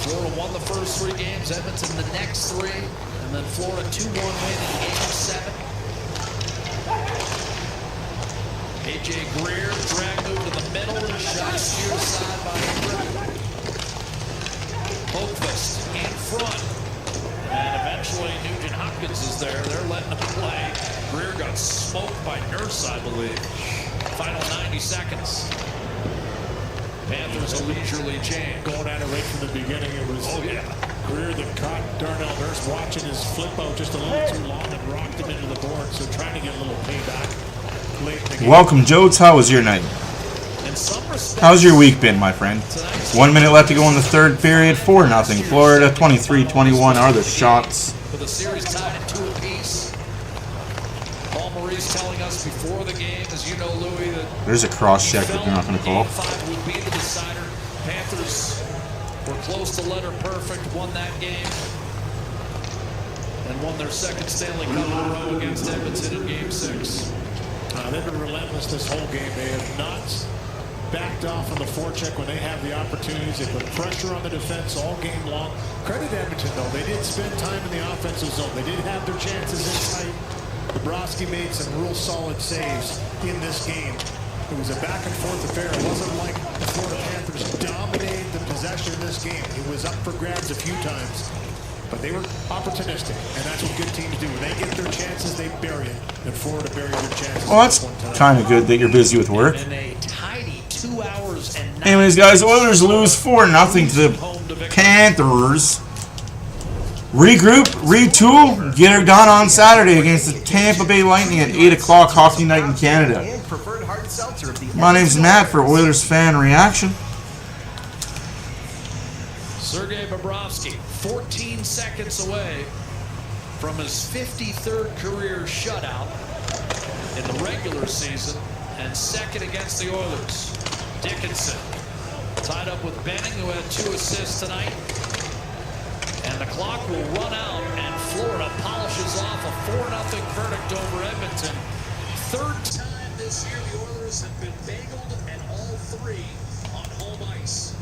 Florida won the first 3 games, Edmonton the next 3, and then Florida 2-1 win in Game 7. A.J. Greer, drag move to the middle, shot steered aside by Ingram. Hokvist in front, and eventually Nugent Hopkins is there. They're letting him play. Greer got smoked by Nurse, I believe. Final 90 seconds. Panthers a leisurely change. Going at it right from the beginning, it was Greer that caught Darnell Nurse watching his flip out just a little too long and rocked him into the board, so trying to get a little payback late in the game. Welcome, Jodes. How was your night? How's your week been, my friend? 1 minute left to go in the third period. 4-0 Florida. 23-21 are the shots. With the series tied at 2 apiece. Paul Maurice telling us before the game, as you know, Louis, that there's a cross check that you're not going to call. Game 5 would be the decider. Panthers were close to letter perfect, won that game, and won their second Stanley Cup in a row against Edmonton in Game 6. They've been relentless this whole game. They have not backed off on the forecheck when they have the opportunities. They put pressure on the defense all game long. Credit Edmonton, though. They did spend time in the offensive zone. They did have their chances in tight. Bobrovsky made some real solid saves in this game. It was a back-and-forth affair. It wasn't like the Florida Panthers dominated the possession in this game. It was up for grabs a few times. But they were opportunistic, and that's what good teams do. When they get their chances, they bury it. And Florida buried their chances. Well, that's kind of good that you're busy with work. In a tidy 2 hours and 9 Anyways, guys, Oilers lose 4-0 to the Panthers. Regroup, retool, get her done on Saturday against the Tampa Bay Lightning at 8 o'clock hockey night in Canada. My name's Matt for Oilers Fan Reaction. Sergei Bobrovsky, 14 seconds away from his 53rd career shutout in the regular season, and second against the Oilers. Dickinson tied up with Benning, who had 2 assists tonight. And the clock will run out, and Florida polishes off a 4-0 verdict over Edmonton. Third time this year the Oilers have been bageled, and all 3 on home ice.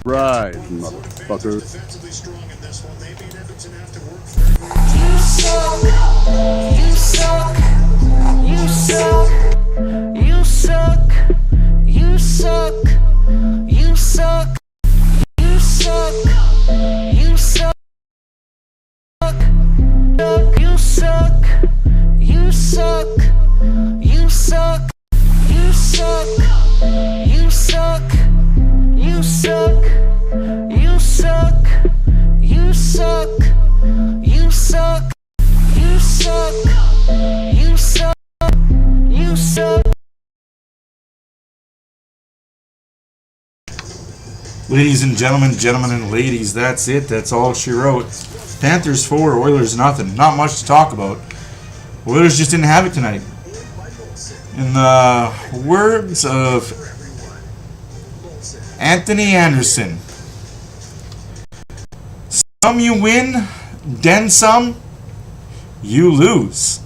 Rise, motherfucker. Defensively strong in this one. Maybe in Edmonton have to work You suck. You suck. You suck. You suck. You suck. You suck. You suck. You suck. You suck. You suck. You suck. You suck. You suck. You suck. You suck. You suck. You suck. You suck. Ladies and gentlemen, gentlemen and ladies, that's it. That's all she wrote. Panthers 4, Oilers nothing. Not much to talk about. Oilers just didn't have it tonight. In the words of Anthony Anderson, some you win, then some you lose.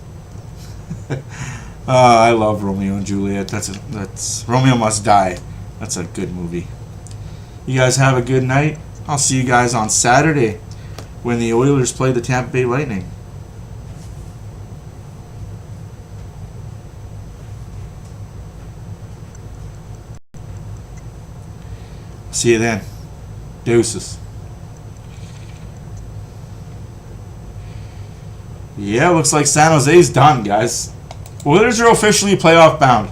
I love Romeo and Juliet. That's Romeo Must Die. That's a good movie. You guys have a good night. I'll see you guys on Saturday when the Oilers play the Tampa Bay Lightning. See you then. Deuces. Yeah, looks like San Jose's done, guys. Oilers are officially playoff bound.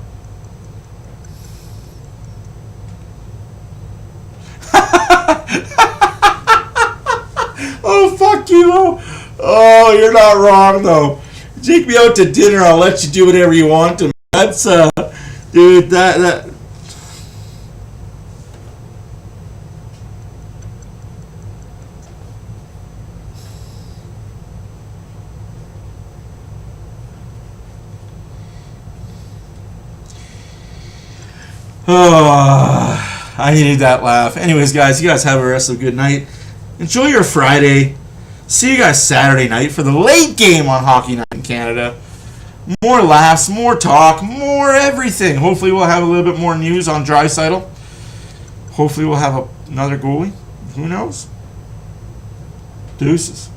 Oh, fuck you. Oh, you're not wrong, though. Take me out to dinner. I'll let you do whatever you want to me. That's, dude, that. Oh, I needed that laugh. Anyways, guys, you guys have a rest of a good night. Enjoy your Friday. See you guys Saturday night for the late game on Hockey Night in Canada. More laughs, more talk, more everything. Hopefully we'll have a little bit more news on Draisaitl. Hopefully we'll have another goalie. Who knows? Deuces.